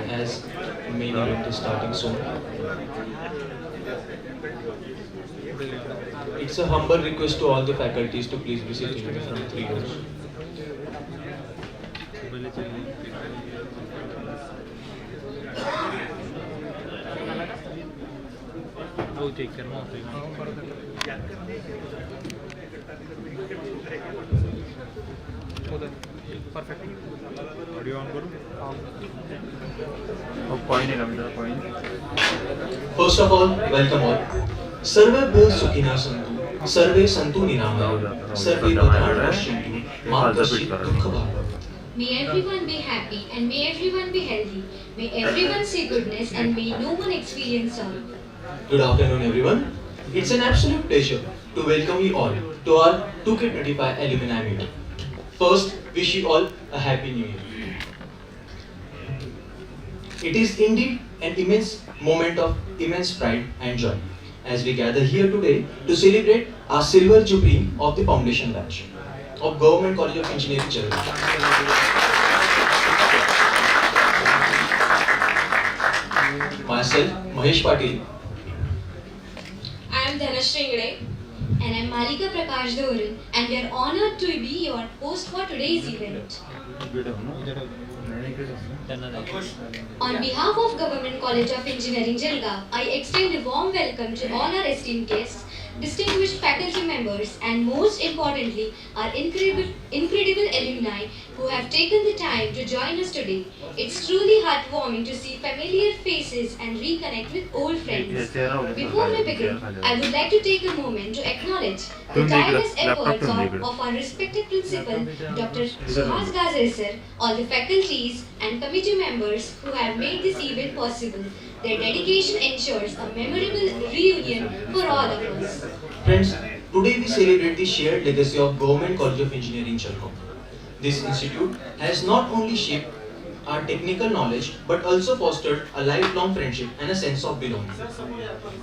As main event is starting soon. It's a humble request to all the faculties to please be seated in the front 3 rows. Perfect. Audio on करूँ? Point है मेरा point. First of all, welcome all. सर्वेभ्यः सुखिनः सन्तु, सर्वे सन्तु निरामयाः, सर्वे भद्राणि पश्यन्तु, मा कश्चित् दुःखभाग्. May everyone be happy and may everyone be healthy. May everyone see goodness and may no one experience sorrow. Good afternoon, everyone. It's an absolute pleasure to welcome you all to our 2K25 alumni meeting. First, wish you all a happy new year. It is indeed an immense moment of immense pride and joy as we gather here today to celebrate our silver jubilee of the foundation batch of Government College of Engineering, Jalgaon. Myself, Mahesh Patil. I am Dhanashree Ingde. And I am Malika Prakash Doran, and we are honored to be your host for today's event. On behalf of Government College of Engineering, Jalgaon, I extend a warm welcome to all our esteemed guests, distinguished faculty members, and most importantly, our incredible alumni who have taken the time to join us today. It's truly heartwarming to see familiar faces and reconnect with old friends. Before we begin, I would like to take a moment to acknowledge the tireless efforts of our respected principal, Dr. Suhas Gazare sir, all the faculties and committee members who have made this event possible. Their dedication ensures a memorable reunion for all of us. Friends, today we celebrate the shared legacy of Government College of Engineering, Jalgaon. This institute has not only shaped our technical knowledge but also fostered a lifelong friendship and a sense of belonging.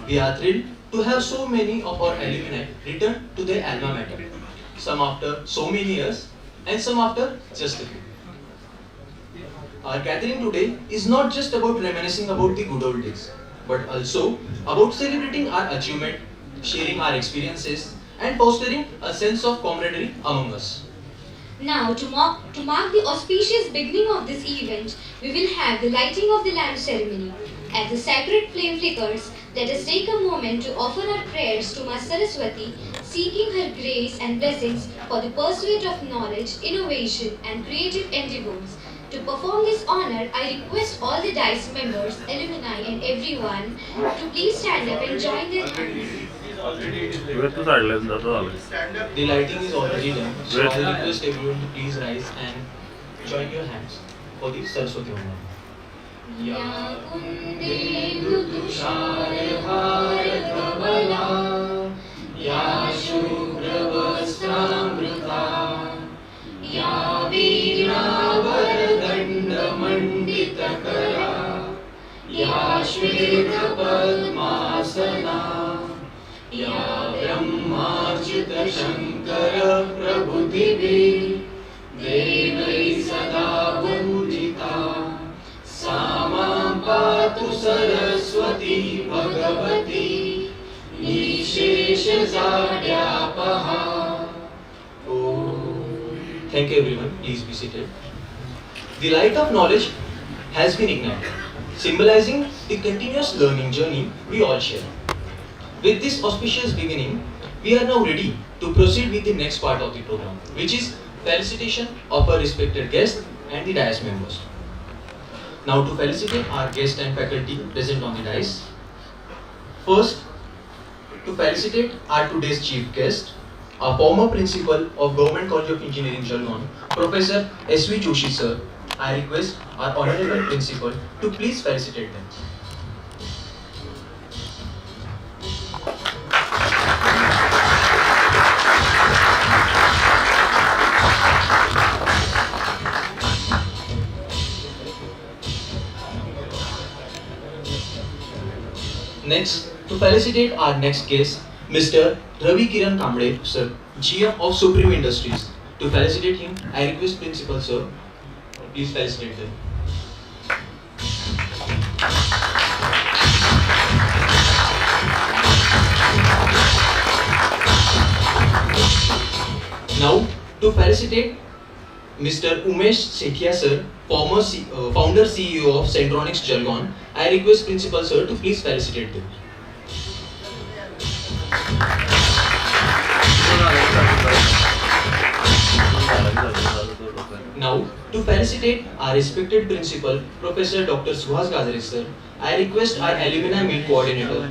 We are thrilled to have so many of our alumni return to their alma mater, some after so many years and some after just a few. Our gathering today is not just about reminiscing about the good old days, but also about celebrating our achievement, sharing our experiences, and fostering a sense of camaraderie among us. Now, to mark the auspicious beginning of this event, we will have the lighting of the lamp ceremony. As the sacred flame flickers, let us take a moment to offer our prayers to Ma Saraswati, seeking her grace and blessings for the pursuit of knowledge, innovation, and creative endeavors. To perform this honor, I request all the DICE members, alumni, and everyone to please stand up and join their hands. The lighting is already done, so I request everyone to please rise and join your hands for the Saraswati Homan. Ya kundendu tushar bharatavana, ya shubhra vastramrita, ya veena varadanda manditakara, ya shveta padmasana, ya brahmarchita shankara prabhuti devai sada vandita, sama patu saraswati bhagavati nishesha zadyapaha. Thank you everyone, please be seated. The light of knowledge has been ignited, symbolizing the continuous learning journey we all share. With this auspicious beginning, we are now ready to proceed with the next part of the program, which is felicitation of our respected guests and the dais members. Now to felicitate our guests and faculty present on the dais. First, to felicitate our today's chief guest, our former principal of Government College of Engineering, Jalgaon, Professor S.V. Joshi sir, I request our honorable principal to please felicitate them. Next, to felicitate our next guest, Mr. Ravi Kiran Kamble, sir, GM of Supreme Industries. To felicitate him, I request Principal sir, please felicitate them. Now, to felicitate Mr. Umesh Sethia sir, founder CEO of Centronics Jalgaon, I request Principal sir to please felicitate them. Now, to felicitate our respected principal, Professor Dr. Suhas Gazare sir, I request our alumni meet coordinator.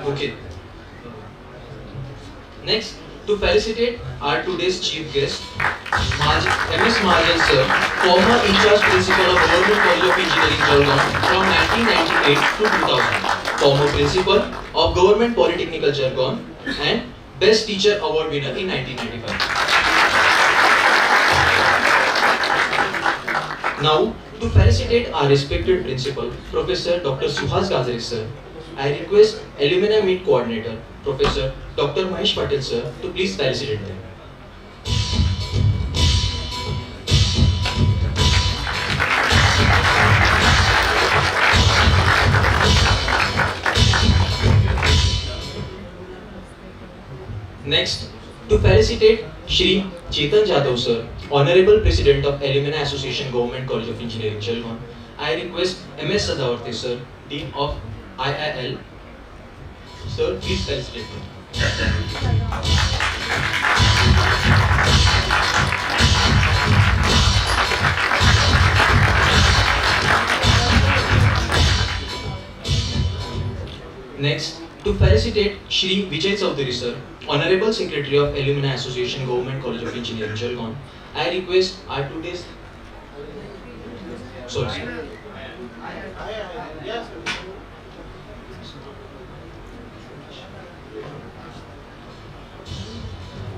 Okay. Next, to felicitate our today's chief guest, MS Mahajan sir, former in-charge principal of Government College of Engineering, Jalgaon from 1998 to 2000, former principal of Government Polytechnical, Jalgaon, and Best Teacher Award winner in 1995. Now, to felicitate our respected principal, Professor Dr. Suhas Gazare sir, I request Alumni Meet Coordinator, Professor Dr. Mahesh Patel sir, to please felicitate them. Next, to felicitate Shri Chetan Jadhav sir, Honorable President of Alumni Association, Government College of Engineering, Jalgaon, I request MS Sadavarte sir, Dean of IIL, sir, please felicitate them. Next, to felicitate Shri Vijay Chaudhary sir, Honorable Secretary of Alumni Association, Government College of Engineering, Jalgaon, I request our today's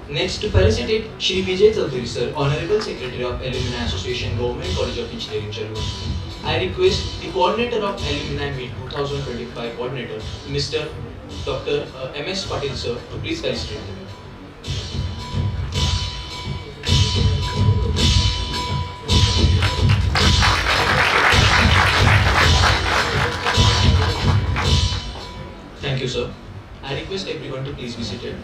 Next, to felicitate Shri Vijay Chaudhary sir, Honorable Secretary of Alumni Association, Government College of Engineering, Jalgaon, I request the Coordinator of Alumni Meet 2025 Coordinator, Mr. Dr. MS Patil sir, to please felicitate them. Thank you, sir. I request everyone to please be seated.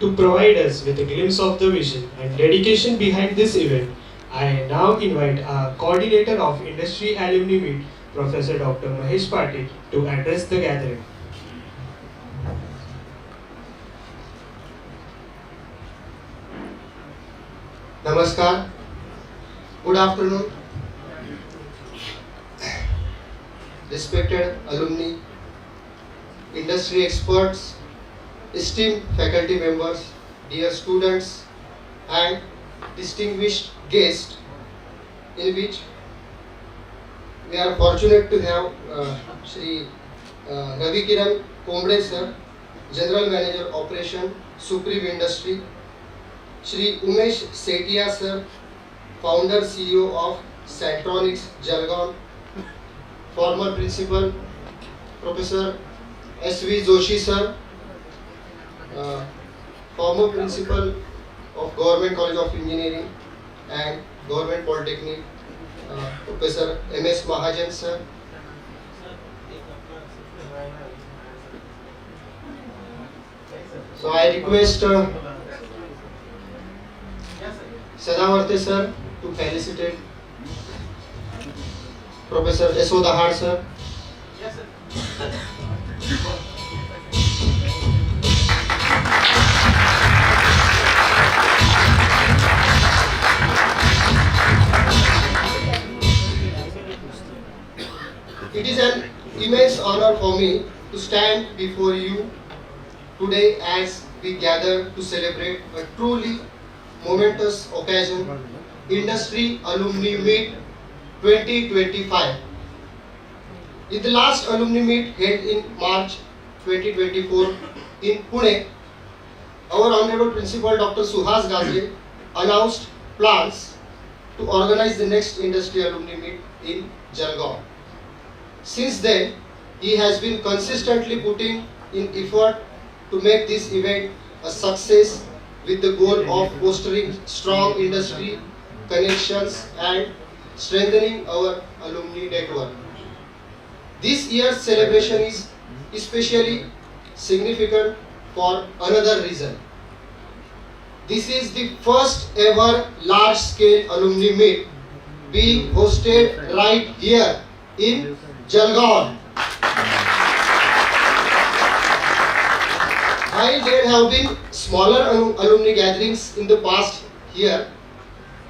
To provide us with a glimpse of the vision and dedication behind this event, I now invite our coordinator of Industry-Alumni Meet, Professor Dr. Mahesh Patil, to address the gathering. Namaskar. Good afternoon. Respected alumni, industry experts, esteemed faculty members, dear students, and distinguished guests, in which we are fortunate to have Shri Ravi Kiran Kamble sir, General Manager Operation, Supreme Industry, Shri Umesh Sethia sir, Founder CEO of Centronics Jalgaon, former Principal Professor S.V. Joshi sir, former Principal of Government College of Engineering and Government Polytechnic, Professor MS Mahajan sir, so I request Sadavarte sir to felicitate Professor Yasodahar sir. honor for me to stand before you today as we gather to celebrate a truly momentous occasion, Industry-Alumni Meet 2025. In the last alumni meet held in March 2024 in Pune, our Honorable Principal Dr. Suhas Gazre announced plans to organize the next Industry-Alumni Meet in Jalgaon. Since then, he has been consistently putting in effort to make this event a success with the goal of fostering strong industry connections and strengthening our alumni network. This year's celebration is especially significant for another reason. This is the first ever large-scale alumni meet being hosted right here in Jalgaon. While there have been smaller alumni gatherings in the past here,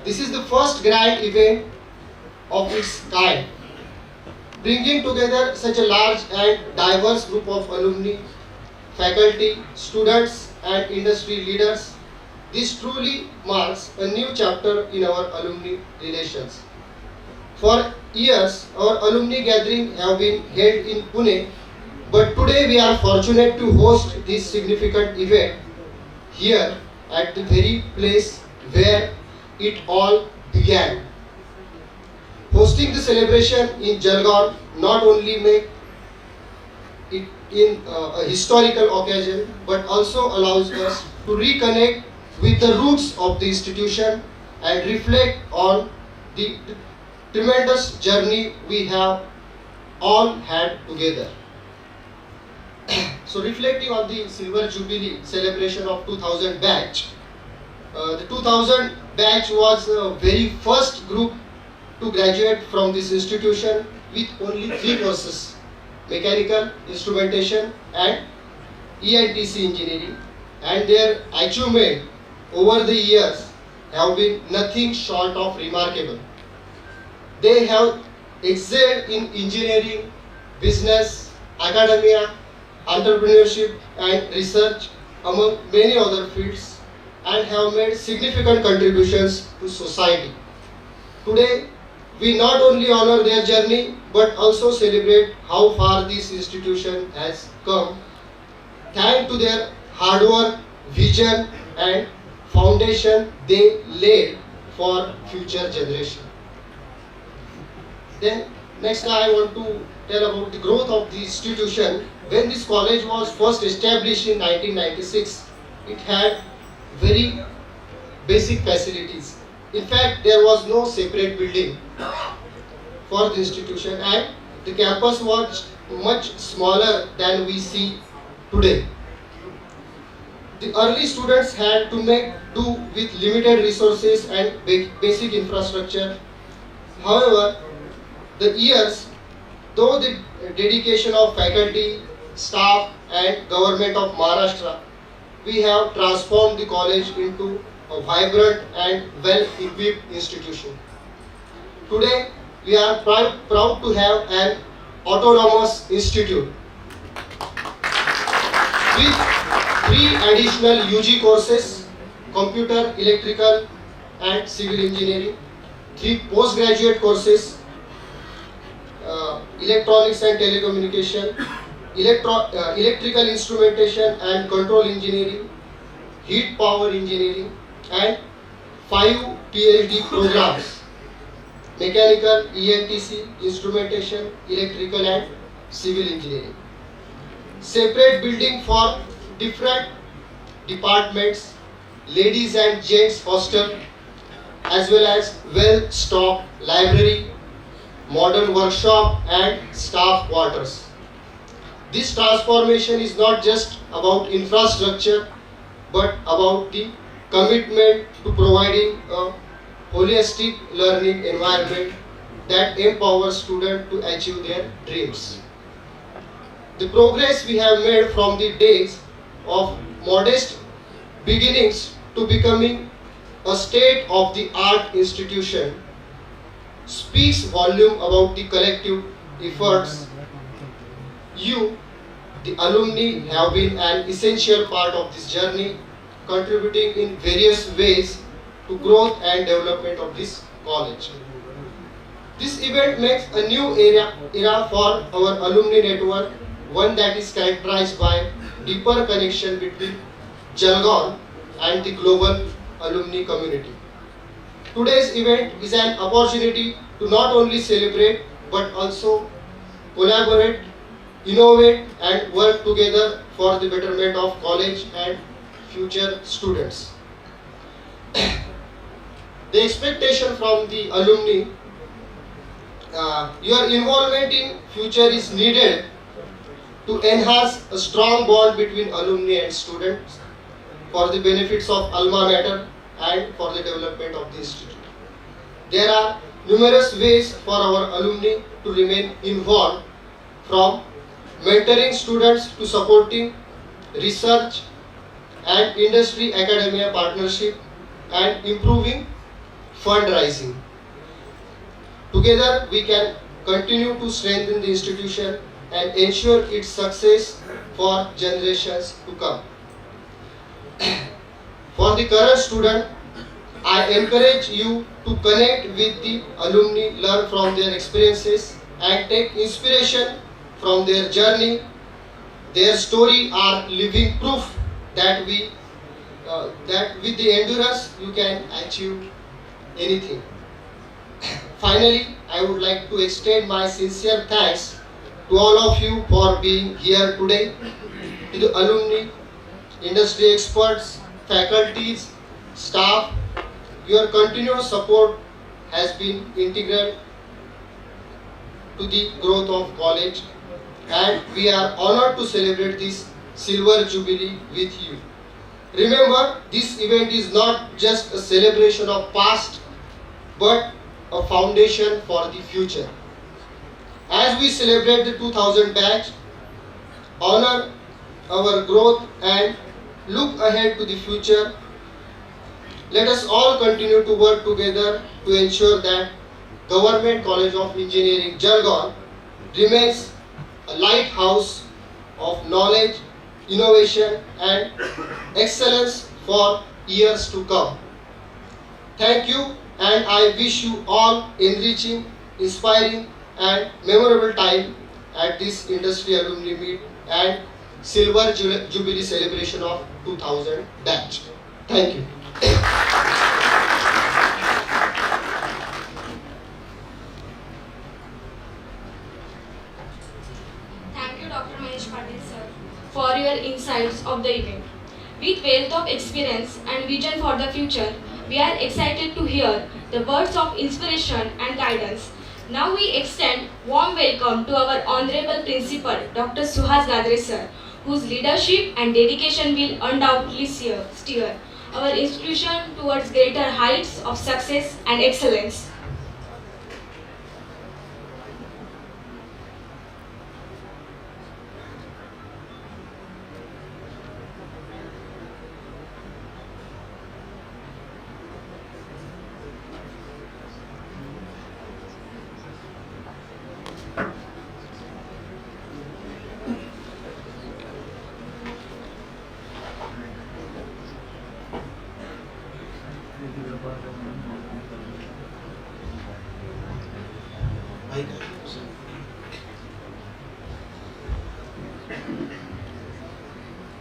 this is the first grand event of its kind. Bringing together such a large and diverse group of alumni, faculty, students and industry leaders, this truly marks a new chapter in our alumni relations. For years, our alumni gathering have been held in Pune, but today we are fortunate to host this significant event here at the very place where it all began. Hosting the celebration in Jalgaon not only make it in a historical occasion, but also allows us to reconnect with the roots of the institution and reflect on the tremendous journey we have all had together. So reflecting on the Silver Jubilee celebration of 2000 batch, the 2000 batch was the very first group to graduate from this institution with only 3 courses: mechanical, instrumentation and e-TESA engineering, and their achievement over the years have been nothing short of remarkable. They have excelled in engineering, business, academia, entrepreneurship and research among many other fields, and have made significant contributions to society. Today, we not only honor their journey but also celebrate how far this institution has come thanks to their hard work, vision and foundation they laid for future generation. Then next I want to tell about the growth of the institution. When this college was first established in 1996, it had very basic facilities. In fact, there was no separate building for the institution, and the campus was much smaller than we see today. The early students had to make do with limited resources and basic infrastructure. However, the years, though the dedication of faculty, staff and government of Maharashtra, we have transformed the college into a vibrant and well-equipped institution. Today, we are proud to have an autonomous institute with 3 additional UG courses: computer, electrical and civil engineering, 3 postgraduate courses: electronics and telecommunication, electrical instrumentation and control engineering, heat power engineering, and 5 PhD programs: mechanical, e-TESA, instrumentation, electrical and civil engineering. Separate building for different departments, ladies and gents hostel, as well as well-stocked library, modern workshop and staff quarters. This transformation is not just about infrastructure but about the commitment to providing a holistic learning environment that empowers students to achieve their dreams. The progress we have made from the days of modest beginnings to becoming a state-of-the-art institution speaks volume about the collective efforts You, the alumni, have been an essential part of this journey, contributing in various ways to growth and development of this college. This event makes a new era for our alumni network, one that is characterized by deeper connection between Jalgaon and the global alumni community. Today's event is an opportunity to not only celebrate but also collaborate, innovate and work together for the betterment of college and future students. The expectation from the alumni, your involvement in future is needed to enhance a strong bond between alumni and students for the benefits of alma mater and for the development of the institute. There are numerous ways for our alumni to remain involved, from mentoring students to supporting research and industry academia partnership and improving fundraising. Together we can continue to strengthen the institution and ensure its success for generations to come. For the current student, I encourage you to connect with the alumni, learn from their experiences and take inspiration from their journey. Their story are living proof that that with the endurance you can achieve anything. Finally, I would like to extend my sincere thanks to all of you for being here today, to the alumni, industry experts, faculties, staff. Your continuous support has been integral to the growth of college, and we are honored to celebrate this silver jubilee with you. Remember, this event is not just a celebration of past, but a foundation for the future. As we celebrate the 2000 batch, honor our growth and look ahead to the future, let us all continue to work together to ensure that Government College of Engineering, Jalgaon remains a lighthouse of knowledge, innovation and excellence for years to come. Thank you, and I wish you all enriching, inspiring and memorable time at this Industry Alumni Meet and Silver Jubilee celebration of 2000 batch. Thank you. Thank you, Dr. Mahesh Patil sir, for your insights of the event. With wealth of experience and vision for the future, we are excited to hear the words of inspiration and guidance. Now we extend warm welcome to our Honorable Principal, Dr. Suhas Gadre sir, whose leadership and dedication will undoubtedly steer our institution towards greater heights of success and excellence.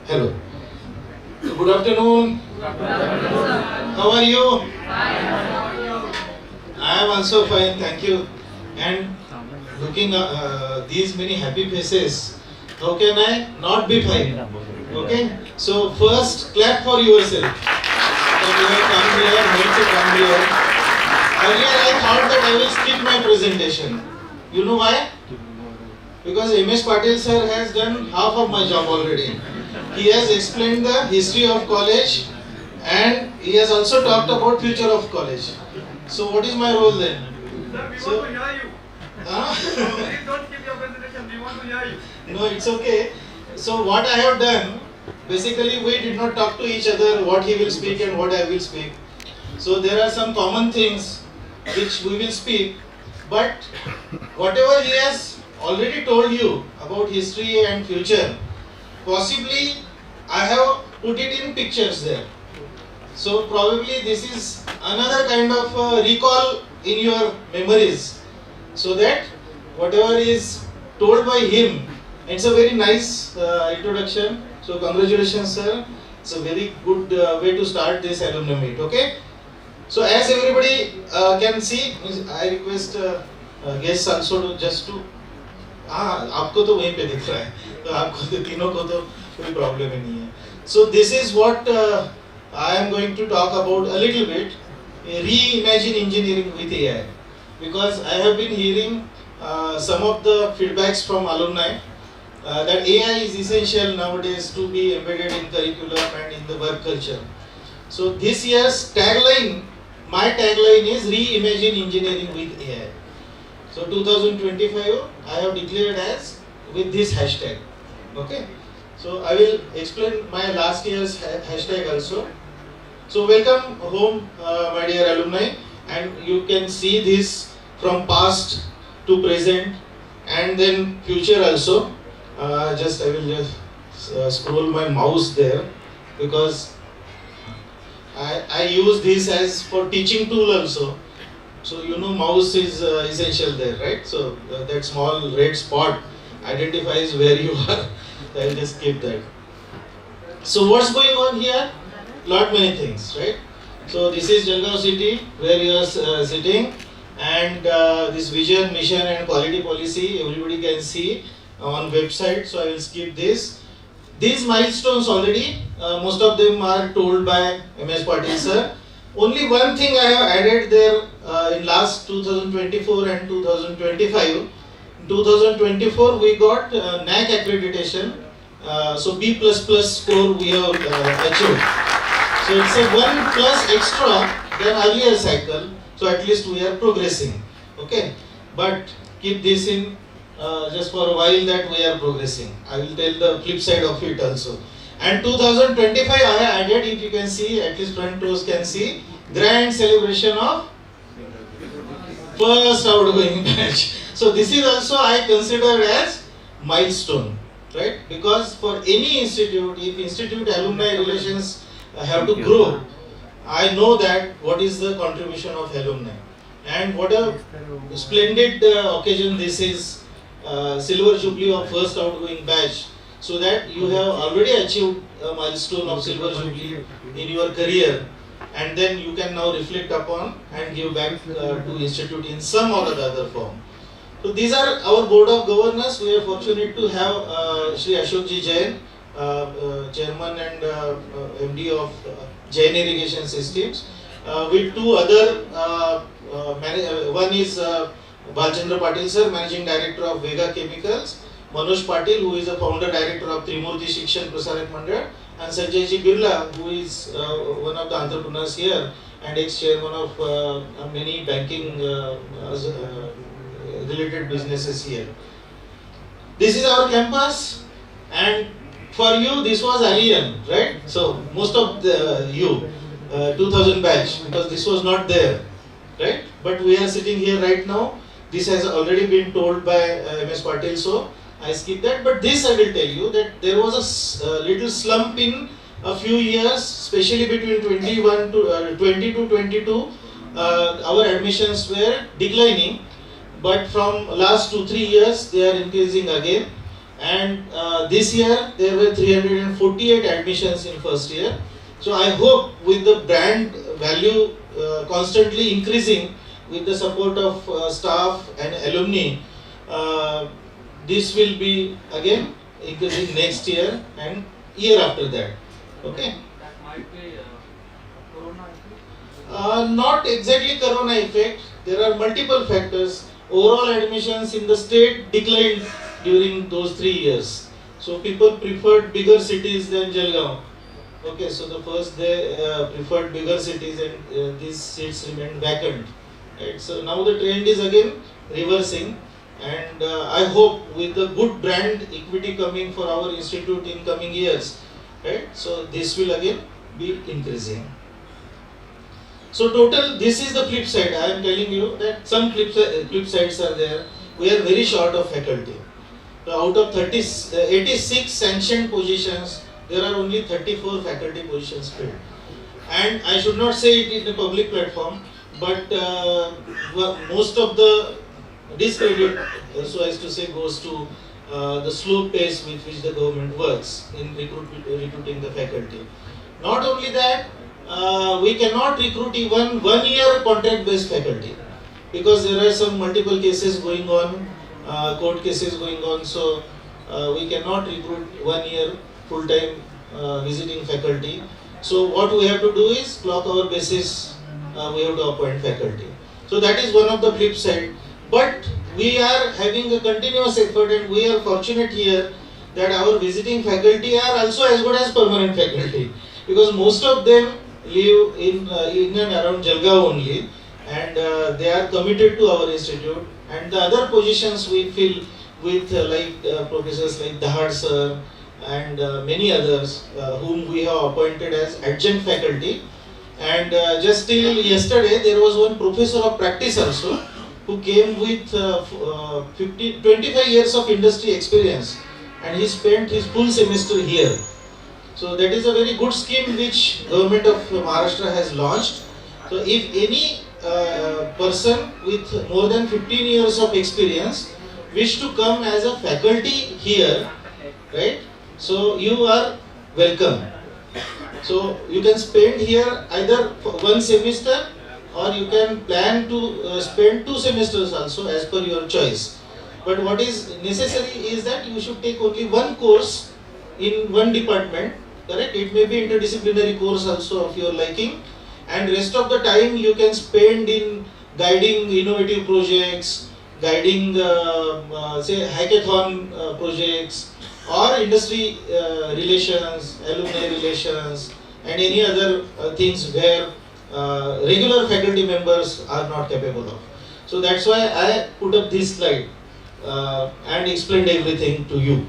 Hello. Good afternoon. How are you? I am also fine, thank you. And looking these many happy faces, how can I not be fine? Okay. So first, clap for yourself. That you have come here, made to come here. Earlier I thought that I will skip my presentation. You know why? Because MS Patil sir has done half of my job already. He has explained the history of college and he has also talked about future of college. So what is my role then? Sir, we So- want to hear you. Huh? Please don't skip your presentation. We want to hear you. No, it's okay. So what I have done, basically we did not talk to each other what he will speak and what I will speak. So there are some common things which we will speak, but whatever he has already told you about history and future. Possibly I have put it in pictures there. So probably this is another kind of recall in your memories, so that whatever is told by him, it's a very nice introduction. So congratulations, sir. It's a very good way to start this alumni meet. Okay. So as everybody can see, I request guests also to just to आपको तो वहीं पे दिख रहा है, तो आपको तो तीनों को तो कोई प्रॉब्लम ही नहीं है. So this is what I am going to talk about a little bit. Reimagine engineering with AI, because I have been hearing some of the feedbacks from alumni that AI is essential nowadays to be embedded in curriculum and in the work culture. So this year's tagline, my tagline is Reimagine engineering with AI. So 2025 I have declared as with this hashtag. Okay. So I will explain my last year's hashtag also. So welcome home, my dear alumni, and you can see this from past to present and then future also. I will just scroll my mouse there, because I use this as for teaching tool also. So you know mouse is essential there, right? So that small red spot identifies where you are. I'll just keep that. So what's going on here? Lot many things, right? So this is Jalgaon city where you are sitting, and this vision, mission and quality policy everybody can see on website. So I will skip this. These milestones already, most of them are told by MS Patil sir. Only one thing I have added there in last 2024 and 2025. In 2024 we got NAC accreditation. So B++ score we have achieved. So it's a 1 plus extra than earlier cycle. So at least we are progressing. Okay. But keep this in just for a while that we are progressing. I will tell the flip side of it also. And 2025 I have added, if you can see, at least front rows can see, grand celebration of first outgoing batch. So this is also I consider as milestone, right? Because for any institute, if institute alumni relations have to grow, I know that what is the contribution of alumni, and what a splendid occasion this is, silver jubilee of first outgoing batch, so that you have already achieved a milestone of silver jubilee in your career, and then you can now reflect upon and give back to institute in some or the other form. So these are our board of governors. We are fortunate to have Shri Ashokji Jain, chairman and MD of Jain Irrigation Systems, with two other one is Balchandra Patil sir, managing director of Vega Chemicals, Manoj Patil, who is a founder director of Trimurti Shikshan Prasarak Mandal, and Sanjay Ji Birla, who is one of the entrepreneurs here and ex-chairman of many banking related businesses here. This is our campus, and for you this was alien, right? So most of you 2000 batch, because this was not there, right? But we are sitting here right now. This has already been told by MS Patil, so I skip that. But this I will tell you that there was a little slump in a few years, especially between 20 to 22. Our admissions were declining, but from last 2-3 years they are increasing again. And this year there were 348 admissions in first year. So I hope with the brand value constantly increasing, with the support of staff and alumni, this will be again increasing next year and year after that. Okay. That might be corona effect. Not exactly corona effect. There are multiple factors. Overall admissions in the state declined during those 3 years. So people preferred bigger cities than Jalgaon. Okay, so the first they preferred bigger cities, and these seats remained vacant. Right? So now the trend is again reversing, and I hope with the good brand equity coming for our institute in coming years, right? So this will again be increasing. So total, this is the flip side. I am telling you that some flip sides are there. we are very short of faculty. So out of 86 sanctioned positions, there are only 34 faculty positions filled. And I should not say it in a public platform, but most of the discredit, so as to say, goes to the slow pace with which the government works in recruiting the faculty. Not only that, we cannot recruit even 1 year contract based faculty because there are some multiple cases going on, court cases going on, so we cannot recruit 1 year full time visiting faculty. So what we have to do is clock our basis, we have to appoint faculty. So that is one of the flip side. But we are having a continuous effort and we are fortunate here that our visiting faculty are also as good as permanent faculty because most of them live in and around Jalgaon only and they are committed to our institute, and the other positions we fill with professors like Dahad sir and many others whom we have appointed as adjunct faculty. And just till yesterday there was one professor of practice also who came with 25 years of industry experience and he spent his full semester here. So that is a very good scheme which government of Maharashtra has launched. So if any person with more than 15 years of experience wish to come as a faculty here, right? So you are welcome. So you can spend here either for one semester or you can plan to spend 2 semesters also as per your choice. But what is necessary is that you should take only one course in one department, correct? It may be interdisciplinary course also of your liking, and rest of the time you can spend in guiding innovative projects, guiding say hackathon projects or industry relations, alumni relations and any other things where regular faculty members are not capable of. So that's why I put up this slide and explained everything to you.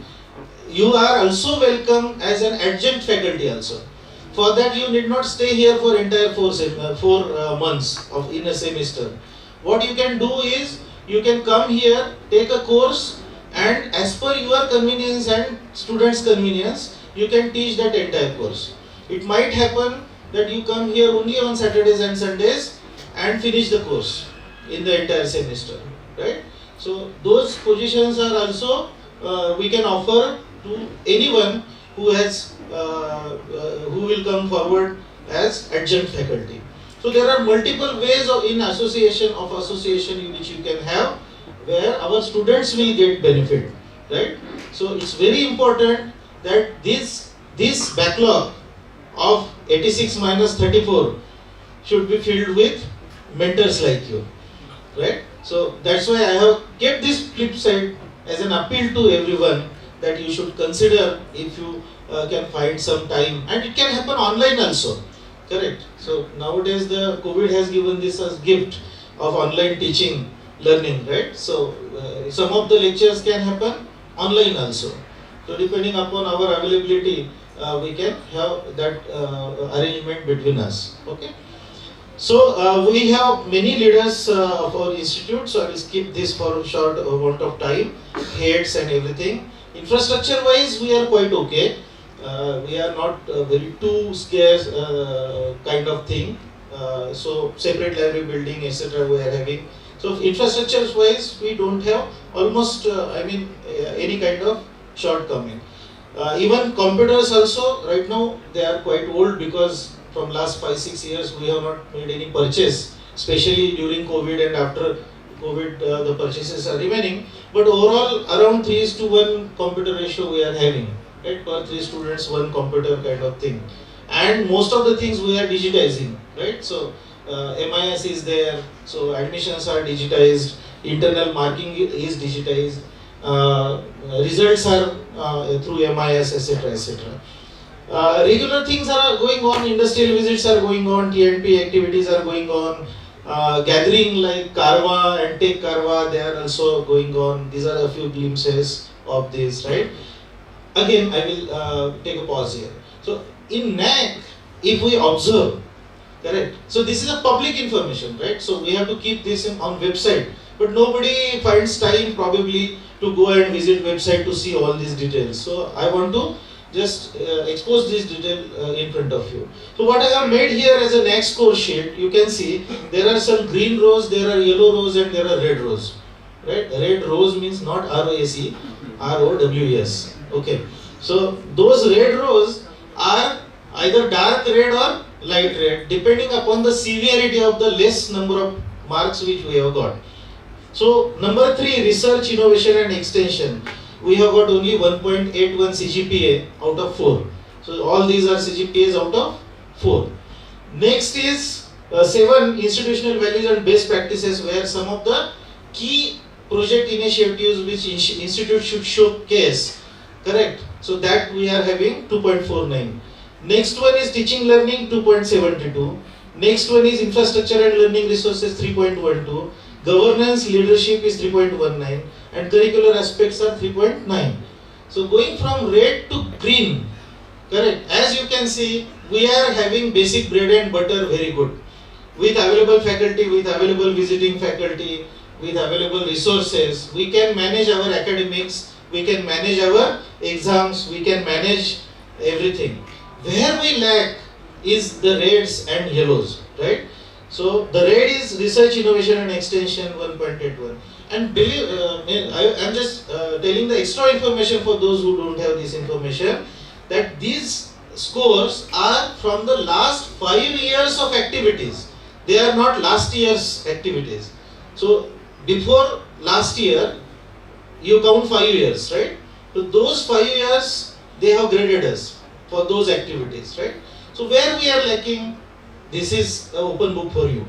You are also welcome as an adjunct faculty also. For that you need not stay here for entire 4 months in a semester. What you can do is you can come here, take a course, and as per your convenience and students' convenience, you can teach that entire course. It might happen that you come here only on Saturdays and Sundays and finish the course in the entire semester, right? So those positions are also we can offer to anyone who has who will come forward as adjunct faculty. So there are multiple ways of association which you can have where our students will get benefit, right? So it's very important that this backlog of 86 minus 34 should be filled with mentors like you, right? So that's why I have kept this flip side as an appeal to everyone that you should consider if you can find some time, and it can happen online also, correct? So nowadays the COVID has given this as gift of online teaching, learning, right? So some of the lectures can happen online also. So depending upon our availability, we can have that arrangement between us. Okay. So we have many leaders of our institute. So I will skip this for a short amount of time. Heads and everything. Infrastructure wise, we are quite okay. We are not very too scarce kind of thing. So separate library building, etc. we are having. So infrastructure wise, we don't have almost any kind of shortcoming. Even computers also right now they are quite old because from last 5-6 years we have not made any purchase, especially during COVID, and after COVID the purchases are remaining. But overall around 3:1 computer ratio we are having, right? Per 3 students 1 computer kind of thing. And most of the things we are digitizing, right? So MIS is there, so admissions are digitized, internal marking is digitized, results are through MIS, etc. etc. Regular things are going on, industrial visits are going on, TNP activities are going on, gathering like Karwa and Take Karwa, they are also going on. These are a few glimpses of this, right? Again, I will take a pause here. So in NAC, if we observe, correct? So this is a public information, right? So we have to keep this on website. but nobody finds time probably to go and visit website to see all these details. So I want to just expose this detail in front of you. So what I have made here as a next course sheet, you can see there are some green rows, there are yellow rows, and there are red rows. Right? Red rows means not ROAC, ROWS. Okay. So those red rows are either dark red or light red, depending upon the severity of the less number of marks which we have got. So number 3, research, innovation and extension. We have got only 1.81 CGPA out of 4. So all these are CGPAs out of 4. Next is 7, institutional values and best practices, where some of the key project initiatives which institute should showcase. Correct. So that we are having 2.49. Next one is teaching learning 2.72. Next one is infrastructure and learning resources 3.12. Governance leadership is 3.19 and curricular aspects are 3.9. So going from red to green, correct. As you can see, we are having basic bread and butter very good. With available faculty, with available visiting faculty, with available resources, we can manage our academics, we can manage our exams, we can manage everything. Where we lack is the reds and yellows, right? So the red is research, innovation and extension 1.81. And believe, I am just telling the extra information for those who don't have this information, that these scores are from the last 5 years of activities. They are not last year's activities. So before last year, you count 5 years, right? So those 5 years, they have graded us for those activities, right? So where we are lacking, this is an open book for you.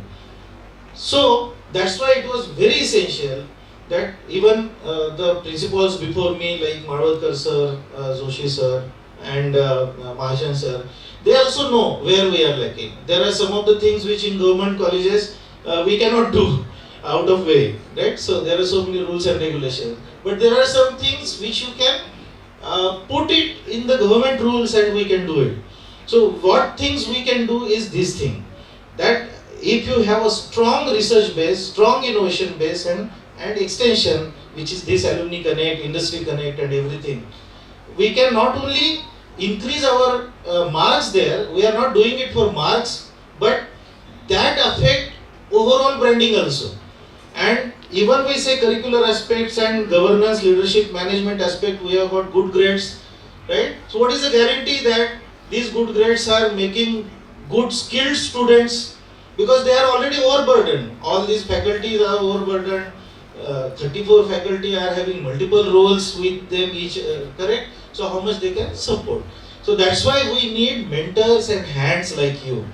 So that's why it was very essential that even the principals before me, like Marwadkar sir, Joshi sir and Mahashan sir, they also know where we are lacking. There are some of the things which in government colleges we cannot do out of way, right? So there are so many rules and regulations. But there are some things which you can put it in the government rules and we can do it. So what things we can do is this thing, that if you have a strong research base, strong innovation base and extension, which is this alumni connect, industry connect and everything, we can not only increase our marks there, we are not doing it for marks, but that affect overall branding also. And even we say curricular aspects and governance, leadership, management aspect, we have got good grades, right? So what is the guarantee that these good grades are making good skilled students, because they are already overburdened. All these faculties are overburdened. 34 faculty are having multiple roles with them each, correct? So how much they can support. So that's why we need mentors and hands like you,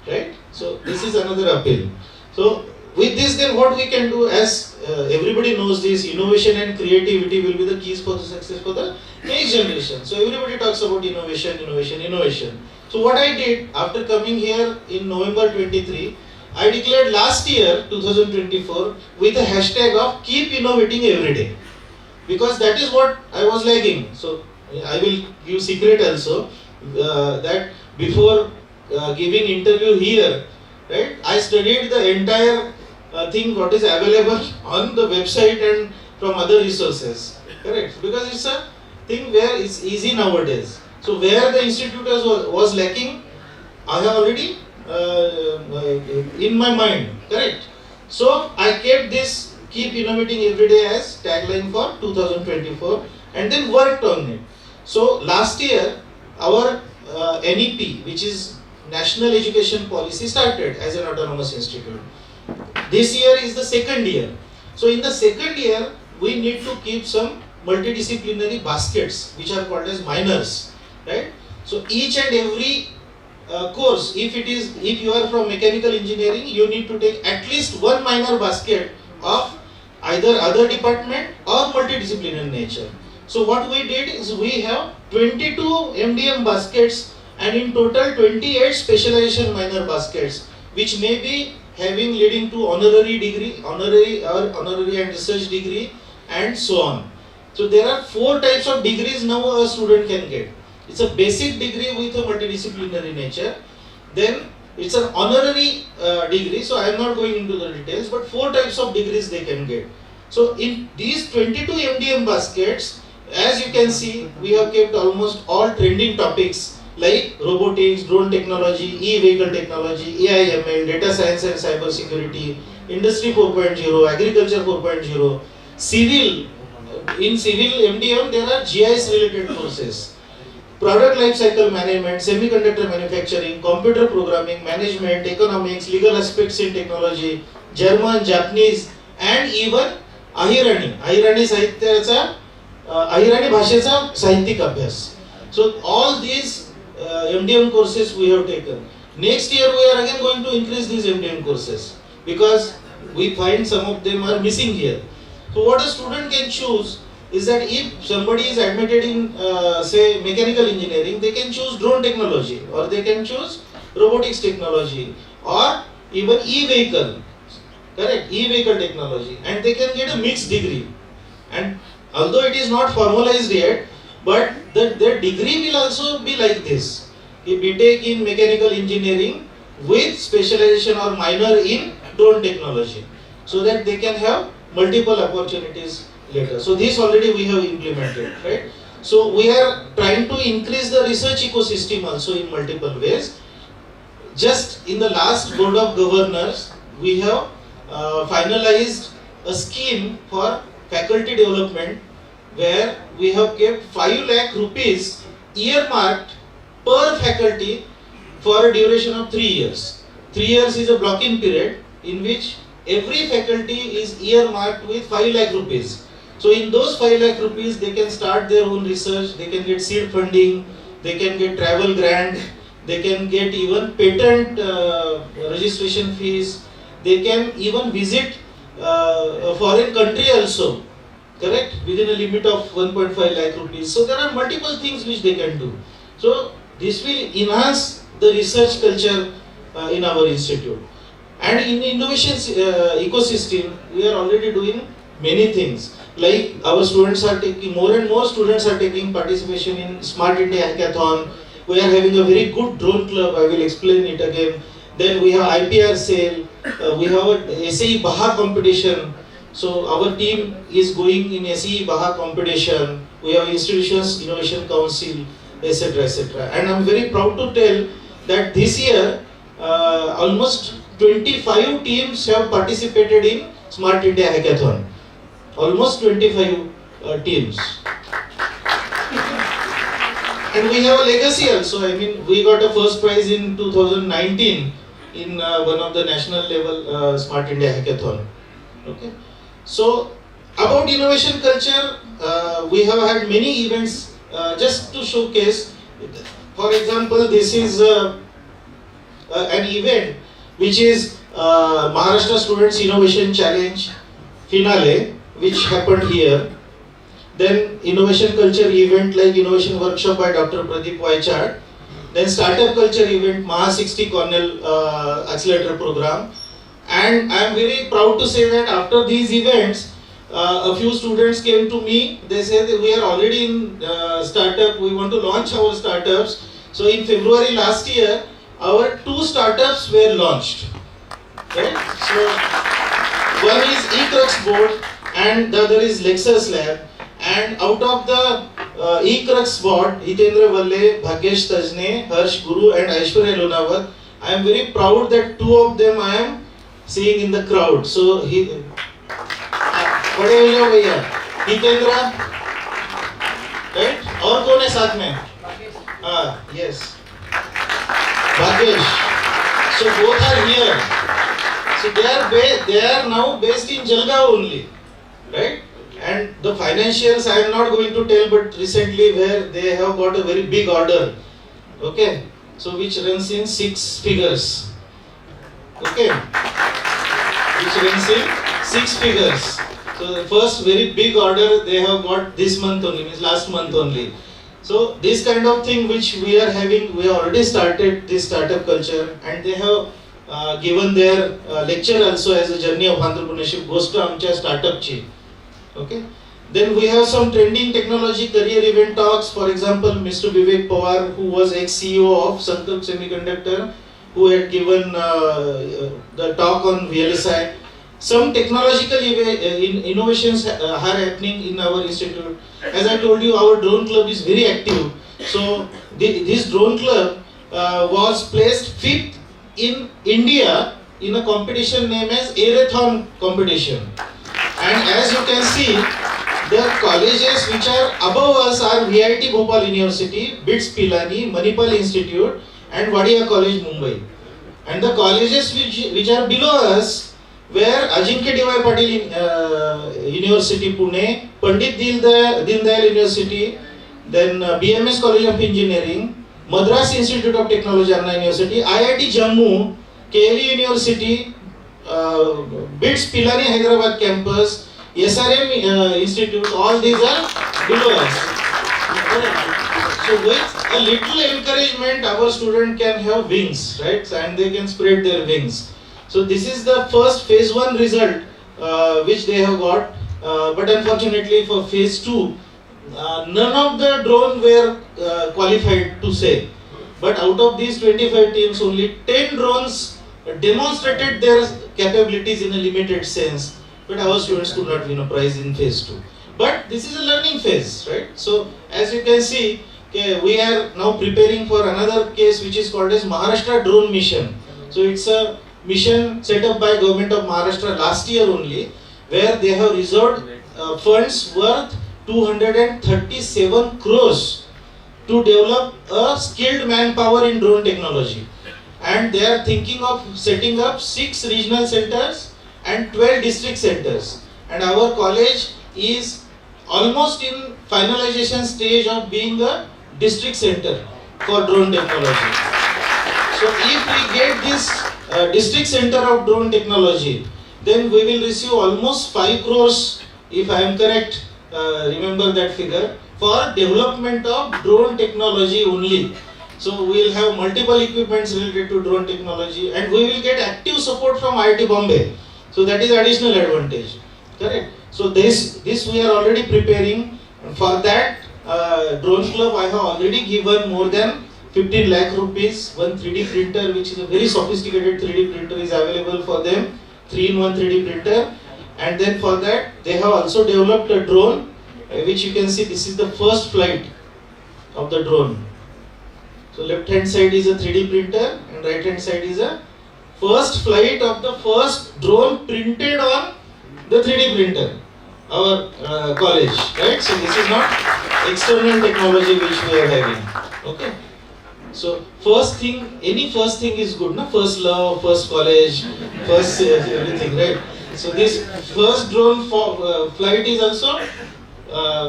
right? So this is another appeal. So with this, then what we can do, as everybody knows this, innovation and creativity will be the keys for the success for the next generation. So everybody talks about innovation, innovation, innovation. So what I did after coming here in November 23, I declared last year 2024 with a hashtag of keep innovating every day, because that is what I was lagging. So I will give secret also, that before giving interview here, right, I studied the entire thing what is available on the website and from other resources, correct? Because it's a thing where it's easy nowadays. So where the institute was lacking, I have already in my mind, correct? So I kept this keep innovating every day as tagline for 2024 and then worked on it. So last year our NEP, which is National Education Policy, started as an autonomous institute. This year is the second year. So in the second year, we need to keep some multidisciplinary baskets, which are called as minors, right? So each and every course, if you are from mechanical engineering, you need to take at least one minor basket of either other department or multidisciplinary nature. So what we did is we have 22 MDM baskets and in total 28 specialization minor baskets, which may be having leading to honorary degree, honorary and research degree and so on. So there are 4 types of degrees now a student can get. It's a basic degree with a multidisciplinary nature. Then it's an honorary degree. So I am not going into the details, but 4 types of degrees they can get. So in these 22 MDM baskets, as you can see, we have kept almost all trending topics like robotics, drone technology, e-vehicle technology, AI, ML, data science and cyber security, industry 4.0, agriculture 4.0, civil. In civil MDM, there are GIS related courses. Product life cycle management, semiconductor manufacturing, computer programming, management, economics, legal aspects in technology, German, Japanese, and even Ahirani साहित्याचा अहिराणी भाषेचा साहित्यिक अभ्यास. So all these MDM courses we have taken. Next year we are again going to increase these MDM courses because we find some of them are missing here. So what a student can choose is that if somebody is admitted in say mechanical engineering, they can choose drone technology or they can choose robotics technology or even e-vehicle, correct, e-vehicle technology, and they can get a mixed degree. And although it is not formalized yet, but their degree will also be like this: if we take in mechanical engineering with specialization or minor in drone technology, so that they can have multiple opportunities later. So this already we have implemented, right? So we are trying to increase the research ecosystem also in multiple ways. Just in the last Board of Governors, we have finalized a scheme for faculty development where we have kept 5 lakh rupees earmarked per faculty for a duration of 3 years. 3 years is a block-in period in which every faculty is earmarked with 5 lakh rupees. So in those 5 lakh rupees, they can start their own research, they can get seed funding, they can get travel grant, they can get even patent registration fees, they can even visit a foreign country also, correct, within a limit of 1.5 lakh rupees. So there are multiple things which they can do. So this will enhance the research culture in our institute. And in innovation ecosystem, we are already doing many things. Like our students are taking, more and more students are taking participation in Smart India Hackathon. We are having a very good drone club, I will explain it again. Then we have IPR sale, we have a SAE Baha competition. So our team is going in SAE Baha competition. We have Institutions Innovation Council, etc. etc. And I am very proud to tell that this year almost 25 teams have participated in Smart India Hackathon. Almost 25 teams. And we have a legacy also. I mean, we got a first prize in 2019 in one of the national level Smart India Hackathon. Okay. So about innovation culture, we have had many events just to showcase. For example, this is an event which is Maharashtra Students Innovation Challenge finale, which happened here. Then innovation culture event like innovation workshop by Dr. Pradeep Waichard. Then startup culture event, Maha 60 Cornell Accelerator Program. And I am very proud to say that after these events, a few students came to me. They said that we are already in startup, we want to launch our startups. So in February last year, our 2 startups were launched. Right? So one is e-Crux board and the other is Lexus Lab. And out of the e-Crux board, Hitendra Valle, Bhagyesh Tajne, Harsh Guru and Aishwarya Lunawat, I am very proud that 2 of them I am seeing in the crowd. So बड़े हो जाओ भैया, Hitendra, right? और कौन है साथ में? Yes, Bhagyesh. So both are here. So they are now based in Jalgaon only, right? And the financials I am not going to tell, but recently where they have got a very big order, okay? So which runs in 6 figures, okay? Which runs in 6 figures. So the first very big order they have got this month only, means last month only. So this kind of thing which we are having, we have already started this startup culture, and they have given their lecture also as a journey of entrepreneurship goes to आमच्या startup ची. Okay. Then we have some trending technology career event talks. For example, Mr. Vivek Pawar, who was ex-CEO of Sankalp Semiconductor, who had given the talk on VLSI. Some technological innovations are happening in our institute. As I told you, our drone club is very active. So this drone club was placed 5th in India in a competition named as Airathon competition. And as you can see, the colleges which are above us are VIT Bhopal University, BITS Pilani, Manipal Institute and Wadia College Mumbai. And the colleges which are below us were Ajinkya D.Y. Patil University Pune, Pandit Deendayal University, then BMS College of Engineering, Madras Institute of Technology Anna University, IIT Jammu, KLE University, BITS Pilani Hyderabad campus, SRM Institute, all these are below us. So with a little encouragement, our student can have wings, right? And they can spread their wings. So this is the first phase 1 result which they have got. But unfortunately for phase 2, none of the drone were qualified to say. But out of these 25 teams, only 10 drones demonstrated their capabilities in a limited sense. But our students could not win a prize in phase 2. But this is a learning phase, right? So as you can see, we are now preparing for another case which is called as Maharashtra Drone Mission. So it's a mission set up by Government of Maharashtra last year only, where they have reserved funds worth 237 crores to develop a skilled manpower in drone technology. And they are thinking of setting up 6 regional centers and 12 district centers. And our college is almost in finalization stage of being a district center for drone technology. So if we get this district center of drone technology, then we will receive almost 5 crores, if I am correct, remember that figure, for development of drone technology only. So we will have multiple equipments related to drone technology and we will get active support from IIT Bombay. So that is additional advantage, correct? So this we are already preparing. For that drone club, I have already given more than 15 lakh rupees. One 3D printer, which is a very sophisticated 3D printer, is available for them. 3-in-1 3D printer. And then for that, they have also developed a drone, which you can see. This is the first flight of the drone. So left hand side is a 3D printer and right hand side is a first flight of the first drone printed on the 3D printer, our college, right? So this is not external technology which we are having, okay? So first thing, any first thing is good, na? First love, first college, first everything, right? So this first drone flight is also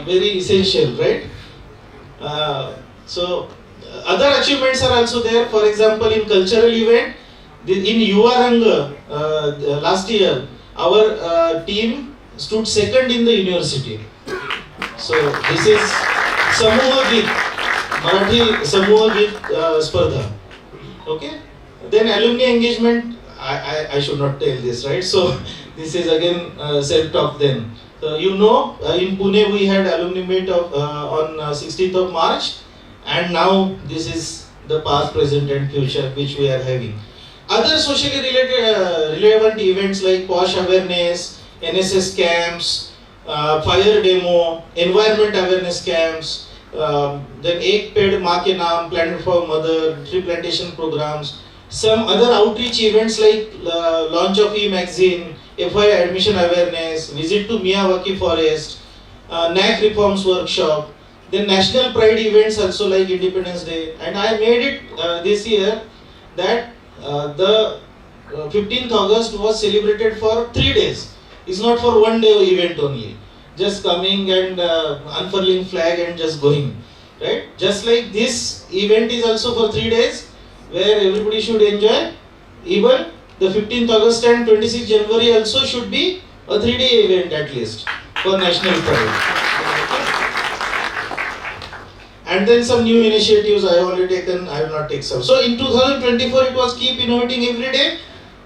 very essential, right? So other achievements are also there. For example, in cultural event, in Yuva Rang last year, our team stood second in the university. So this is Samuha Geet, Marathi Samuha Geet Spardha. Okay. Then alumni engagement, I should not tell this, right? So this is again self-talk then. So you know, in Pune we had alumni meet on 16th of March, and now this is the past, present and future which we are having. Other socially relevant events like POSH awareness, NSS camps, fire demo, environment awareness camps, then Ek Ped Maa Ke Naam, Planet for Mother, tree plantation programs, some other outreach events like launch of e-magazine, FI admission awareness, visit to Miyawaki forest, NAC reforms workshop, then national pride events also like Independence Day. And I made it this year that the 15th August was celebrated for 3 days. It's not for one day event only. Just coming and unfurling flag and just going, right? Just like this event is also for 3 days, where everybody should enjoy. Even the 15th August and 26th January also should be a 3-day event at least for national pride. And then some new initiatives I have already taken, I will not take some. So in 2024 it was keep innovating every day,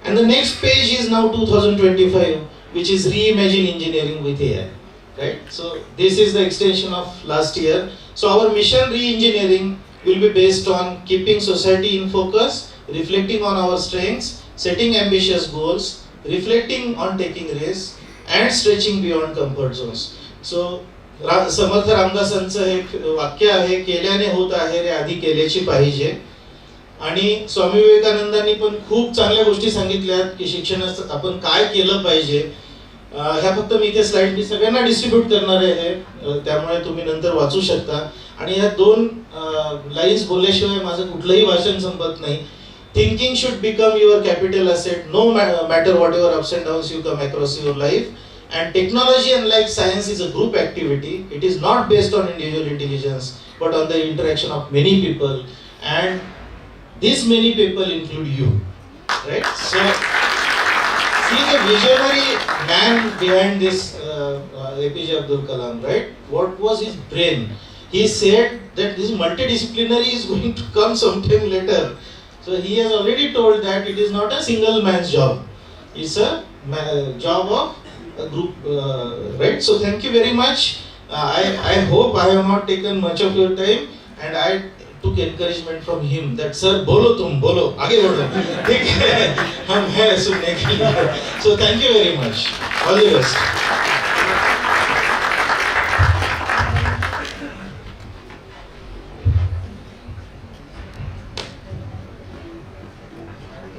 and the next page is now 2025, which is reimagine engineering with AI, right? So this is the extension of last year. So our mission re-engineering will be based on keeping society in focus reflecting on our strengths, setting ambitious goals, reflecting on taking risks, and stretching beyond comfort zones. So, समर्थ रामदासांचं एक वाक्य आहे, केल्याने होत आहे रे आधी केल्याची पाहिजे. आणि स्वामी विवेकानंदांनी पण खूप चांगल्या गोष्टी सांगितल्यात की शिक्षणात आपण काय केलं पाहिजे. ह्या फक्त मी इथे स्लाइड मी सगळ्यांना डिस्ट्रीब्यूट करणार आहे, त्यामुळे तुम्ही नंतर वाचू शकता. आणि ह्या 2 लाईन्स बोलल्याशिवाय माझं कुठलंही भाषण संपत नाही. Thinking should become your capital asset no matter what your ups and downs you come across your life. And technology, unlike science, is a group activity. It is not based on individual intelligence, but on the interaction of many people. And these many people include you, right? So, see the visionary man behind this APJ Abdul Kalam, right? What was his brain? He said that this multidisciplinary is going to come sometime later. So he has already told that it is not a single man's job. It's a job of a group, right? So thank you very much. I hope I have not taken much of your time, and I took encouragement from him that sir bolo tum bolo आगे बढ़ो, ठीक है, हम हैं सुनने के लिए. So thank you very much. All the best.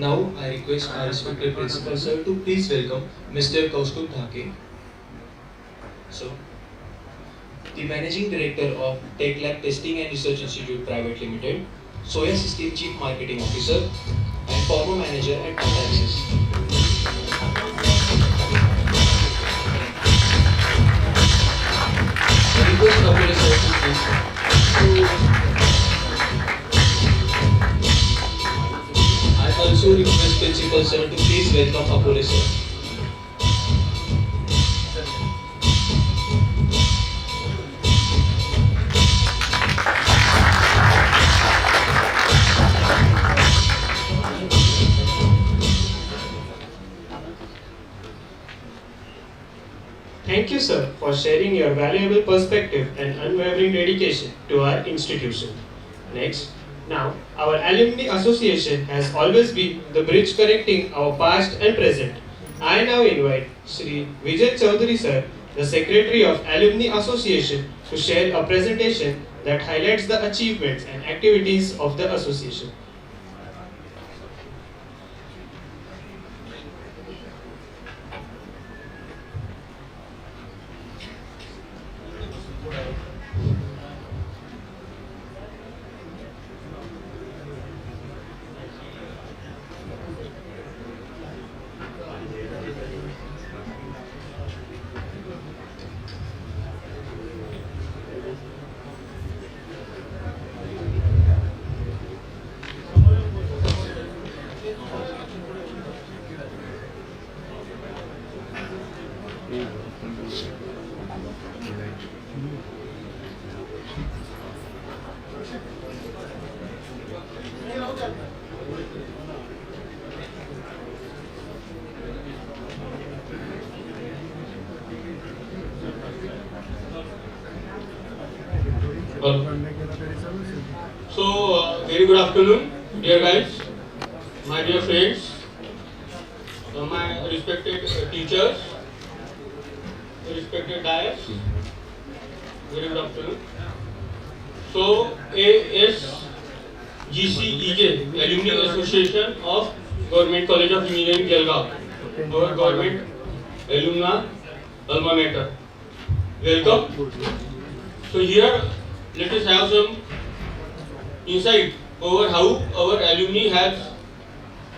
Now I request our respected principal sir to please welcome Mr. Kaustubh Dhake. So, the Managing Director of Tech Lab Testing and Research Institute Private Limited, Soya System Chief Marketing Officer, and former manager at Tata. I request Apollo sir to please. I also request Principal sir to please welcome Apollo sir. Thank you, sir, for sharing your valuable perspective and unwavering dedication to our institution. Next, now, our Alumni Association has always been the bridge connecting our past and present. I now invite Shri Vijay Chaudhary, sir, the Secretary of Alumni Association, to share a presentation that highlights the achievements and activities of the association. So, very good afternoon, dear guys, my dear friends, my respected teachers, respected dais. Very good afternoon. So, GCeJ, Alumni Association of Government College of Engineering, Jalgaon, our government alumni alma mater. Welcome. So here, let us have some insight over how our alumni has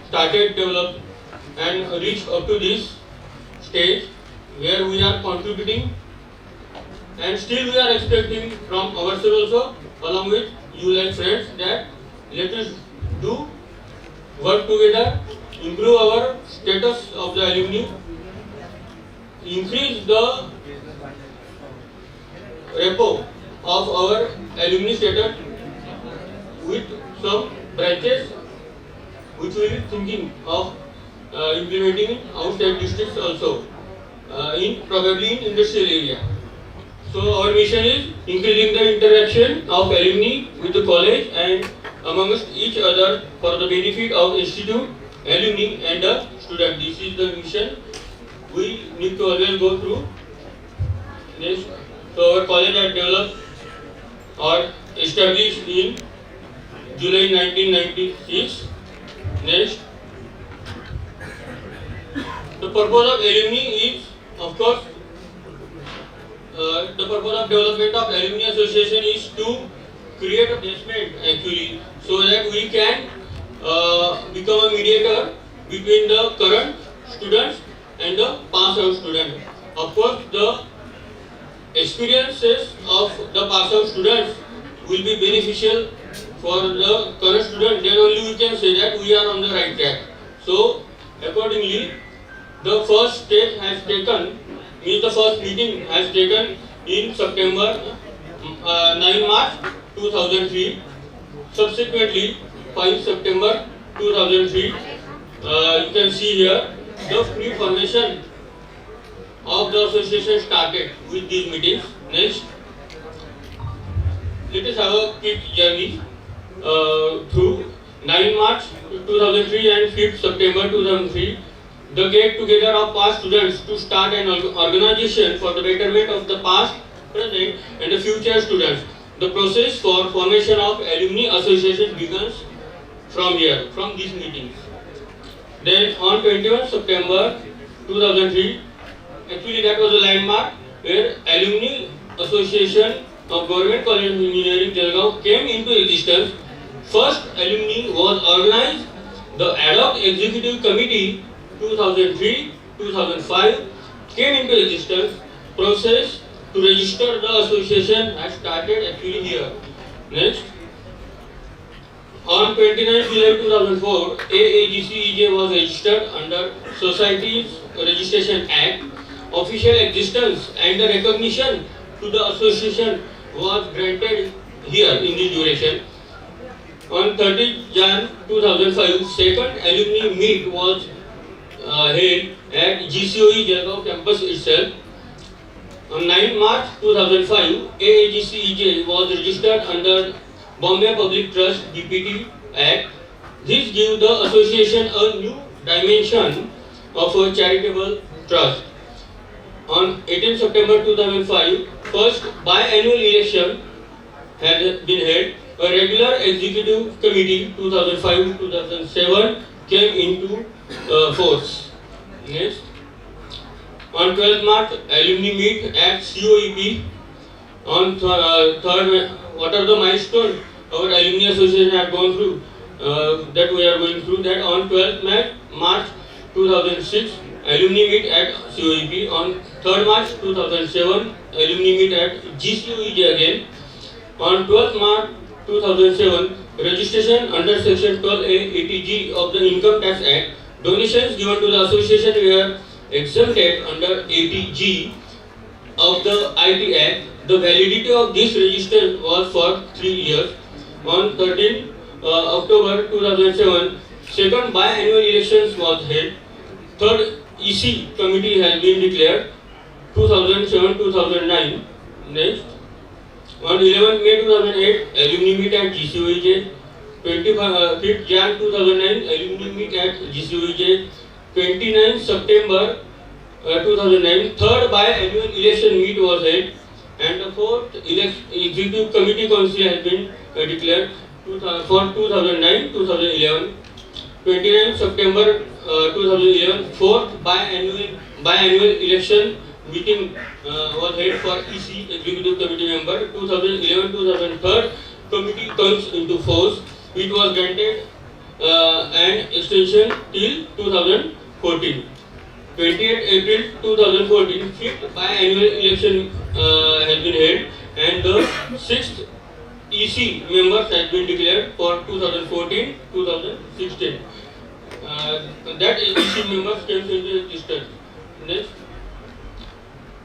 started, developed and reached up to this stage where we are contributing, and still we are expecting from ourselves also, along with you like friends, that let us do work together, improve our status of the alumni, increase the repo of our alumni status with some branches which we will be thinking of implementing in outside districts also, probably in industrial area. So our mission is increasing the interaction of alumni with the college and amongst each other for the benefit of institute, alumni and the student. This is the mission we need to always go through. Next, so our college had developed or established in July 1996. Next, the purpose of alumni is, of course, the purpose of development of alumni association is to create a placement actually, so that we can become a mediator between the current students and the pass out students. Of course, the experiences of the pass out students will be beneficial for the current student, then only we can say that we are on the right track. So accordingly, the first step has taken, means the first meeting has taken in September 9 March 2003. Subsequently, 5 September 2003, you can see here the pre-formation of the association started with these meetings. Next, let us have a quick journey through 9 March 2003 and 5th September 2003. The get-together of past students to start an organization for the betterment of the past, present and the future students. The process for formation of alumni association begins from here, from these meetings. Then on 21 September 2003, actually that was a landmark where alumni association of Government College of Engineering Jalgaon came into existence. First alumni was organized. The ad hoc executive committee 2003-2005 came into existence. Process to register the association has started actually here. Next, on 29 July 2004, GCoEJ was registered under Societies Registration Act. Official existence and the recognition to the association was granted here in this duration. On 30 Jan 2005, second alumni meet was held at GCoE Jalgaon campus itself. On 9 March 2005, GCoEJ was registered under Bombay Public Trust DPT Act. This gives the association a new dimension of a charitable trust. On 18 September 2005, first biannual election had been held. A regular executive committee 2005-2007 came into force. Next, on 12 March, alumni meet at COEP. On third, what are the milestones our alumni association had gone through? That we are going through. That on 12th March 2006, alumni meet at COEP. On 3rd March 2007, alumni meet at GCoEJ again. On 12th March 2007, registration under Section 12A ETG of the Income Tax Act. Donations given to the association were exempted under ATG of the IT Act. The validity of this register was for 3 years. On 13 October 2007, second biannual elections was held. Third EC committee has been declared 2007-2009. Next, on 11 May 2008, alumni meet at GCoEJ. 25th Jan 2009, alumni meet at GCoEJ. 29 September 2009, third biannual election meet was held, and the fourth executive committee council has been declared for 2009-2011. 29 September 2011, fourth biannual election meeting was held for EC executive committee member. 2011-2003 committee comes into force. It was granted an extension till 2014. 28 April 2014, fifth biannual election has been held, and the sixth EC members has been declared for 2014-2016. That EC members came into existence. Next,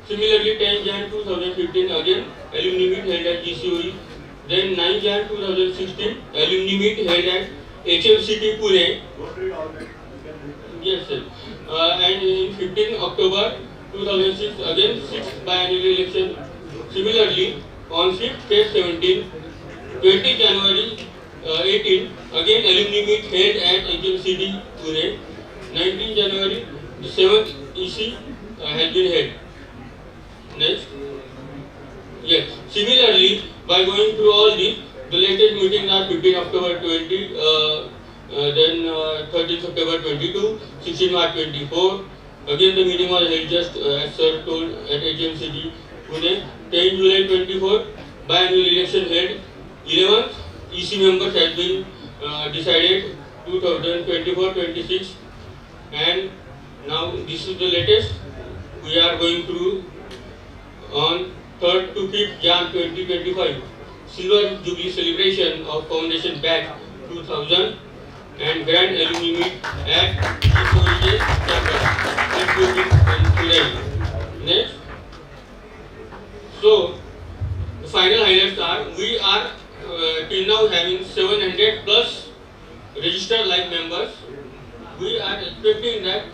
similarly, 10 Jan 2015, again alumni meet held at GCoE. Then 9 Jan 2016, alumni meet held at HMCT Pune. Yes, sir. And in 15 October 2006, again 6th biannual election. Similarly, on 5th, 17, 20 January 18, again alumni meet held at HMCD Pune. 19 January, the 7th EC has been held. Next. Yes. Similarly, by going through all these, the latest meetings are 15 October 20, then 13 September 22, 16 March 24. Again, the meeting was held just as Sir told at HMCD Pune. 10 July 24, biannual election held. 11th EC members has been decided 2024-26, and now this is the latest. We are going through on 3rd to 5th Jan 2025, Silver Jubilee celebration of Foundation Batch 2000 and Grand Alumni Meet at GCoEJ campus. That will be on July. Next. So, the final highlights are, we are till now having 700 plus registered live members. We are expecting that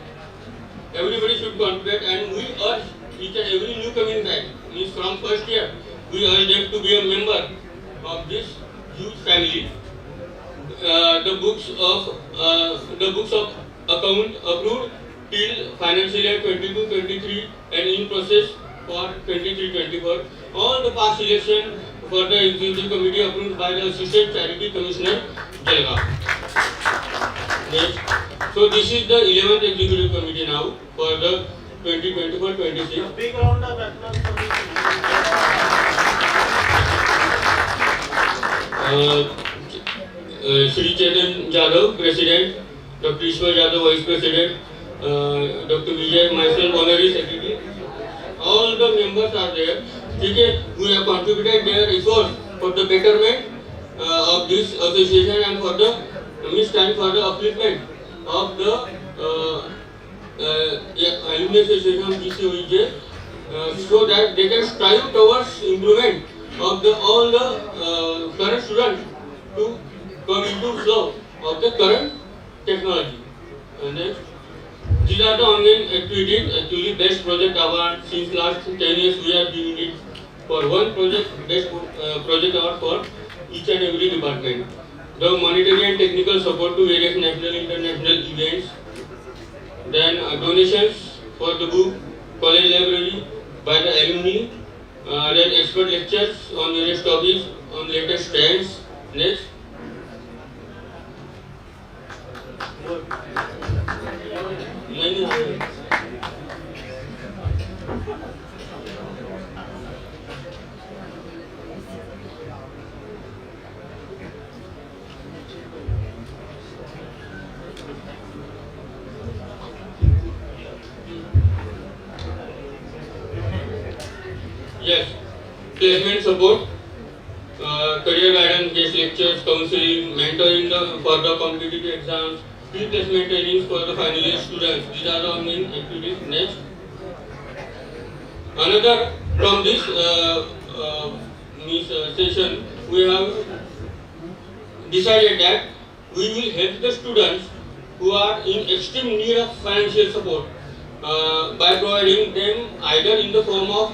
everybody should contribute, and we urge each and every new coming back, means from first year, we urge them to be a member of this huge family. The books of account approved till financial year 22-23 and in process for 23-24. All the past election for the executive committee approved by the Assistant Charity Commissioner Jalgaon. Next. So this is the 11th executive committee now for the 2024-26. Big round of applause for Shri Chetan Jadhav, President, Dr. Ishwar Jadhav, Vice President, Dr. Vijay, myself, Honorary Secretary. All the members are there. Okay, we have contributed their efforts for the betterment of this association and for the stand for the upliftment of the Alumni Association of GCoEJ, so that they can strive towards improvement of all the current students to come into flow of the current technology. Next. These are the ongoing activities. Actually, best project award since last 10 years we are giving it for one project, best project award for each and every department. The monetary and technical support to various national and international events. Then donations for the book, college library by the alumni. Then expert lectures on various topics on latest trends. Next. Yes, placement support, career guidance, guest lectures, counseling, mentoring for the competitive exams, pre-placement trainings for the final year students. These are the main activities. Next. Another from this session, we have decided that we will help the students who are in extreme need of financial support by providing them either in the form of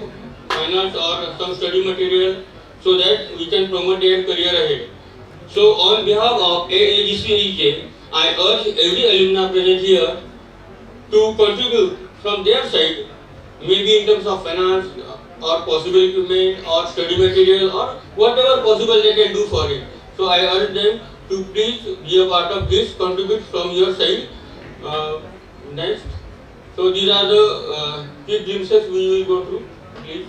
finance or some study material, so that we can promote their career ahead. So on behalf of GCoEJ, I urge every alumni present here to contribute from their side, maybe in terms of finance or possible equipment or study material or whatever possible they can do for it. So I urge them to please be a part of this, contribute from your side. Next. So these are the quick glimpses we will go through. Please.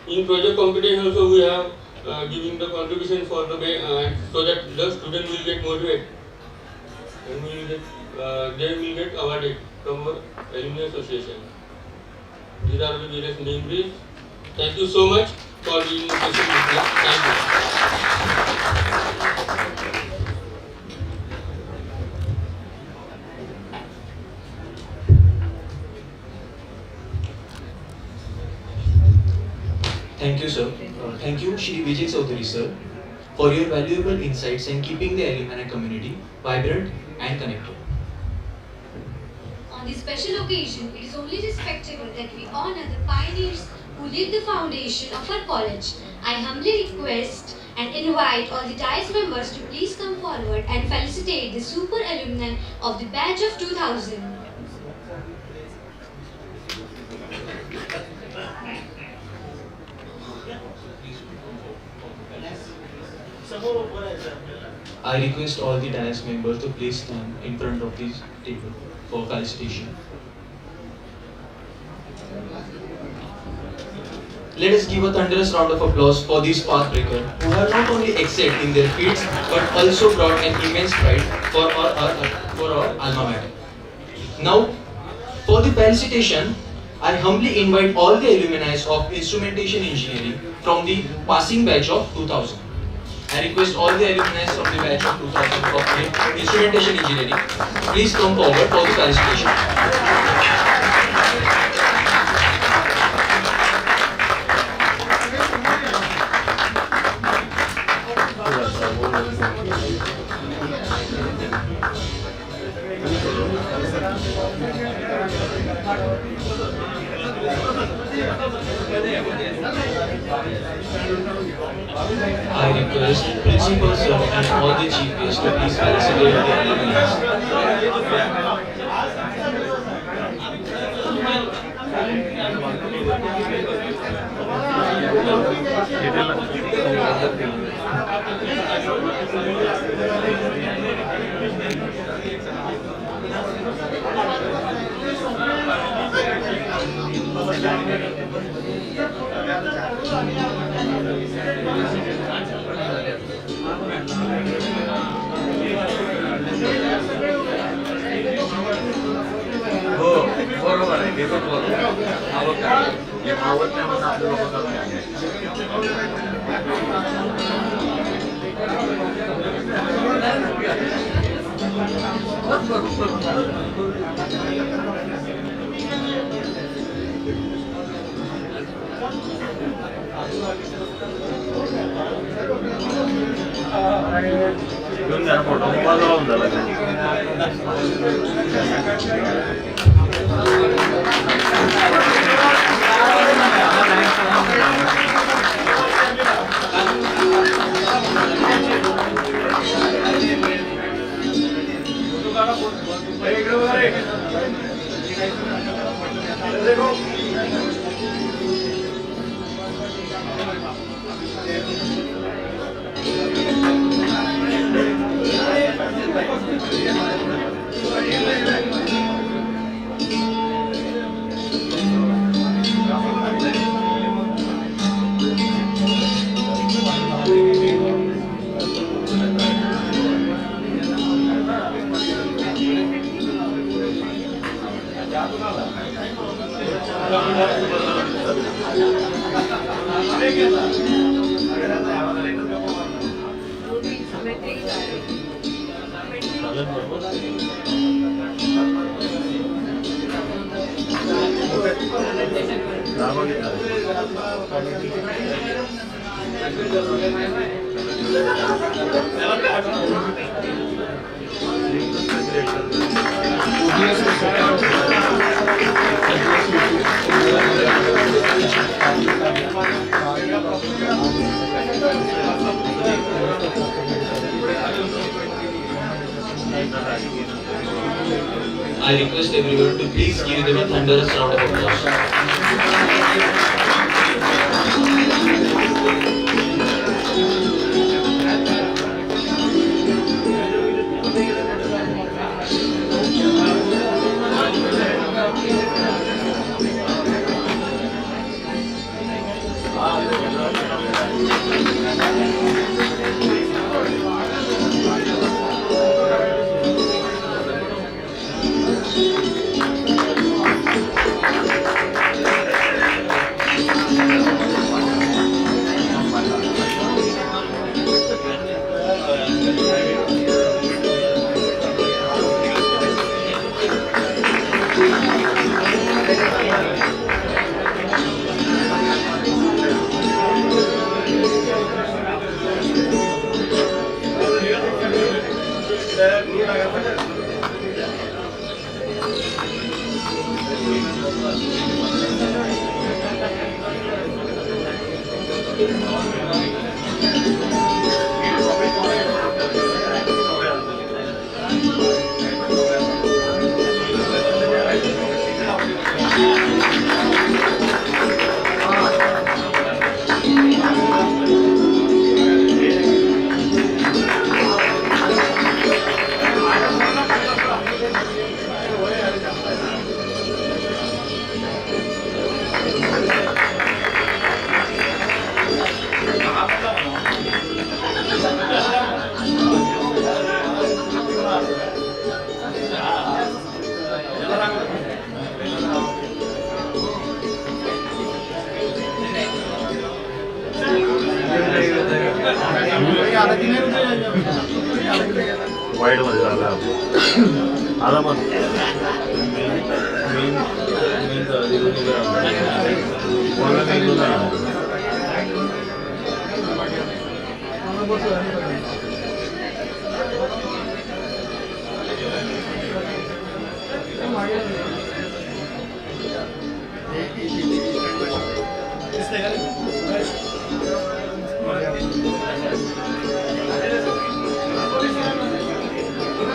In project competition also we have giving the contribution for the so that the student will get motivated and they will get awarded from our alumni association. These are the various names. Thank you so much for being patient with us. Thank you. Thank you, sir. Thank you, Shri Vijay Chaudhary, sir, for your valuable insights and keeping the alumni community vibrant and connected. On this special occasion, it is only respectable that we honor the pioneers who laid the foundation of our college. I humbly request and invite all the TIES members to please come forward and felicitate the super alumni of the batch of 2000. I request all the dais members to please stand in front of this table for felicitation. Let us give a thunderous round of applause for these pathbreakers who have not only excelled in their fields but also brought an immense pride for our alma mater. Now, for the felicitation, I humbly invite all the alumni of Instrumentation Engineering from the passing batch of 2000. I request all the alumni from the batch of 2000 of the Instrumentation Engineering, please come forward for the felicitation. I request Principal Sir and all the chief guests to please felicitate the alumni. बरोबर आहे ते पण बरोबर आवडत नाही आवडत नाही म्हणून आपलं लोक घेऊन जरा फोटो मोबाईल लावून झाला I request everyone to please give them a thunderous round of applause. White मध्ये झाला आला मग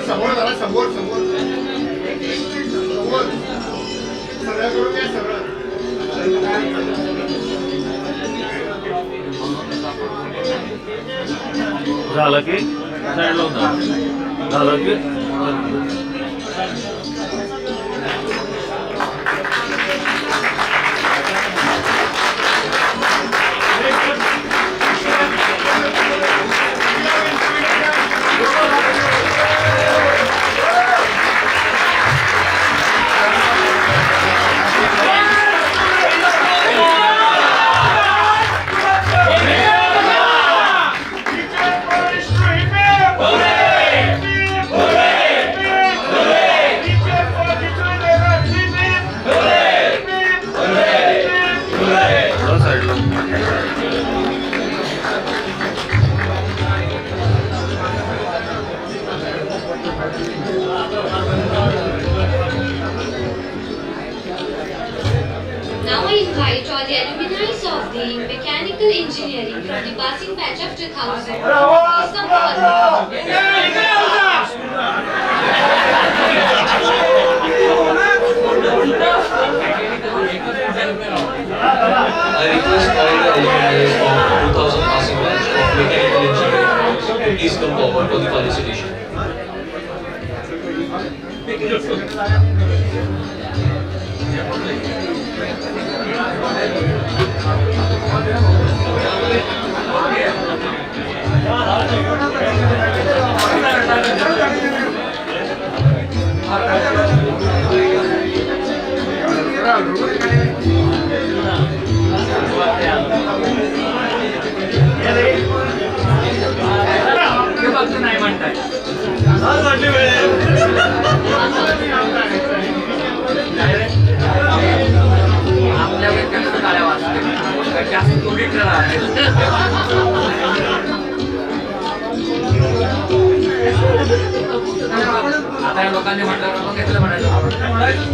समोर जरा समोर समोर सगळं करून घ्या सगळं झालं की साईड लावून झालं की Now I invite all the alumni of the mechanical engineering from the passing batch of 2000 please come forward. I request all the alumni of 2000 passing batch of mechanical engineering to please come forward for the felicitation. नाही म्हणताय आपल्या व्यक्तीला काळ्या वाजते जास्त थोडी आता या लोकांनी म्हटलं घेतलं म्हणायचं नाही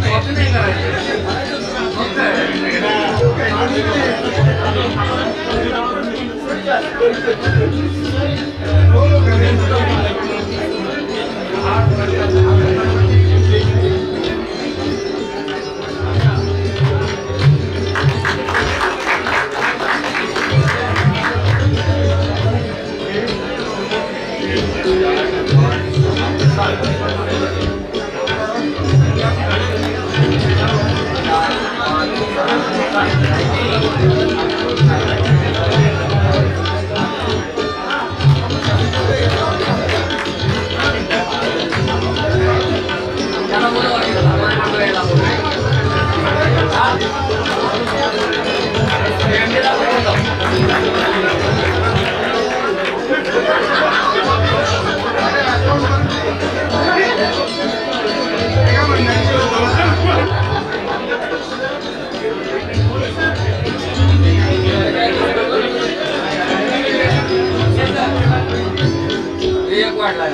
एक वाढला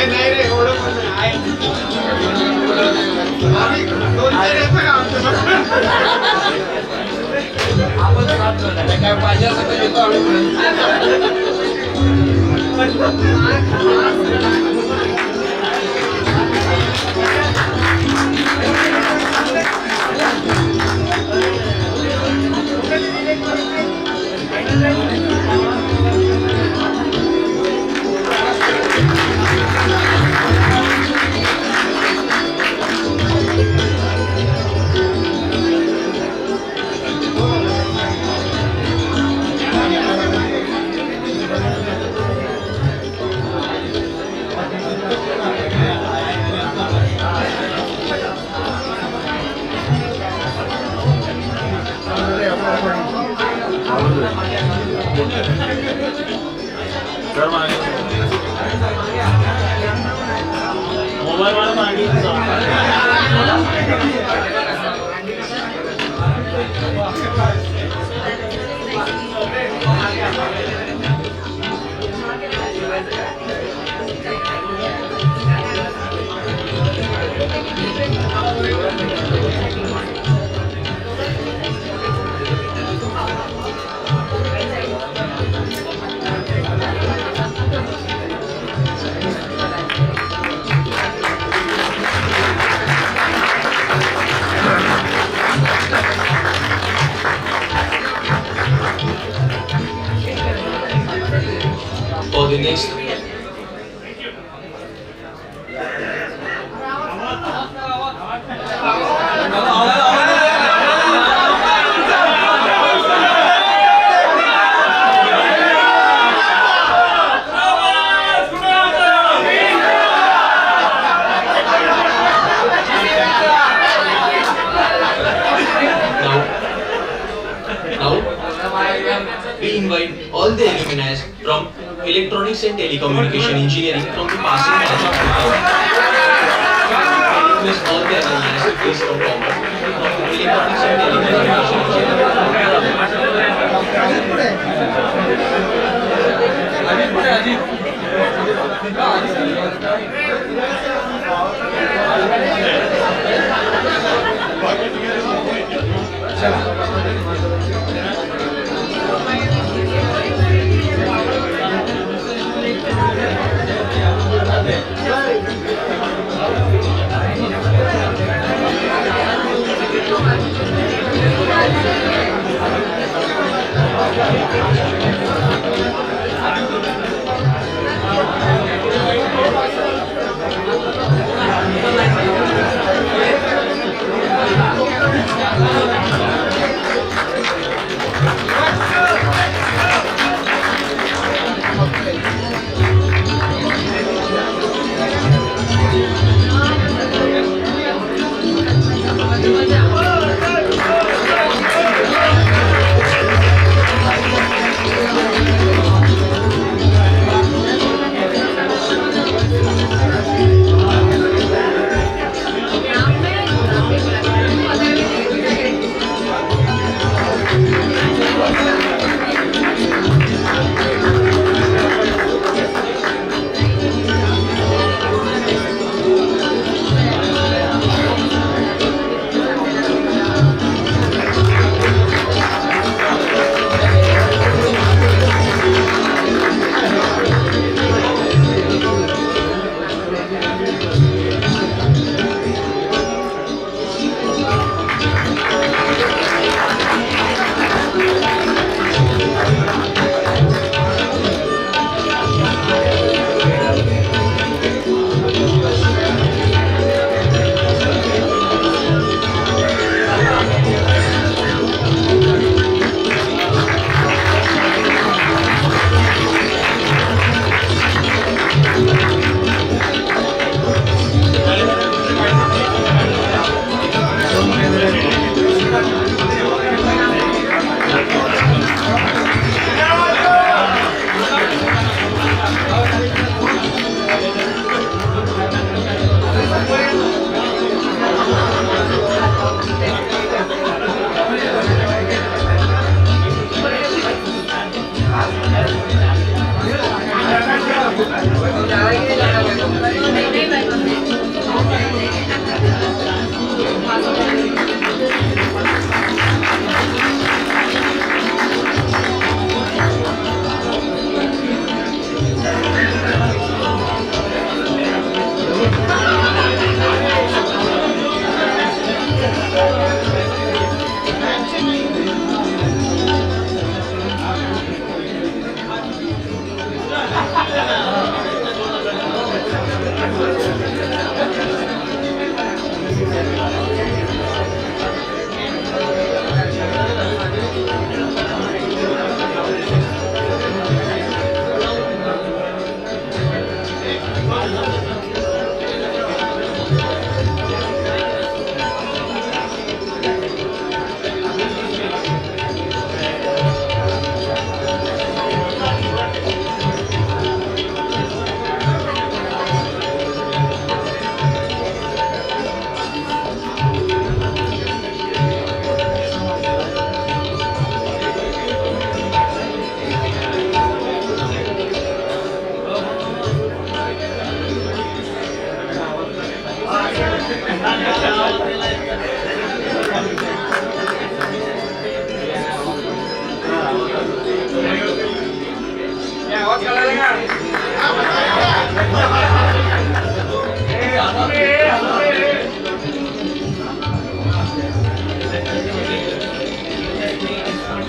नाही रे एवढं पण आहे. आम्ही 2 काम सर मागे मोबाईल मला मागे For the next we invite all the alumni from Electronics and Telecommunication Engineering from the passing batch of 2000. Request all the alumni to please come forward from Electronics and Telecommunication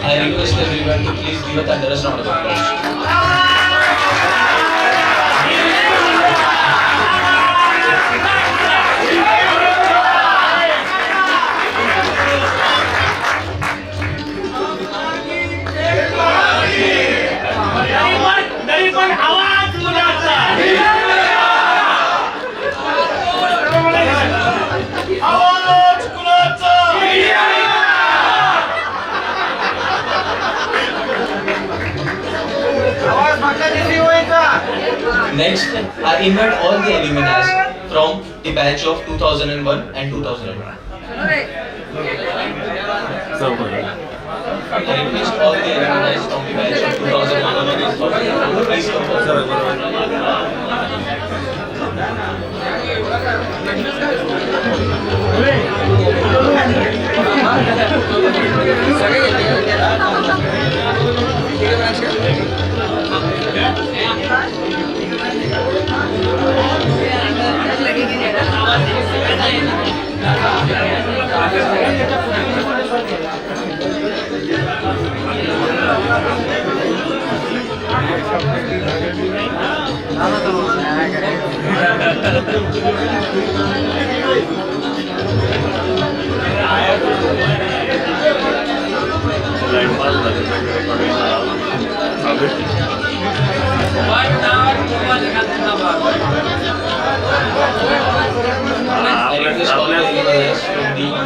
I request everyone to please give a thunderous round of applause. Next, I invite all the alumni from the batch of 2001 and 2001. I request all the alumni from the batch of 2001 please come forward. I request all the alumni from the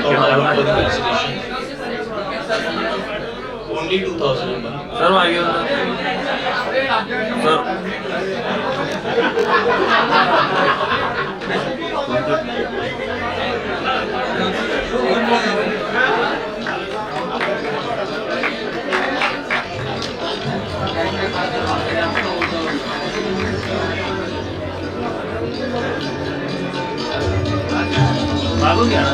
2001 only 2001. मागून घ्या ना.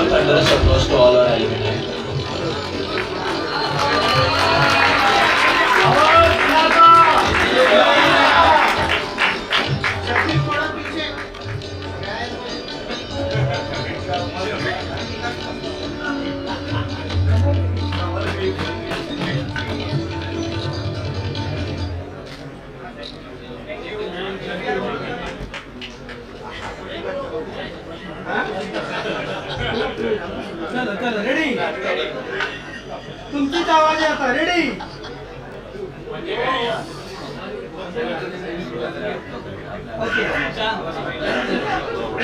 Thunderous applause to all our alumni. चलो ready तुमचीच आवाज आहे आता ready okay Now,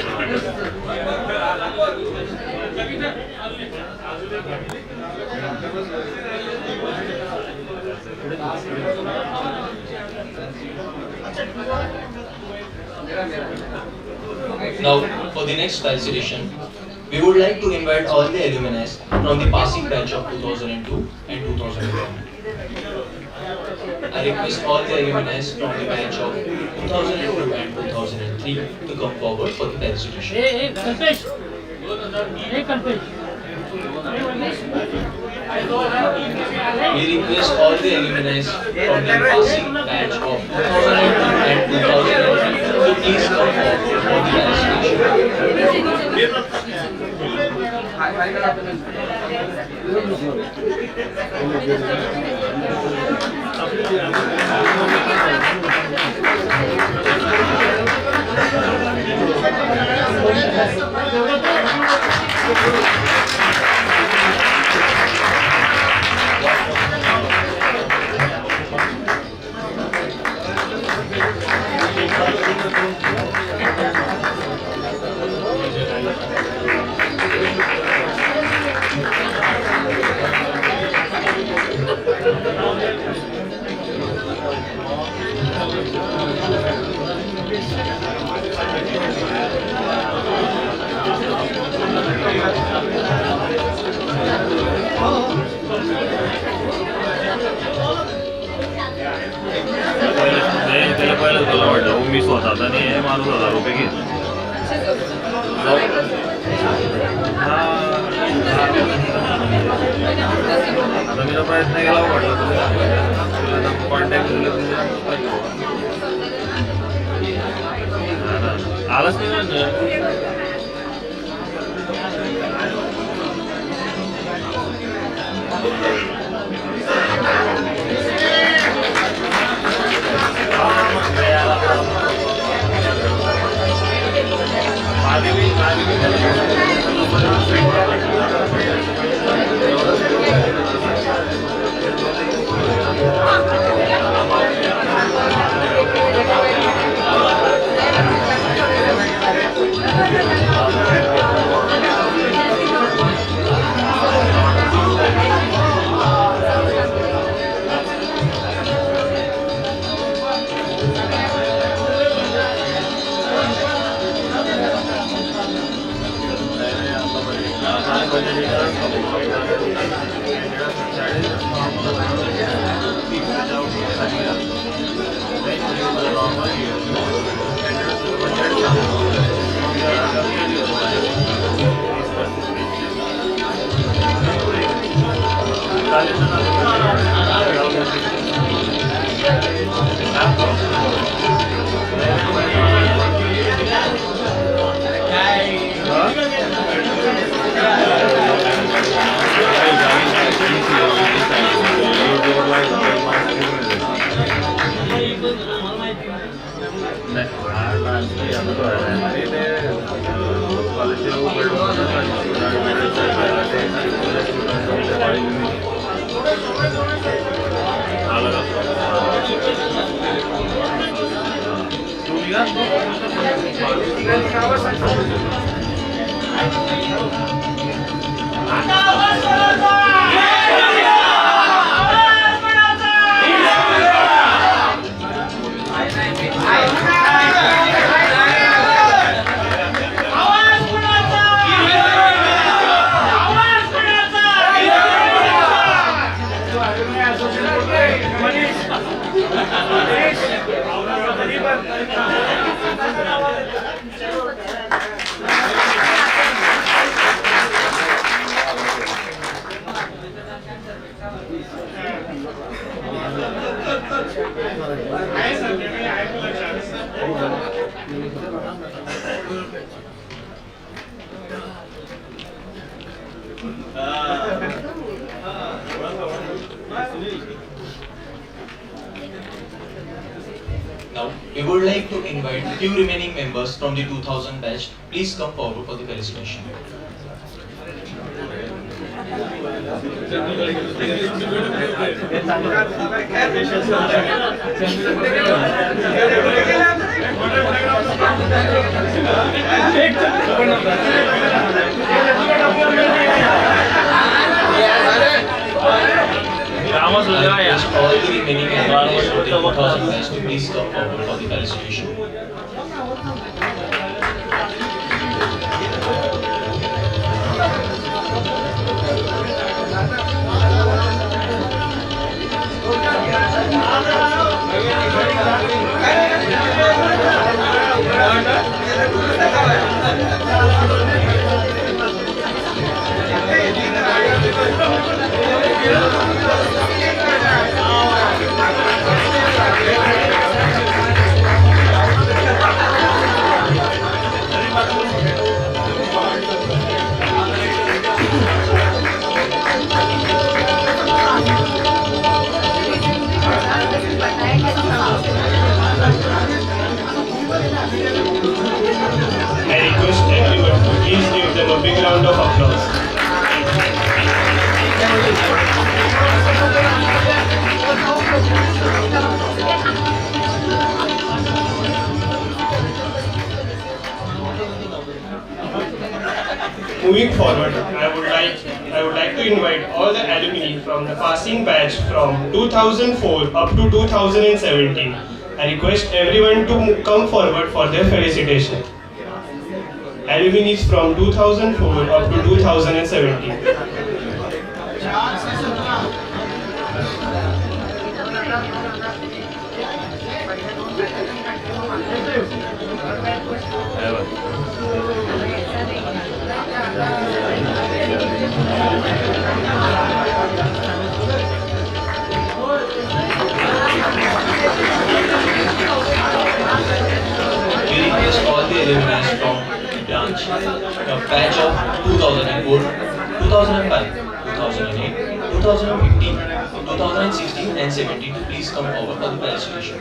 for the next felicitation, we would like to invite all the alumni from the passing batch of 2002 and 2011. I request all the alumni from the batch of 2002 and 2003 to come forward for the felicitation. We request all the alumni from the passing batch of 2002 and 2003 to please come forward for the त्याला पहिलं तुला वाटलं मी स्वतःचा नाही आहे माणूस ₹1000 घेत आता मी प्रयत्न केला वाटलं तुला कॉन्टॅक्ट आलाच नाही Now, we would like to invite few remaining members from the 2000 batch. Please come forward for the felicitation. Request all the remaining candidates for the 2000 batch to please come forward for the felicitation. I request everyone to please give them a big round of applause. Moving forward, I would like to invite all the alumni from the passing batch from 2004 up to 2017. I request everyone to come forward for their felicitation. Alumni from 2004 up to 2017. We request all the alumni from branch, the batch of 2004, 2005, 2008, 2015, 2016 and 17 to please come over for the felicitation.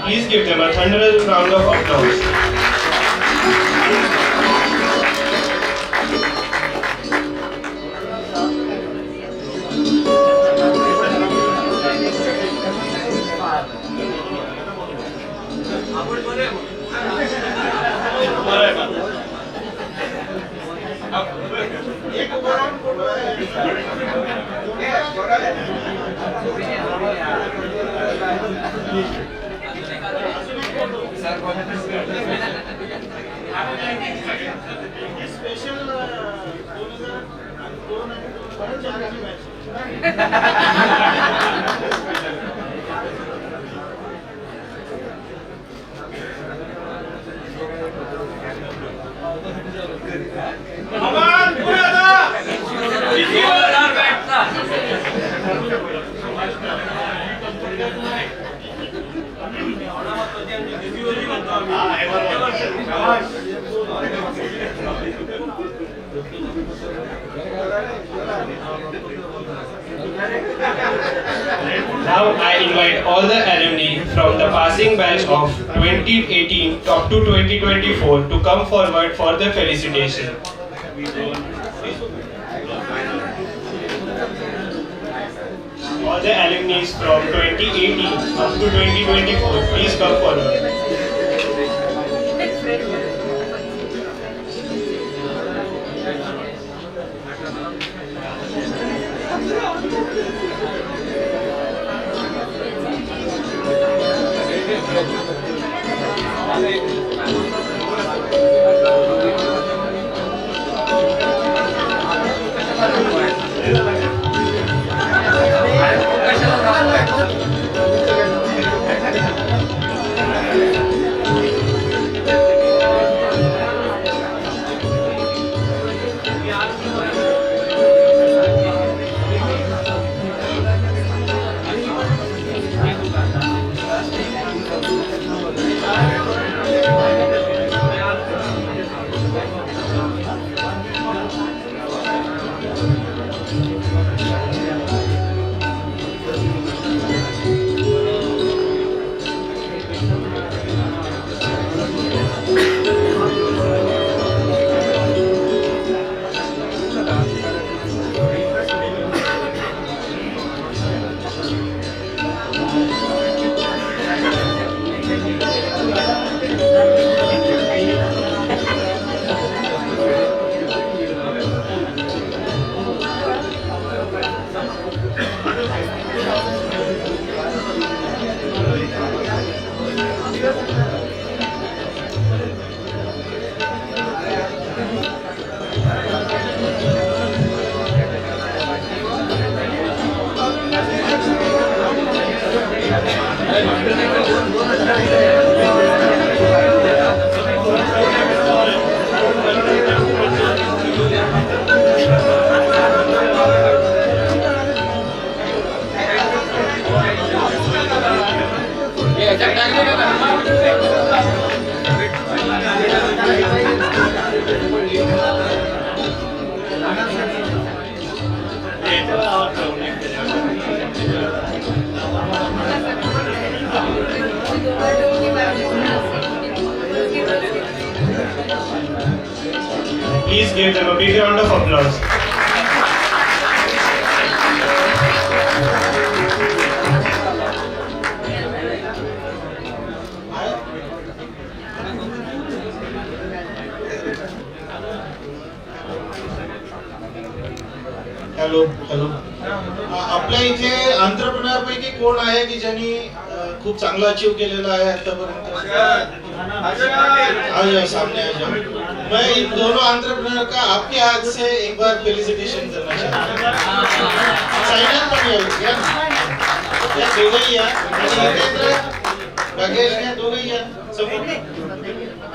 Please give them a thunderous round of applause. Now I invite all the alumni from the passing batch of 2018 up to 2024 to come forward for the felicitation. All the alumni from 2018 up to 2024, please come forward. Please give them a big round of applause. Hello hello आपल्या इथे entrepreneur पैकी कोण आहे की ज्यांनी खूप चांगलं achieve केलेलं आहे आतापर्यंत? आ जाओ सामने आ जाओ. मैं इन दोनों एंटरप्रेन्योर का आपके हाथ से एक बार फेलिसिटेशन करना चाहता हूँ. साइनअप पण येऊ या. या दोघंही या आणि इथे बॅगेज घ्या दोघंही या समोर.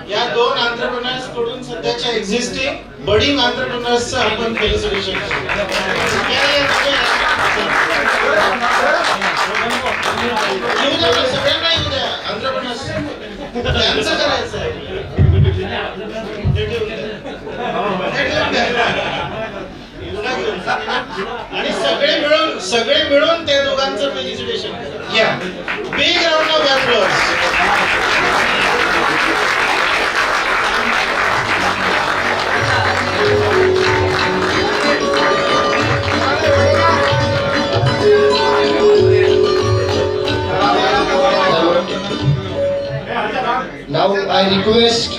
या दोन एंटरप्रेन्योर्स कडून सध्याच्या एक्झिस्टिंग बडिंग एंटरप्रेन्योर्सचं आपण फेलिसिटेशन येऊ द्या ना, सगळ्यांना येऊ द्या. एंटरप्रेन्योर्स त्यांचं करायचं आहे. ते ठेवून द्या. आणि सगळे मिळून त्या दोघांचं फेलिसिटेशन करा. या big round of applause. Now I request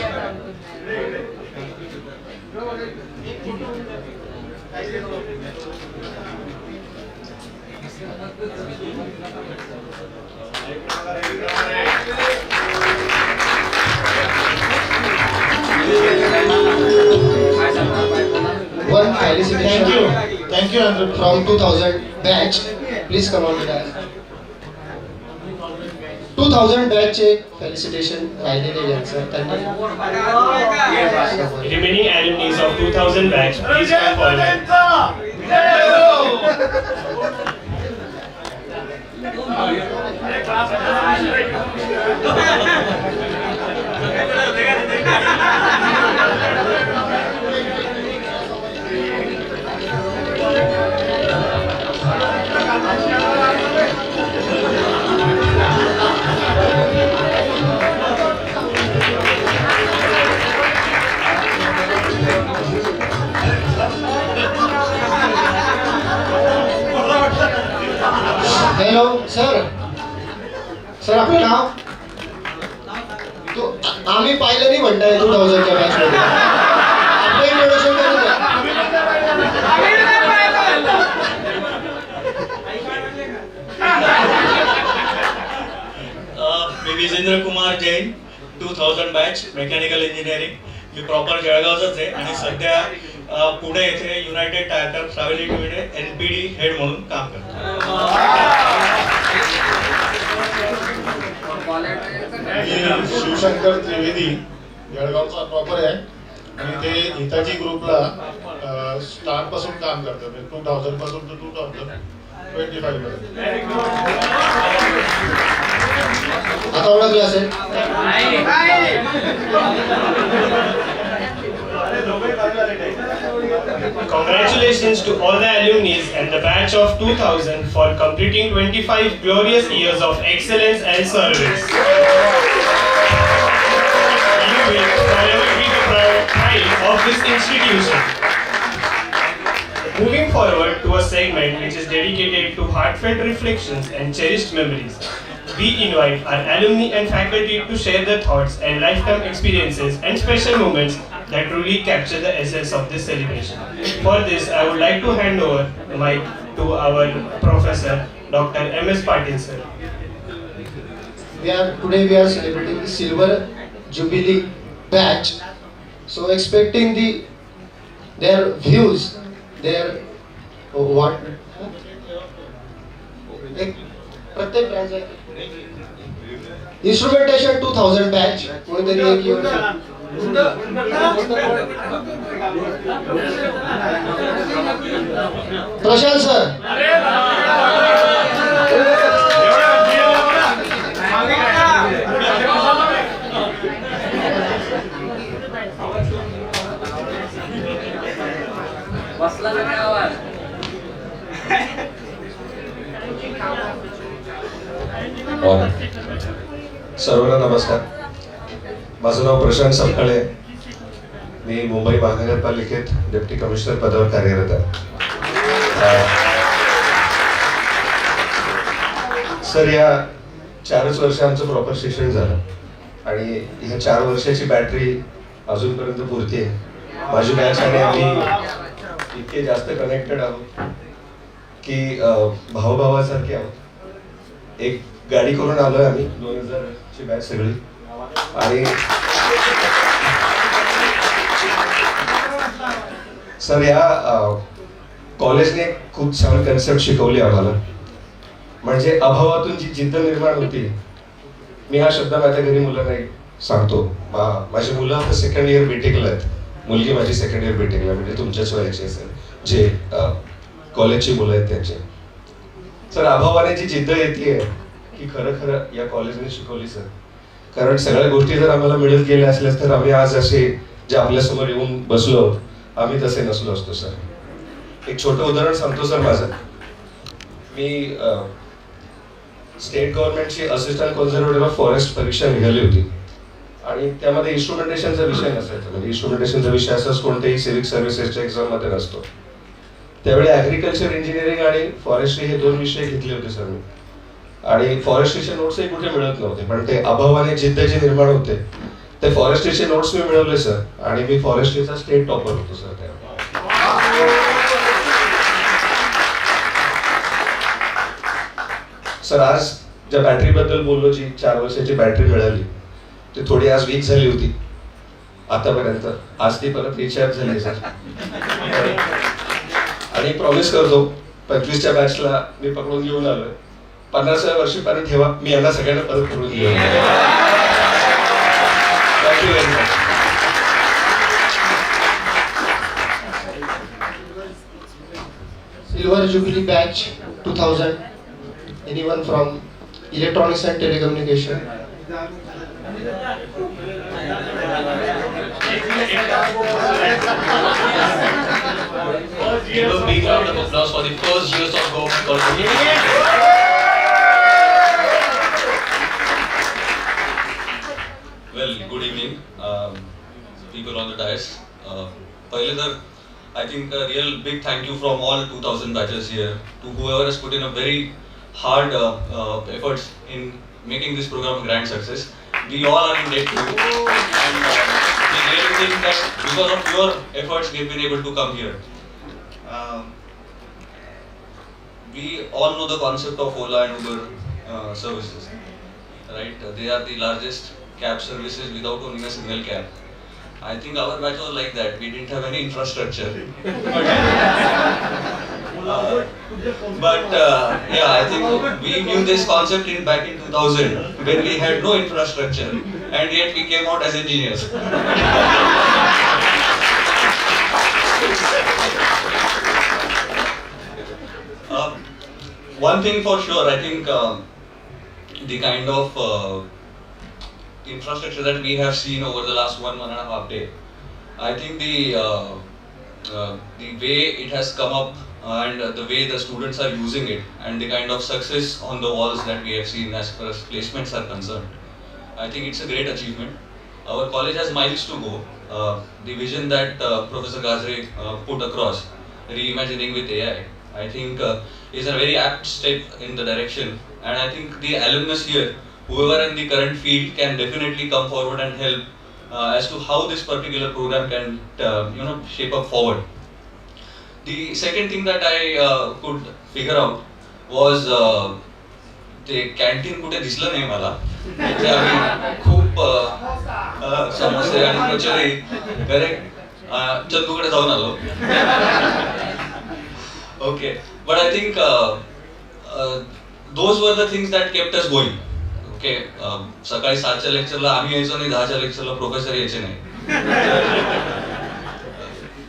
one felicitation Thank you, Andrew. from 2000 batch. Please come on guys. 2000 batch चे felicitation राहिलेले यांचं त्यांनी Remaining alumni of 2000 batch, please come forward. Hello sir. Sir आपलं नाव? तो आम्ही पाहिलं नाही म्हणताय 2000 च्या बॅच मध्ये. आपलं इंट्रोडक्शन करून द्या. मी Vijendra Kumar Jain 2000 batch mechanical engineering. मी प्रॉपर जळगावचाच आहे आणि सध्या पुणे येथे United Tyre Travel Limited NPD head म्हणून काम करतो. मी शिवशंकर त्रिवेदी जळगावचा प्रॉपर आहे आणि ते हिताची ग्रुपला स्टार्ट पासून काम करतो. 2000 पासून ते 2025 पर्यंत. आता ओळखलं असेल. Congratulations to all the alumni and the batch of 2000 for completing 25 glorious years of excellence and service. You will forever be the pride of this institution. Moving forward to a segment which is dedicated to heartfelt reflections and cherished memories, we invite our alumni and faculty to share their thoughts and lifetime experiences and special moments that truly capture the essence of this celebration. For this, I would like to hand over the mic to our professor, Dr. M.S. Patil sir. Today we are celebrating the silver jubilee batch. So expecting their views, their what? प्रत्येक branch instrumentation 2000 batch कोणीतरी एक येऊन प्रशांत sir. सर्वांना नमस्कार. माझं नाव प्रशांत सपकाळे. मी मुंबई महानगरपालिकेत deputy commissioner पदावर कार्यरत आहे. सर, या 4च वर्ष आमचं प्रॉपर शिक्षण झालं आणि ह्या 4 वर्षाची बॅटरी अजूनपर्यंत पुरते आहे. माझी बॅच आणि आम्ही इतके जास्त कनेक्टेड आहोत की भावाभावासारखे आहोत. एक गाडी करून आलोय आम्ही 2000ची बॅच सगळी. आणि सर, या कॉलेजने खूप छान कन्सेप्ट शिकवली आम्हाला. म्हणजे अभावातून जी जिद्द निर्माण होती. मी हा शब्द माझ्या घरी मुलांना सांगतो. माझी मुलं आता सेकंड इयर बीटेकला आहेत. मुलगी माझी सेकंड इयर बीटेकला, म्हणजे तुमच्याच वयाची असेल, जे कॉलेजची मुलं आहेत त्यांचे. सर, अभावाने जी जिद्द येते की खरं या कॉलेजने शिकवली सर. कारण सगळ्या गोष्टी जर आम्हाला मिळत गेल्या असल्यास तर आम्ही आज असे जे आपल्यासमोर येऊन बसलो आहोत, आम्ही तसे नसलो असतो सर. एक छोटं उदाहरण सांगतो सर माझं. मी स्टेट गव्हर्नमेंटची असिस्टंट कन्झर्वेटर ऑफ फॉरेस्ट परीक्षा निघाली होती आणि त्यामध्ये इन्स्ट्रुमेंटेशनचा विषय नसायचा. म्हणजे इन्स्ट्रुमेंटेशनचा विषय असाच कोणत्याही सिव्हिक सर्व्हिसेसच्या एक्झाममध्ये नसतो. त्यावेळी ॲग्रिकल्चर इंजिनिअरिंग आणि फॉरेस्ट्री हे 2 विषय घेतले होते सर मी. आणि फॉरेस्ट्रीचे नोट्सही कुठे मिळत नव्हते, पण ते अभावाने जिद्द जे निर्माण होते ते फॉरेस्ट्रीचे नोट्स मी मिळवले सर. आणि मी फॉरेस्ट्रीचा स्टेट टॉपर होतो सर त्या. सर, आज ज्या बॅटरीबद्दल बोललो, जी 4 वर्षाची बॅटरी मिळाली, ती थोडी आज वीक झाली होती आतापर्यंत. आज ती परत रिचार्ज झाली सर. आणि प्रॉमिस करतो 25च्या बॅचला मी पकडून घेऊन आलोय. 50व्या वर्षीपर्यंत ठेवा, मी यांना सगळ्यांना परत करून घेऊन. Thank you very much. Silver Jubilee batch 2000. Anyone from electronics and telecommunication? Give a big round of applause for the first years of Govt College. Well, good evening, people on the dais. Pehle tar, I think a real big thank you from all 2000 batches here to whoever has put in a very hard efforts in making this program a grand success. We all are in debt to you, and we really think that because of your efforts we've been able to come here. We all know the concept of Ola and Uber services, right? They are the largest cab services without owning a single cab. I think our batch was like that. We didn't have any infrastructure. But yeah, I think we knew this concept back in 2000 when we had no infrastructure, and yet we came out as engineers. One thing for sure, I think the kind of infrastructure that we have seen over the last 1.5 day, I think the way it has come up and the way the students are using it and the kind of success on the walls that we have seen as far as placements are concerned, I think it's a great achievement. Our college has miles to go. The vision that Professor Gazre put across, reimagining with AI, I think is a very apt step in the direction, and I think the alumnus here, whoever in the current field, can definitely come forward and help as to how this particular program can shape up forward. The second thing that I could figure out was ते canteen कुठे दिसलं नाही मला. म्हणजे आम्ही खूप समोसे आणि कचोरी करेक्ट चंदूकडे जाऊन आलो. Okay, but I think those were the things that kept us going. Okay, सकाळी 7च्या लेक्चरला आम्ही यायचो आणि 10च्या लेक्चरला प्रोफेसर यायचे नाही.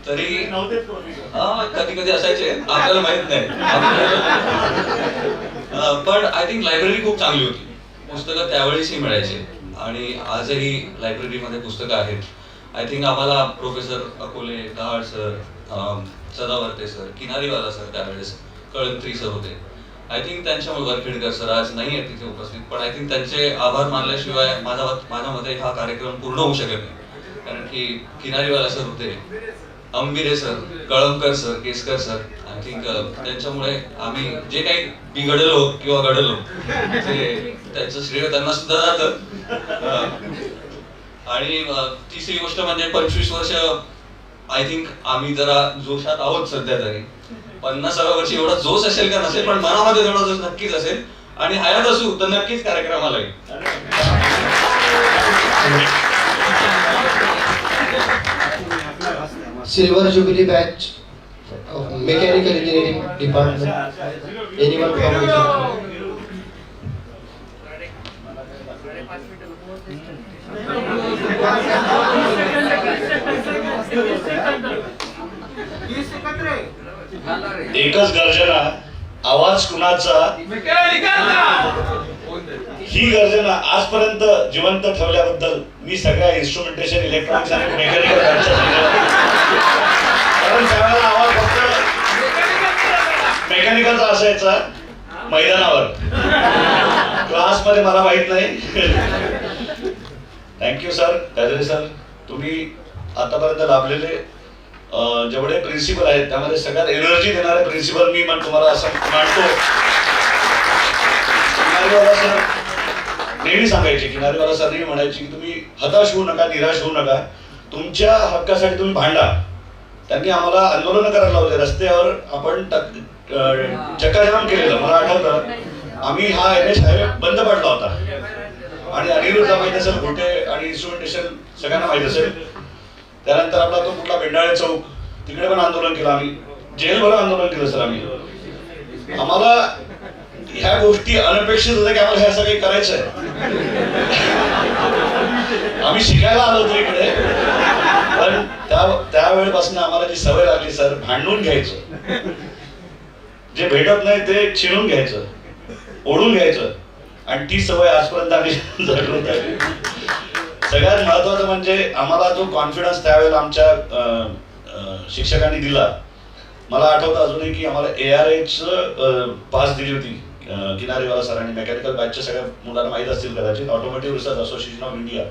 तरी कधी कधी असायचे, आपल्याला माहित नाही. पण आय थिंक लायब्ररी खूप चांगली होती. पुस्तकं त्यावेळेसही मिळायचे आणि आजही लायब्ररीमध्ये पुस्तकं आहेत. आय थिंक आम्हाला professor Akole, Dahad sir, Sadavarte sir, Kinariwala sir त्यावेळेस, कळंत्री सर होते. आय थिंक त्यांच्यामुळे वरखेडकर सर आज नाही आहेत तिथे उपस्थित, पण आय थिंक त्यांचे आभार मानल्याशिवाय माझ्या मते हा कार्यक्रम पूर्ण होऊ शकत नाही. कारण की किनारीवाला सर होते, Ambire sir, Kalamkar sir, Keskar sir. I think त्यांच्यामुळे आम्ही जे काही बिघडलो किंवा घडलो ते त्याचं श्रेय त्यांना सुद्धा जातं. आणि तिसरी गोष्ट म्हणजे 25 वर्ष आय थिंक आम्ही जरा जोशात आहोत सध्या तरी. 50व्या वर्षी एवढा जोश असेल का नसेल, पण मनामध्ये तेवढा जोश नक्कीच असेल. आणि हयात असू तर नक्कीच कार्यक्रमाला येईल. Silver Jubilee batch of Mechanical Engineering Department. Anyone from Mechanical? एकच गर्जना, आवाज कुणाचा, ही गर्जना आजपर्यंत जिवंत ठेवल्याबद्दल मी सगळ्या इन्स्ट्रुमेंटेशन, इलेक्ट्रॉनिक्स आणि मेकॅनिकल ब्रँचचा धन्यवाद. कारण त्यावेळेला आवाज फक्त मेकॅनिकलचा असायचा मैदानावर, क्लासमध्ये मला माहित नाही. थँक्यू सर, गाजरे सर. तुम्ही आतापर्यंत लाभलेले जेवढे प्रिन्सिपल आहेत त्यामध्ये सगळ्यात एनर्जी देणारे प्रिन्सिपल मी तुम्हाला असं मानतो. किनारीवाला सर नेहमी सांगायचे, किनारीवाला सर नेहमी म्हणायचे की तुम्ही हताश होऊ नका, निराश होऊ नका, तुमच्या हक्कासाठी तुम्ही भांडा. त्यांनी आम्हाला आंदोलन करायला लावले रस्त्यावर. आपण चक्काजाम केलेलं मला आठवतं. आम्ही हा NH हायवे बंद पडला होता आणि अनिरुद्धला माहित असेल, घोटे आणि इन्स्ट्रुमेंटेशन सगळ्यांना माहित असेल. त्यानंतर आपला तो कुठला बेंडाळे चौक, तिकडे पण आंदोलन केलं आम्ही. जेलभर आंदोलन केलं सर आम्ही. आम्हाला ह्या गोष्टी अनपेक्षित होत्या की आम्हाला हे असं काही करायचं आहे. आम्ही शिकायला आलो होतो इकडे, पण त्यावेळेपासून आम्हाला जी सवय लागली सर, भांडून घ्यायचं, जे भेटत नाही ते चिरून घ्यायचं, ओढून घ्यायचं, आणि ती सवय आजपर्यंत आम्ही जगवत आहे. सगळ्यात महत्वाचं म्हणजे आम्हाला जो कॉन्फिडन्स त्यावेळेला आमच्या शिक्षकांनी दिला. मला आठवतं अजूनही की आम्हाला ARH पास दिली होती किनारीवाला सरांनी. मेकॅनिकल बॅचच्या सगळ्या मुलांना माहीत असतील कदाचित, automotive research association of India.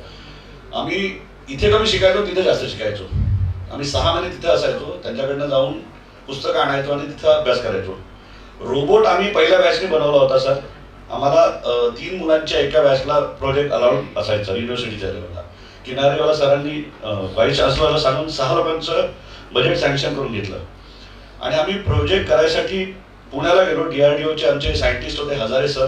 आम्ही इथे कमी शिकायचो, तिथे जास्त शिकायचो. आम्ही 6 महिने तिथे असायचो, त्यांच्याकडनं जाऊन पुस्तकं आणायचो आणि तिथं अभ्यास करायचो. रोबोट आम्ही पहिल्या बॅचने बनवला होता सर. आम्हाला 3 मुलांच्या एका बॅचला प्रोजेक्ट अलाउड असायचा युनिव्हर्सिटीच्या लेवलला. किनारीवाला सरांनी व्हाईस चान्सलरला सांगून 6 रुपयांचं बजेट सँक्शन करून घेतलं आणि आम्ही प्रोजेक्ट करायसाठी पुण्याला गेलो. DRDOचे आमचे सायंटिस्ट होते हजारे सर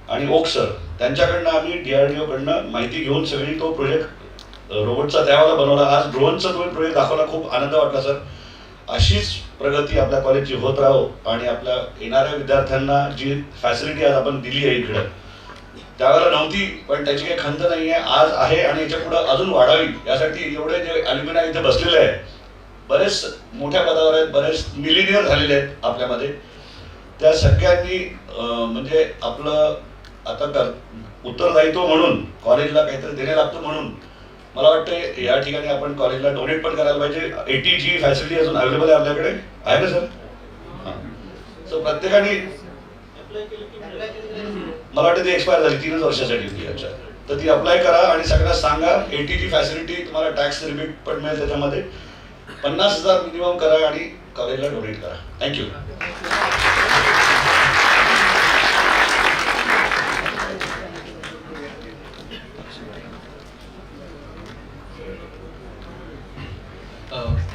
आणि ओक सर. त्यांच्याकडनं आम्ही DRDO कडनं माहिती घेऊन सगळी तो प्रोजेक्ट रोबोटचा त्यावेळेला बनवला. आज ड्रोनचा तुम्ही प्रोजेक्ट दाखवला, खूप आनंद वाटला सर. अशीच प्रगती आपल्या कॉलेजची होत राहो आणि आपल्या येणाऱ्या विद्यार्थ्यांना जी फॅसिलिटी आज आपण दिली आहे इकडं, त्यावेळेला नव्हती पण त्याची काही खंत नाही आहे, आज आहे आणि याच्या पुढे अजून वाढावी. यासाठी एवढे जे अल्युमिनाय इथे बसलेले आहेत, बरेच मोठ्या पदावर आहेत, बरेच मिलिनियर झालेले आहेत आपल्यामध्ये, त्या सगळ्यांनी म्हणजे आपलं आता उत्तरदायित्व म्हणून कॉलेजला काहीतरी देणे लागतं. म्हणून मला वाटतं या ठिकाणी आपण कॉलेजला डोनेट पण करायला पाहिजे. ATG फॅसिलिटी अजून अवेलेबल आहे आपल्याकडे, आहे ना सर? सो प्रत्येकाने, मला वाटतं ती एक्सपायर झाली 3 वर्षासाठी होती याच्या, तर ती अप्लाय करा आणि सगळ्यांना सांगा. ATG फॅसिलिटी तुम्हाला टॅक्स रिबीट पण मिळेल त्याच्यामध्ये. 50,000 मिनिमम करा आणि कॉलेजला डोनेट करा. Thank you.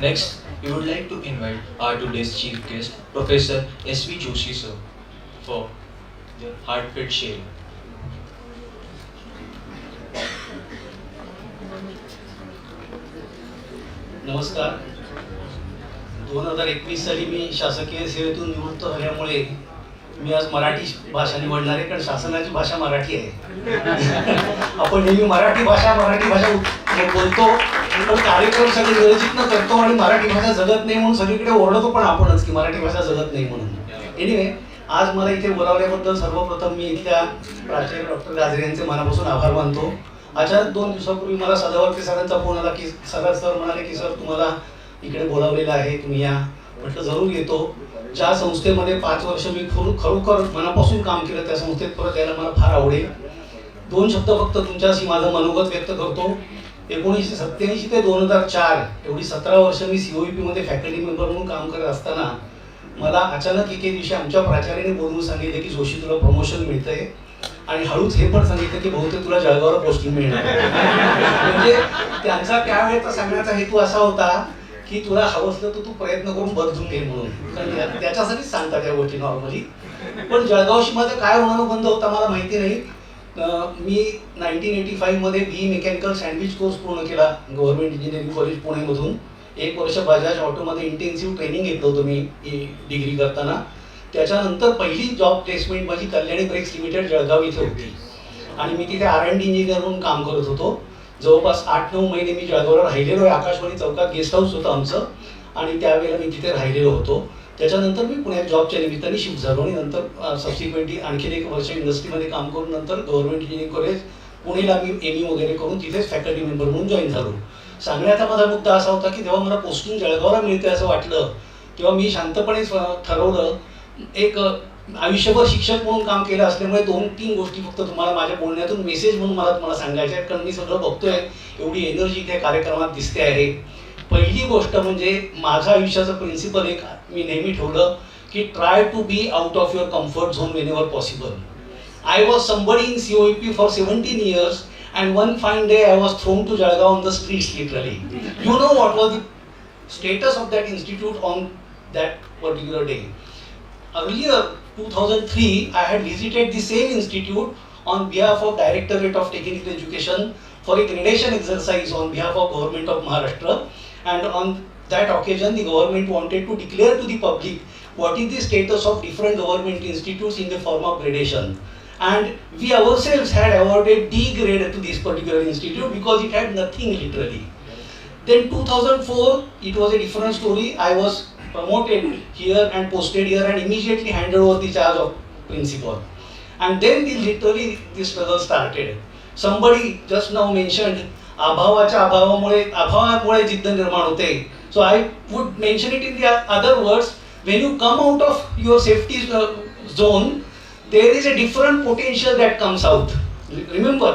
Next, we would like to invite our today's chief guest, Professor S.V. Joshi sir, for the heartfelt sharing. नमस्कार. 2021 साली मी शासकीय सेवेतून निवृत्त झाल्यामुळे मी आज मराठी भाषा निवडणार आहे, कारण शासनाची भाषा मराठी आहे. आपण नेहमी मराठी भाषा बोलतो, पण कार्यक्रम सगळे नियोजित करतो आणि मराठी भाषा जगत नाही म्हणून सगळीकडे ओरडतो पण आपणच की मराठी भाषा जगत नाही म्हणून. एनिवे, आज मला इथे बोलावल्याबद्दल सर्वप्रथम मी इथल्या प्राचार्य डॉक्टर गाजरे यांचे मनापासून आभार मानतो. अचानक 2 दिवसापूर्वी मला सदावर्ती सरांचा फोन आला की सर म्हणाले की सर तुम्हाला इकडे बोलावलेलं आहे, तुम्ही या. म्हटलं जरूर येतो. ज्या संस्थेमध्ये 5 वर्ष मी खरोखर मनापासून काम केलं, त्या संस्थेत परत यायला मला फार आवडेल. 2 शब्द फक्त तुमच्याशी माझं मनोगत व्यक्त करतो. 1987 ते 2004 एवढी 17 वर्ष मी COEP मध्ये फॅकल्टी मेंबर म्हणून काम करत असताना मला अचानक एके दिवशी आमच्या प्राचार्याने बोलवून सांगितलं की जोशी तुला प्रमोशन मिळतंय आणि हळूच हे पण सांगितलं की बहुतेक तुला जळगावला पोस्टिंग मिळणार. म्हणजे त्यांचा त्यावेळेचा सांगण्याचा हेतू असा होता की तुला हवं असलं तर तू प्रयत्न करून बदलून घे म्हणून, कारण त्याच्यासाठीच सांगतात या गोष्टी नॉर्मली. पण जळगावशी माझं काय होणं बंद होता मला माहिती नाही. मी 1985 मध्ये BE मेकॅनिकल सँडविच कोर्स पूर्ण केला गव्हर्नमेंट इंजिनिअरिंग कॉलेज पुणेमधून. 1 वर्ष बजाज ऑटोमध्ये इंटेन्सिव्ह ट्रेनिंग घेतलं होतं मी डिग्री करताना. त्याच्यानंतर पहिली जॉब प्लेसमेंट माझी कल्याणी ब्रेक्स लिमिटेड जळगाव इथे होती आणि मी तिथे R&D इंजिनियर म्हणून काम करत होतो. जवळपास 8-9 महिने मी जळगावला राहिलेलो आहे. आकाशवाणी चौकात गेस्ट हाऊस होतं आमचं आणि त्यावेळेला मी तिथे राहिलेलो होतो. त्याच्यानंतर मी पुण्यात जॉबच्या निमित्ताने शिफ्ट झालो आणि नंतर सबसिक्वेंटली आणखीन 1 वर्ष इंडस्ट्रीमध्ये काम करून नंतर गव्हर्नमेंट इंजिनिअरिंग कॉलेज पुणेला मी ME वगैरे करून तिथेच फॅकल्टी मेंबर म्हणून जॉईन झालो. सांगण्याचा माझा मुद्दा असा होता की जेव्हा मला पोस्टिंग जळगावला मिळते असं वाटलं तेव्हा मी शांतपणे ठरवलं. एक आयुष्यभर शिक्षक म्हणून काम केलं असल्यामुळे 2-3 गोष्टी फक्त तुम्हाला माझ्या बोलण्यातून मेसेज म्हणून मला सांगायच्या आहेत, कारण मी सगळं बघतोय एवढी एनर्जी त्या कार्यक्रमात दिसते आहे. पहिली गोष्ट म्हणजे माझं आयुष्याचं प्रिन्सिपल एक मी नेहमी ठेवलं की try to be out of your comfort zone whenever possible. I was somebody in COEP for 17 years and one fine day I was thrown to Jalgaon on the streets literally. You know what was the status of that institute on that particular day? Earlier, 2003, I had visited the same institute on behalf of Directorate of Technical Education for a gradation exercise on behalf of Government of Maharashtra. And on that occasion, the government wanted to declare to the public what is the status of different government institutes in the form of gradation. And we ourselves had awarded D grade to this particular institute because it had nothing literally. Then 2004, it was a different story. I was promoted here and posted here and immediately handed over the charge of principal. And then the struggle started. Somebody just now mentioned अभावामुळे जिद्द निर्माण होते. So I would mention it in the other words. When you come out of your safety zone, there is a different potential that comes out. Remember,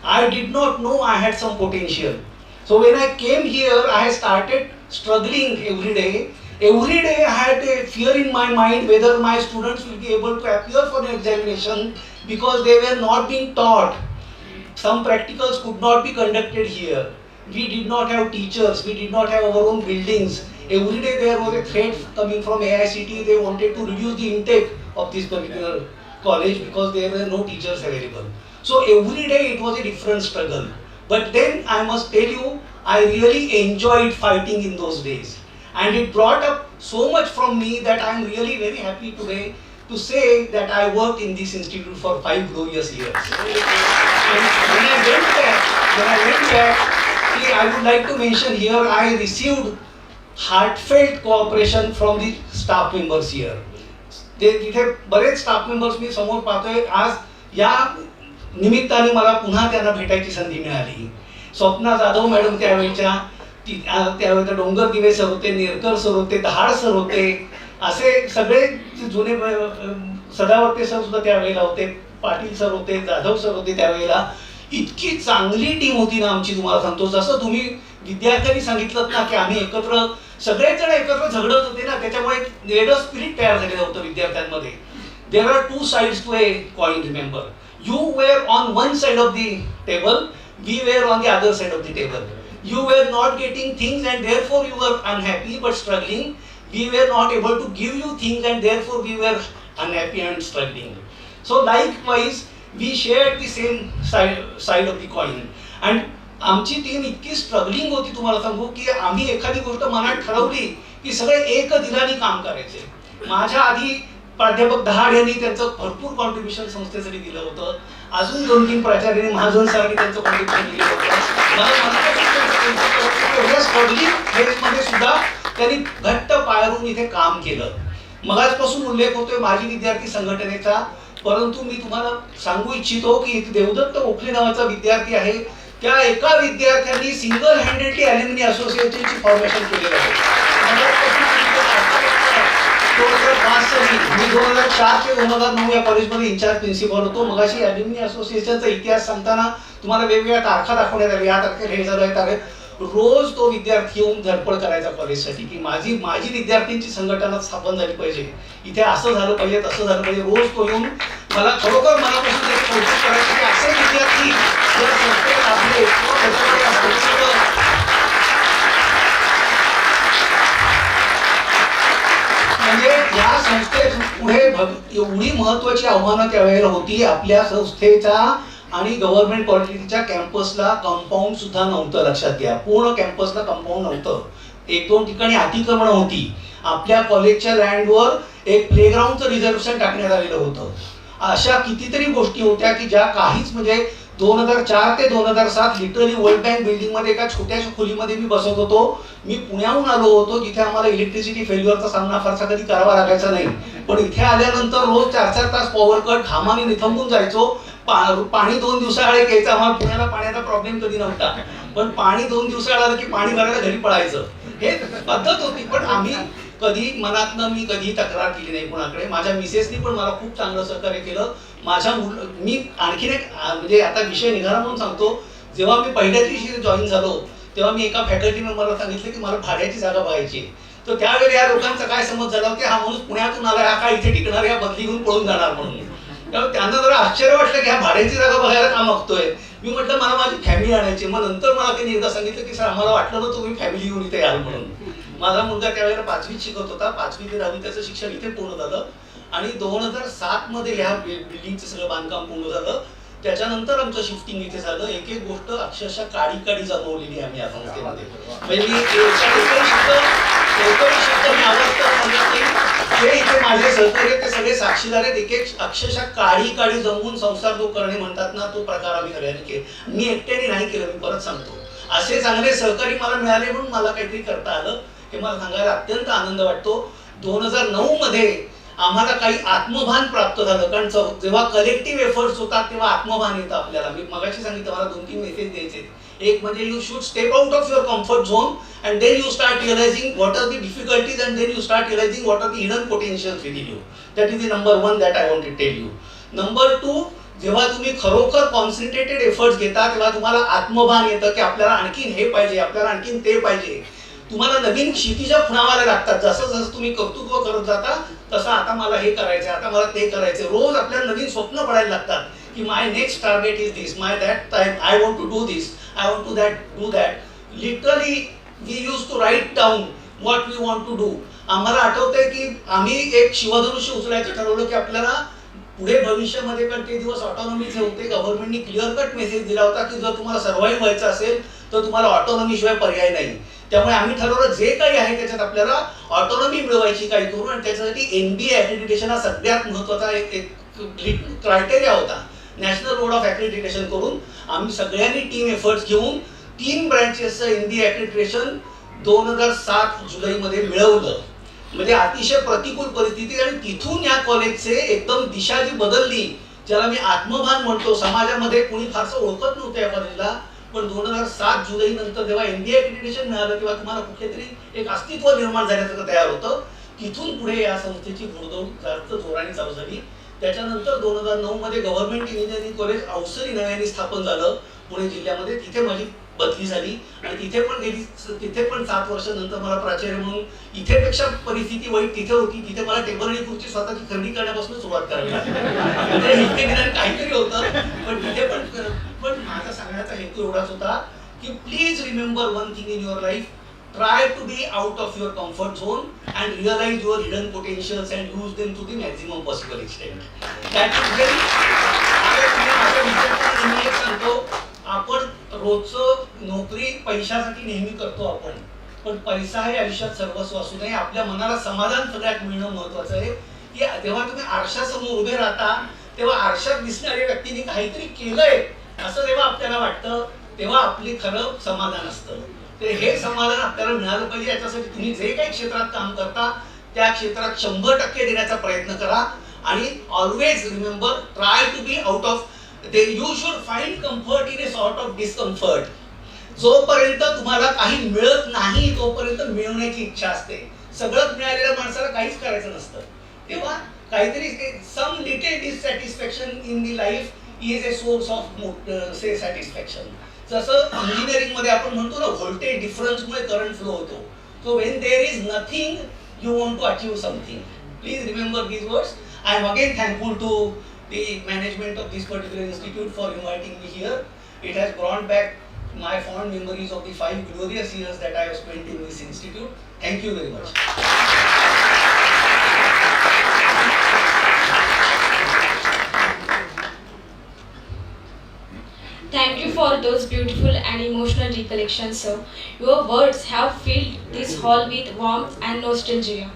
I did not know I had some potential. So when I came here, I started struggling every day. Every day I had a fear in my mind whether my students will be able to appear for an examination because they were not being taught. Some practicals could not be conducted here. We did not have teachers, we did not have our own buildings. Every day there was a threat coming from AICT. They wanted to reduce the intake of this particular college because there were no teachers available. So every day it was a different struggle. But then I must tell you, I really enjoyed fighting in those days. And it brought up so much from me that I am really very happy today to say that I worked in this institute for 5 glorious years. And when I went back, I would like to mention here, I received heartfelt cooperation from the staff members here. तिथे बरेच staff members मी समोर पाहतोय. आज या निमित्ताने मला पुन्हा त्यांना भेटायची संधी मिळाली. स्वप्ना जाधव मॅडम त्यावेळेच्या त्यावेळेला डोंगर दिवे सर होते, नेरकर सर होते, दहाड सर होते, असे सगळे जुने सदावर्ते सर सुद्धा त्यावेळेला होते, पाटील सर होते, जाधव सर होते. त्यावेळेला इतकी चांगली टीम होती ना आमची, तुम्हाला सांगतो. जसं तुम्ही विद्यार्थ्यांनी सांगितलं ना की आम्ही एकत्र सगळेच जण एकत्र झगडत होते ना, त्याच्यामुळे वेगळं स्पिरिट तयार झालेलं होतं विद्यार्थ्यांमध्ये. There are 2 sides to a coin, remember. You were on one side of the table, we were on the other side of the table. You were not getting things and therefore you were unhappy but struggling. We were not able to give you things and therefore we were unhappy and struggling. So likewise, we shared the same side of the coin. And आमची team इतकी struggling होती, तुम्हाला सांगू की आम्ही एखादी गोष्ट मनात ठरवली की सगळे एक दिलाने काम करायचे. माझ्या आधी प्राध्यापक दहाड यांनी त्यांचं भरपूर कॉन्ट्रीब्युशन संस्थेसाठी दिलं होतं. अजून 2-3 प्राचार्यांनी महाजन सरांनी त्यांचं कॉन्ट्रीब्युशन दिलं होतं. मला स्ट्रगलिंग फेजमध्ये सुद्धा त्यांनी घट्ट पायारून इथे काम केलं. मगाचपासून उल्लेख होतोय माझी विद्यार्थी संघटनेचा, परंतु मी तुम्हाला सांगू इच्छितो की देवदत्त ओखले नावाचा विद्यार्थी आहे, त्या एका विद्यार्थ्यांनी सिंगल हँडेडली ॲल्युमिनी असोसिएशनची फॉर्मेशन केलेलं आहे. 2005 साली मी 2004 ते 2009 या कॉलेजमध्ये इन्चार्ज प्रिन्सिपल होतो. मगाशी ॲल्युमिनी असोसिएशनचा इतिहास सांगताना तुम्हाला वेगवेगळ्या तारखा दाखवण्यात आल्या, या तारखेला हे झालं, रोज तो विद्यार्थी येऊन धडपड करायचा कॉलेजसाठी की माझी विद्यार्थ्यांची संघटना स्थापन झाली पाहिजे, इथे असं झालं पाहिजे, तसं झालं पाहिजे. रोज तो येऊन मला खरोखर मनापासून त्याचं कौतुक करायचं की असे विद्यार्थी या संस्थेत आपले म्हणजे या संस्थेत पुढे एवढी महत्वाची आव्हानं त्यावेळेला होती. आपल्या संस्थेचा आणि गव्हर्नमेंट कॉलेजच्या कॅम्पसला कंपाऊंड सुद्धा नव्हतं. लक्षात घ्या, पूर्ण कॅम्पसला कंपाऊंड नव्हतं. 1-2 ठिकाणी अतिक्रमण होती. आपल्या कॉलेजच्या लँडवर एक प्लेग्राऊंडचं रिझर्वेशन टाकण्यात आलेलं होतं. अशा कितीतरी गोष्टी होत्या की ज्या काहीच म्हणजे 2004 ते 2007 लिटरली वर्ल्ड बँक बिल्डिंग मध्ये एका छोट्याशा खोलीमध्ये मी बसत होतो. मी पुण्याहून आलो होतो जिथे आम्हाला इलेक्ट्रिसिटी फेल्युअरचा सामना फारसा कधी करावा लागायचा नाही. पण इथे आल्यानंतर रोज 4-4 तास पॉवर कट, घामाने निथंबून जायचो. पाणी 2 दिवसाआड यायचं. आम्हाला पुण्याला पाण्याचा प्रॉब्लेम कधी नव्हता, पण पाणी 2 दिवसाआड आलं की पाणी भरायला घरी पळायचं. हे पद्धत होती. पण आम्ही कधी मनातनं मी कधी तक्रार केली नाही कोणाकडे. माझ्या मिसेसनी पण मला खूप चांगलं सहकार्य केलं. मी आणखीन एक म्हणजे आता विषय निघाला म्हणून सांगतो. जेव्हा मी पहिल्या दिवशी जॉईन झालो तेव्हा मी एका फॅकल्टी मेंबरला सांगितलं की मला भाड्याची जागा पाहायची. तर त्यावेळी या लोकांचा काय समज झाला की हा माणूस पुण्यातून आला, हा काय इथे टिकणार, या बदली घेऊन पळून जाणार म्हणून. त्यामुळे त्यांना जरा आश्चर्य वाटलं की हा भाड्याची जागा बघायला का मागतोय. मी म्हटलं मला माझी फॅमिली आणायची. मग नंतर मला त्यांनी एकदा सांगितलं की सर आम्हाला वाटलं ना तुम्ही फॅमिली घेऊन इथे याल म्हणून. माझा मुलगा त्यावेळेला 5वीत शिकत होता. 5वी ते 10वी त्याचं शिक्षण इथे पूर्ण झालं आणि 2007 मध्ये ह्या बिल्डिंगचं सगळं बांधकाम पूर्ण झालं. त्याच्यानंतर आमचं शिफ्टिंग इथे झालं. एक एक गोष्ट अक्षरशः काडी जमवलेली आम्ही या संस्थेमध्ये. म्हणजे मी एकही शब्द मी आवडतं इथे माझे सहकार्य ते सगळे साक्षीदार आहेत. एक एक अक्षरशः काडी जमवून संसार जो करणे म्हणतात ना, तो प्रकार आम्ही सगळ्यांनी केला. मी एकट्याने नाही केलं. मी परत सांगतो, असे चांगले सहकारी मला मिळाले म्हणून मला काहीतरी करता आलं हे मला सांगायला अत्यंत आनंद वाटतो. 2009 मध्ये आम्हाला काही आत्मभान प्राप्त झालं. कारण जेव्हा कलेक्टिव्ह एफर्ट्स होतात तेव्हा आत्मभान येतं आपल्याला. मी मगाशी सांगितलं मला 2-3 मेसेज द्यायचे. एक म्हणजे you should step out of your comfort zone and then you start realizing what are the difficulties and then you start realizing what are the hidden potentials within you. That is the number 1 that I want to tell you. Number 2, जेव्हा तुम्ही खरोखर concentrated efforts घेता तेव्हा तुम्हाला आत्मभान येतं की आपल्याला आणखीन हे पाहिजे, आपल्याला आणखीन ते पाहिजे. तुम्हाला नवीन क्षितिजा खुणावायला लागतात. जसं जसं तुम्ही कर्तृत्व करत जाता तसं आता मला हे करायचं, आता मला ते करायचं. रोज आपल्याला नवीन स्वप्न पडायला लागतात की my next target is this, my that I want to do this, I want to do that. Literally we use to write down what we want to do. आम्हाला आठवतंय की आम्ही एक शिवधनुष्य उचलायचं ठरवलं की आपल्याला पुढे भविष्यामध्ये, पण ते दिवस ऑटोनॉमीचे होते. गव्हर्नमेंटनी क्लिअर कट मेसेज दिला होता की जर तुम्हाला सर्व्हाइव्ह व्हायचं असेल तर तुम्हाला ऑटोनॉमी शिवाय पर्याय नाही. त्यामुळे आम्ही ठरवलं जे काही आहे त्याच्यात आपल्याला ऑटोनॉमी मिळवायची काही करू. आणि त्याच्यासाठी NBA ॲक्रेडिटेशन हा सगळ्यात महत्त्वाचा एक क्रायटेरिया होता. नॅशनल बोर्ड ऑफ ॲक्रेडिटेशन करून आम्ही सगळ्यांनी टीम एफर्ट्स घेऊन 3 ब्रँचेसचं NBA ॲक्रेडिटेशन 2007 जुलैमध्ये मिळवलं. म्हणजे अतिशय प्रतिकूल परिस्थिती. आणि तिथून या कॉलेजचे एकदम दिशा जी बदलली, ज्याला मी आत्मभान म्हणतो. समाजामध्ये कुणी फारसं ओळखत नव्हतं या कॉलेजला, पण 2007 जुलै नंतर जेव्हा NBA ॲक्रेडिटेशन मिळालं तेव्हा तुम्हाला कुठेतरी एक अस्तित्व निर्माण झाल्यासारखं तयार होतं. तिथून पुढे या संस्थेची घोडदौड जास्त जोराने चालू झाली. त्याच्यानंतर 2009 मध्ये गव्हर्नमेंट इंजिनिअरिंग कॉलेज अवसरी नव्याने स्थापन झालं पुणे जिल्ह्यामध्ये. तिथे माझी बदली झाली आणि तिथे पण 7 वर्षानंतर मला प्राचार्य म्हणून, इथेपेक्षा परिस्थिती वाईट तिथे होती. तिथे मला टेबल आणि खुर्ची स्वतःची खरेदी करण्यापासून सुरुवात करावी लागली. इथे निदान काहीतरी होतं, पण तिथे पण माझा सांगण्याचा हेतू एवढाच होता की please remember one thing in your life, try to be out of your comfort zone and realize your hidden potentials and use them to the maximum possible extent. That is very मी एक सांगतो, आपण रोजचं नोकरी पैशासाठी नेहमी करतो आपण, पण पैसा हे आयुष्यात सर्वस्व असू नये. आपल्या मनाला समाधान सगळ्यात मिळणं महत्वाचं आहे. की जेव्हा तुम्ही आरशासमोर उभे राहता तेव्हा आरशात दिसणाऱ्या व्यक्तीने काहीतरी केलंय असं जेव्हा आपल्याला वाटतं तेव्हा आपली खरं समाधान असतं. तर हे समाधान आपल्याला मिळालं पाहिजे. याच्यासाठी तुम्ही जे काही क्षेत्रात काम करता त्या क्षेत्रात 100% देण्याचा प्रयत्न करा. आणि always remember, try to be out of you should find comfort in a sort of discomfort. जोपर्यंत तुम्हाला काही मिळत नाही तोपर्यंत मिळवण्याची इच्छा असते. सगळं मिळालेल्या माणसाला काहीच करायचं नसतं. तेव्हा काहीतरी some little dissatisfaction in the life is a source of say satisfaction. जसं इंजिनिअरिंगमध्ये आपण म्हणतो ना व्होल्टेज डिफरन्समुळे करंट फ्लो होतो. So when there is nothing you want to achieve something. Please remember these words. I am again thankful to the management of this particular institute for inviting me here. It has brought back my fond memories of the 5 glorious years that I have spent in this institute. Thank you very much. Thank you for those beautiful and emotional recollections, sir. Your words have filled this hall with warmth and nostalgia.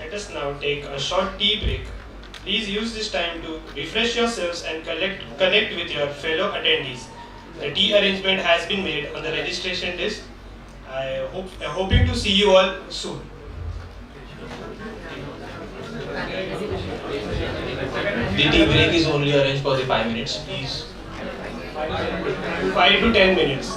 Let us now take a short tea break. Please use this time to refresh yourselves and connect with your fellow attendees. The tea arrangement has been made on the registration desk. I'm hoping to see you all soon. The tea break is only arranged for the 5 minutes, please. 5 to 10 minutes.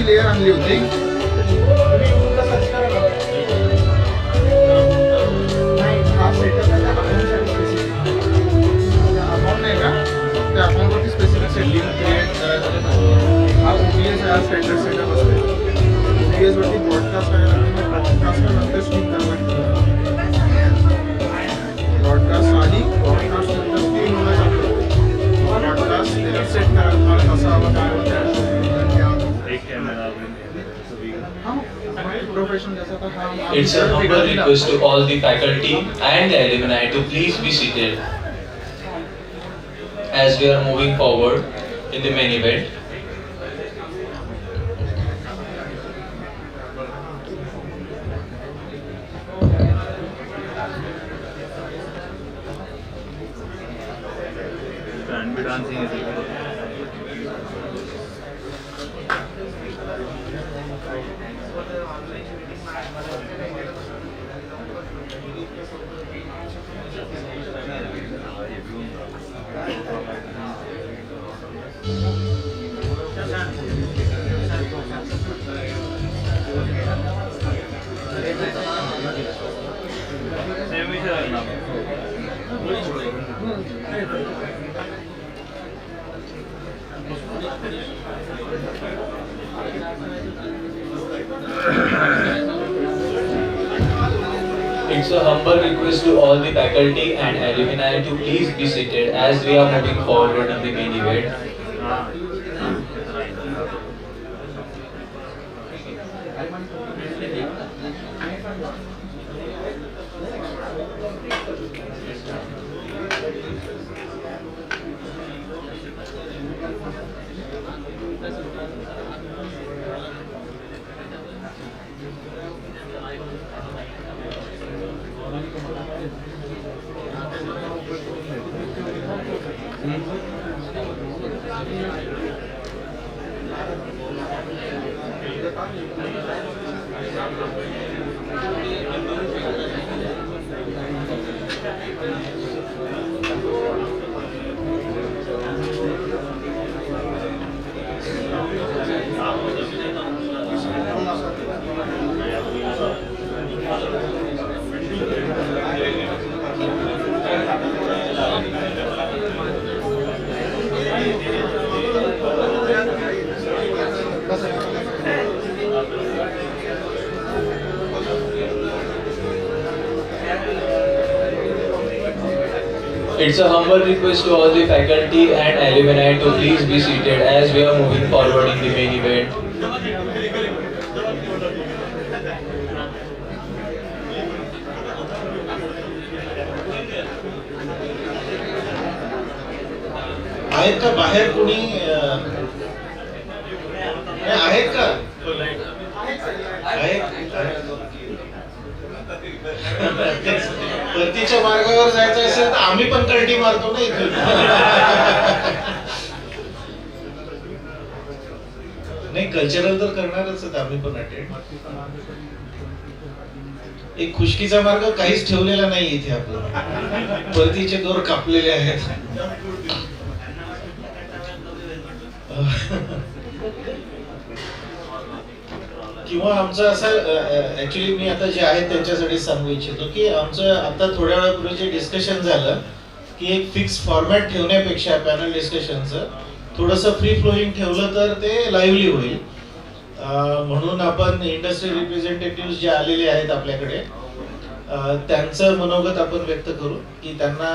अशी layer आणली होती. तुम्ही युट्यूबला search करा ना. नाही, हा setup आहे अकाउंटसाठी स्पेसिफिक. अकाउंट नाही का, त्या अकाउंटवरती स्पेसिफिक सेटिंग क्रिएट करायचं. हा OBS हा स्टँडर्ड सेटअप असते. OBS वरती ब्रॉडकास्ट करायला किंवा ब्रॉडकास्ट नंतर स्पीक करायला ब्रॉडकास्ट आधी ब्रॉडकास्ट नंतर स्पीक होणं चालू होते. ब्रॉडकास्ट सेट करा तुम्हाला कसं हवं काय हवं त्या प्रोफेशन जसं तर हा It's a humble request to all the faculty and the alumni to please be seated as we are moving forward in the main event. It's a humble request to all the faculty and alumni to please be seated as we are moving forward in the main event. It's a humble request to all the faculty and alumni to please be seated as we are moving forward in the main event. आहेत का बाहेर कोणी आहेत का परतीच्या मार्गावर जायचं असेल तर आम्ही पण कल्टी मारतो ना इथून. नाही कल्चरल तर करणारच आम्ही पण अटेंड. एक खुशकीचा मार्ग काहीच ठेवलेला नाही इथे आपला. परतीचे दोर कापलेले आहेत. किंवा आमचं असं ऍक्च्युली मी आता जे आहे त्यांच्यासाठी सांगू इच्छितो की आमचं आता थोड्या वेळापूर्वी जे डिस्कशन झालं की एक फिक्स फॉर्मॅट ठेवण्यापेक्षा पॅनल डिस्कशनचं थोडंसं फ्री फ्लोईंग ठेवलं तर ते लाईव्हली होईल. म्हणून आपण इंडस्ट्री रिप्रेझेंटेटिव्ह जे आलेले आहेत आपल्याकडे त्यांचं मनोगत आपण व्यक्त करू की त्यांना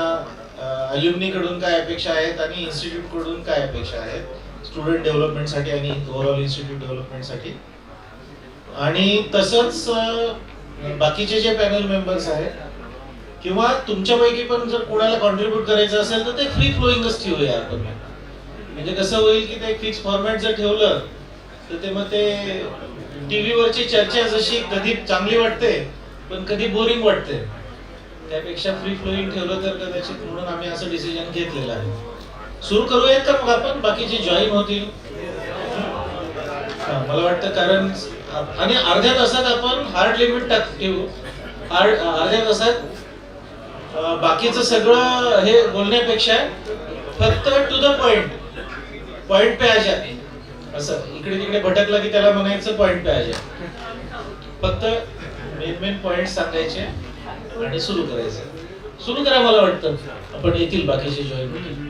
अल्युमनी कडून काय अपेक्षा आहेत आणि इन्स्टिट्यूट कडून काय अपेक्षा आहेत स्टुडंट डेव्हलपमेंटसाठी आणि ओव्हरऑल इन्स्टिट्यूट डेव्हलपमेंटसाठी. आणि तसंच बाकीचे जे पॅनल मेंबर्स आहेत किंवा तुमच्यापैकी पण जर कोणाला कॉन्ट्रीब्यूट करायचं असेल तर ते फ्री फ्लोईंगच ठेवूया आपण. म्हणजे कसं होईल की ते फिक्स फॉर्मॅट जर ठेवलं तर ते मग ते टीव्हीवरची चर्चा जशी कधी चांगली वाटते पण कधी बोरिंग वाटते. त्यापेक्षा फ्री फ्लोईंग ठेवलं तर कदाचित म्हणून आम्ही असं डिसिजन घेतलेलं आहे. सुरू करूयात का मग आपण बाकीचे जॉईन होतील. मला वाटतं कारण आणि अर्ध्या तासात आपण हार्ड लिमिट ठेवू. अर्ध्या तासात बाकीचं सगळं हे बोलण्यापेक्षा फक्त टू द पॉइंट पे आ जाते असं इकडे तिकडे भटकला की त्याला म्हणायचं पॉइंट पाहिजे. फक्त मेन पॉइंट सांगायचे आणि सुरू करायचं. सुरू करा, मला वाटतं आपण येतील बाकीचे जॉईन होतील.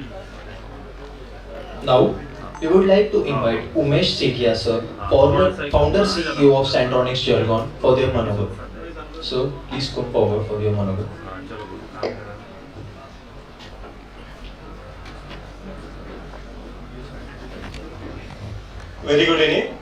Now, we would like to invite Umesh Sekia sir, founder CEO of Centronics Jalgaon, for their monologue. So, please come forward for your monologue. Very good evening.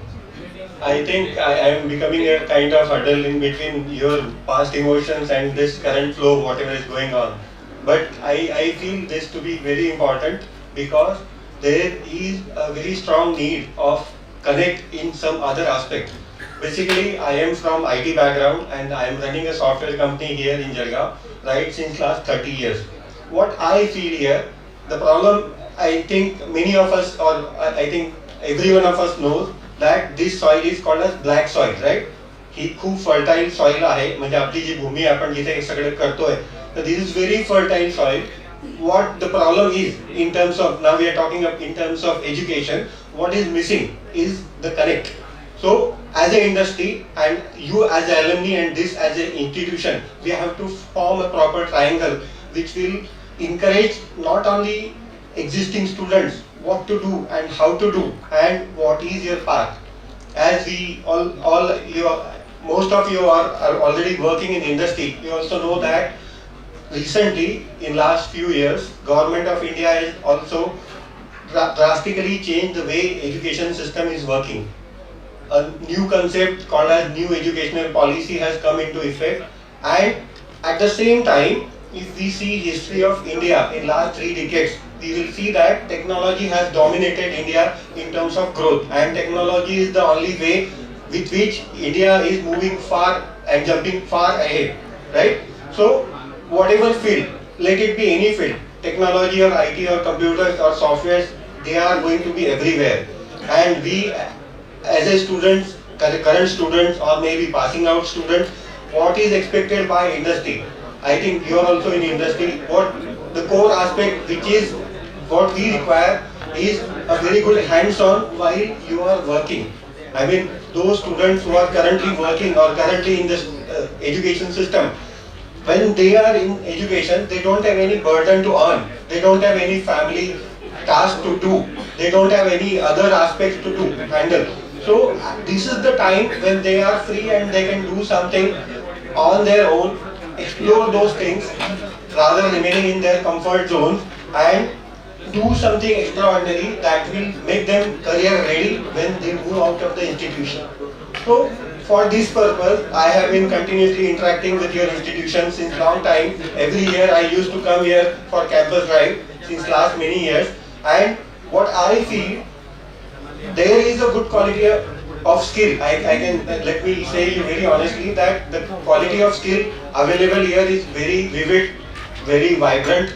I think I am becoming a kind of adult in between your past emotions and this current flow, whatever is going on. But I feel this to be very important because there is a very strong need of connect in some other aspect. Basically, I am from IT background and I am running a software company here in Jalgaon right since last 30 years. What I feel here, the problem, I think many of us, or I think every one of us knows that this soil is called as black soil, right? ही खूप fertile soil आहे, म्हणजे आपली जी भूमी आपण जिथे सगळे करतोय, तर this is very fertile soil. What the problem is in terms of, now we are talking of in terms of education, what is missing is the connect. So as an industry and you as an alumni and this as an institution, we have to form a proper triangle which will encourage not only existing students what to do and how to do and what is your path. As we all you, most of you are already working in industry, you also know that recently in last few years government of India has also drastically changed the way education system is working. A new concept called as new educational policy has come into effect, and at the same time, if we see history of India in last 3 decades, we will see that technology has dominated India in terms of growth, and technology is the only way with which India is moving far and jumping far ahead, right? So whatever field, let it be any field, technology or IT or computers or softwares, they are going to be everywhere, and we as a students, current students or maybe passing out students, what is expected by industry? I think you are also in industry. What the core aspect which is what we require is a very good hands-on while you are working. I mean, those students who are currently working or currently in this education system, when they are in education, they don't have any burden to earn. They don't have any family task to do. They don't have any other aspects to do, handle. So this is the time when they are free and they can do something on their own, explore those things rather than remaining in their comfort zones, and do something extraordinary that will make them career ready when they move out of the institution. So for this purpose, I have been continuously interacting with your institution since long time. Every year I used to come here for campus drive since last many years, and what I feel, there is a good quality of skill. I can, let me say you very honestly that the quality of skill available here is very vivid, very vibrant,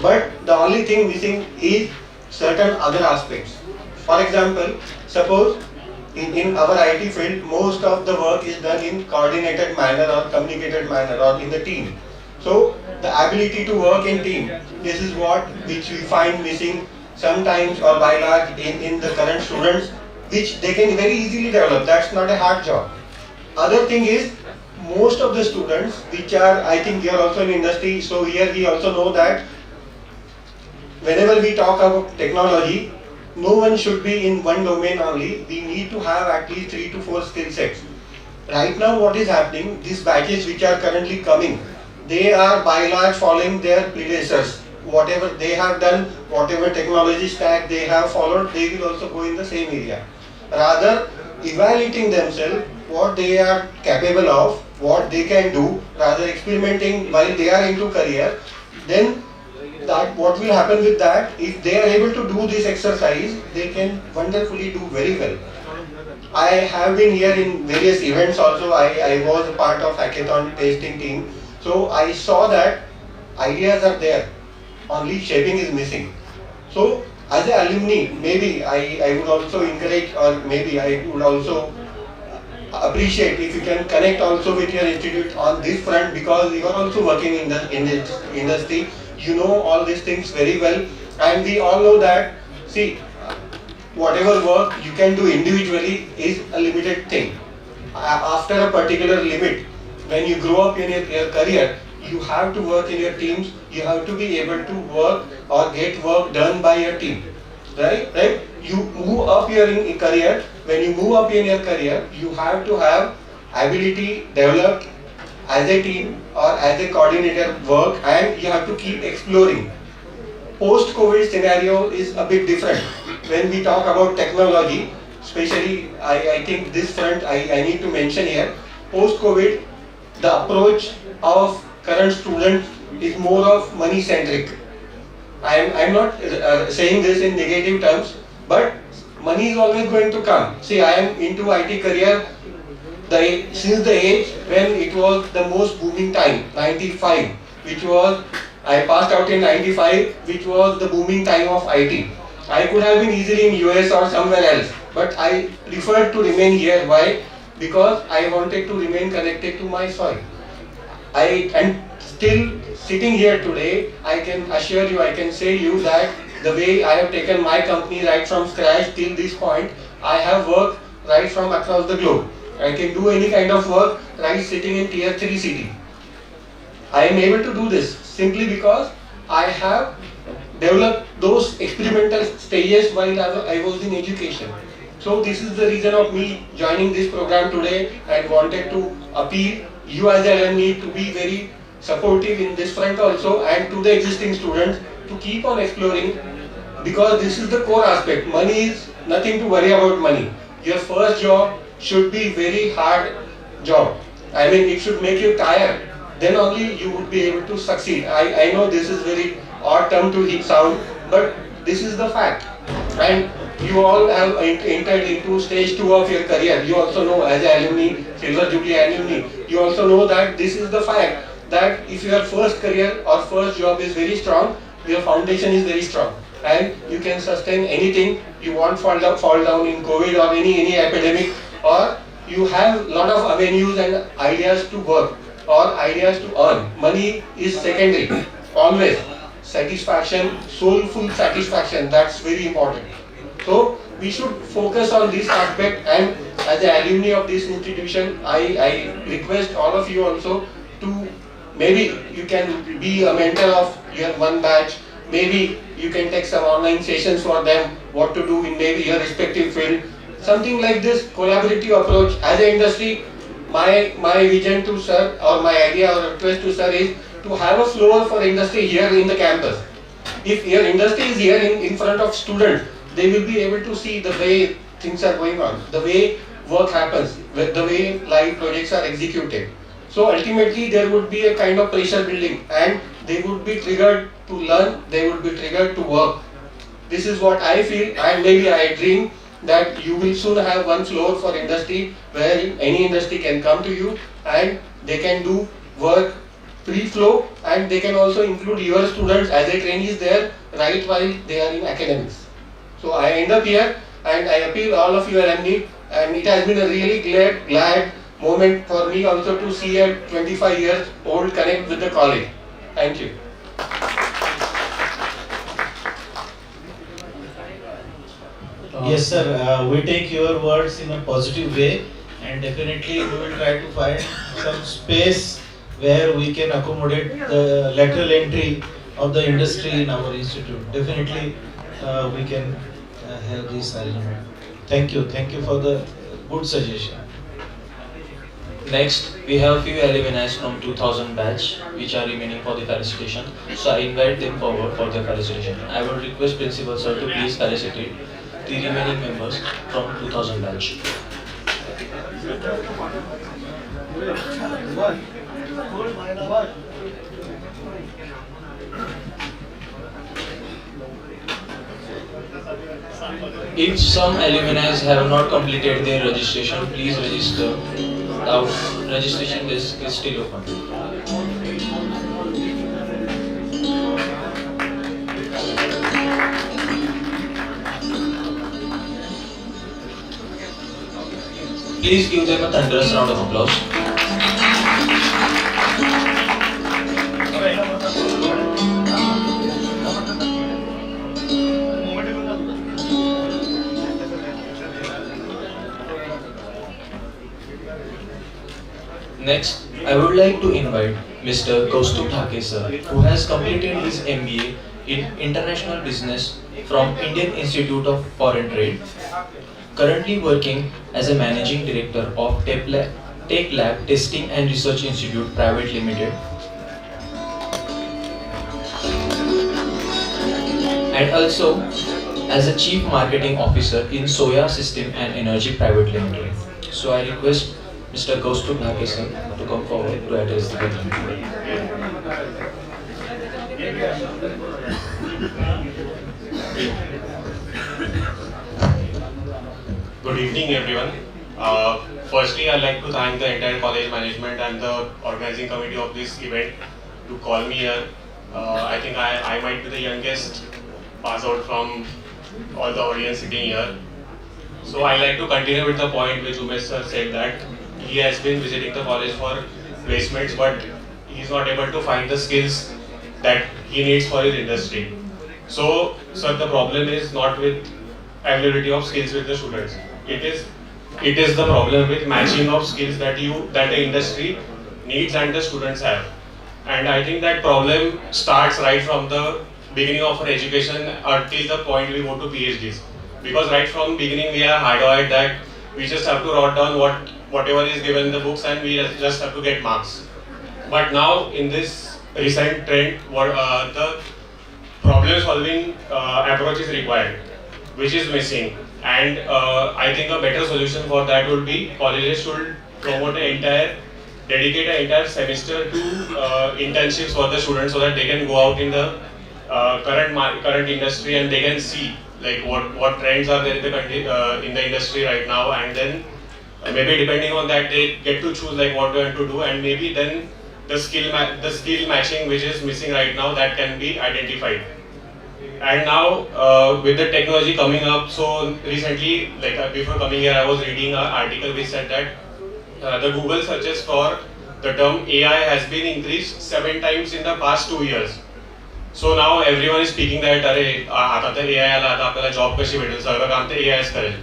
but the only thing missing is certain other aspects. For example, suppose in our IT field, most of the work is done in coordinated manner or communicated manner or in the team. So the ability to work in team, this is what which we find missing sometimes or by large in the current students, which they can very easily develop. That's not a hard job. Other thing is, most of the students which are, I think you are also in industry, so here we also know that whenever we talk about technology, no one should be in one domain only. We need to have at least 3 to 4 skill sets. Right now what is happening, these batches which are currently coming, they are by large following their predecessors. Whatever they have done, whatever technology stack they have followed, they will also go in the same area. Rather, evaluating themselves, what they are capable of, what they can do, rather experimenting while they are into career, then that what will happen with that, if they are able to do this exercise, they can wonderfully do very well. I have been here in various events also. I was a part of hackathon tasting team. So I saw that ideas are there, only shaping is missing. So as an alumni, maybe I would also encourage, or maybe I would also appreciate if you can connect also with your institute on this front, because you are also working in the industry. You know all these things very well, and we all know that, see, whatever work you can do individually is a limited thing. After a particular limit, when you grow up in your career, you have to work in your teams, you have to be able to work or get work done by your team. Right? You move up your in career, when you move up in your career, you have to have ability developed as a team or as a coordinator work, and you have to keep exploring. Post-COVID scenario is a bit different. When we talk about technology, especially I think this front I need to mention here. Post-COVID, the approach of current students is more of money-centric. I'm not saying this in negative terms, but money is always going to come. See, I am into IT career since the age when it was the most booming time, 95, which was, I passed out in 95, which was the booming time of IT. I could have been easily in US or somewhere else, but I preferred to remain here. Why? Because I wanted to remain connected to my soil. And still sitting here today, I can assure you, I can say you that the way I have taken my company right from scratch till this point, I have worked right from across the globe. I can do any kind of work right sitting in tier 3 city. I am able to do this simply because I have developed those experimental stages while I was in education. So this is the reason of me joining this program today, and wanted to appeal you as alumni to be very supportive in this front also, and to the existing students to keep on exploring, because this is the core aspect. Money is nothing to worry about money. Your first job should be very hard job. I mean, it should make you tired. Then only you would be able to succeed. I know this is very odd term to sound, but this is the fact. And you all have entered into stage 2 of your career. You also know, as alumni, Silver Jubilee alumni, you also know that this is the fact, that if your first career or first job is very strong, your foundation is very strong, and you can sustain anything. You won't fall down in COVID or any epidemic, or you have lot of avenues and ideas to work or ideas to earn. Money is secondary, always. Satisfaction, soulful satisfaction, that's very important. So we should focus on this aspect, and as an alumni of this institution, I request all of you also to, maybe you can be a mentor of your one batch, maybe you can take some online sessions for them, what to do in maybe your respective field. Something like this collaborative approach as an industry. My vision to sir, or my idea or request to sir, is to have a floor for industry here in the campus. If your industry is here in front of students, they will be able to see the way things are going on, the way work happens, the way live projects are executed. So ultimately there would be a kind of pressure building, and they would be triggered to learn, they would be triggered to work. This is what I feel, and maybe I dream that you will soon have one floor for industry, where any industry can come to you and they can do work free flow, and they can also include your students as a trainees there right while they are in academics. So I end up here, and I appeal all of you alumni, and it has been a really glad moment for me also to see a 25 years old connect with the college. Thank you. Yes, sir. We take your words in a positive way, and definitely we will try to find some space where we can accommodate the lateral entry of the industry in our institute. Definitely, we can have this arrangement. Thank you for the good suggestion. Next, we have few alumni from 2000 batch which are remaining for the felicitation. So I invite them forward for the felicitation. I will request Principal Sir to please felicitate the remaining members from 2000 batch. If some alumni have not completed their registration, please register. Our registration desk is still open. Please give them a thunderous round of applause. Next, I would like to invite Mr. Govt sir, who has completed his MBA in International Business from Indian Institute of Foreign Trade, currently working as a Managing Director of Tech Lab Testing and Research Institute Private Limited, and also as a Chief Marketing Officer in Soya System and Energy Private Limited. So I request Mr. Govt sir to come forward to address the meeting. Good evening, everyone. Firstly, I'd like to thank the entire college management and the organizing committee of this event to call me here. I think I might be the youngest pass out from all the audience sitting here. So I'd like to continue with the point which Umesh sir said, that he has been visiting the college for placements, but he's not able to find the skills that he needs for his industry. So, sir, the problem is not with availability of skills with the students. It is the problem with matching of skills that the industry needs and the students have. And I think that problem starts right from the beginning of our education until the point we go to PhDs. Because right from beginning we are hardwired that we just have to write down whatever is given in the books and we just have to get marks. But now in this recent trend, the problem solving approach is required, which is missing. And I think a better solution for that would be colleges should dedicate an entire semester to internships for the students, so that they can go out in the current industry and they can see like what trends are there in the industry right now, and then maybe depending on that they get to choose like what they want to do, and maybe then the skill matching which is missing right now, that can be identified. And now with the technology coming up, so recently, like before coming here, I was reading an article which said that the Google searches for the term AI has been increased 7 times in the past 2 years. So now everyone is speaking that आता तर AI आला, आता आपल्याला job कशी भेटेल, सगळं काम ते AI करेल.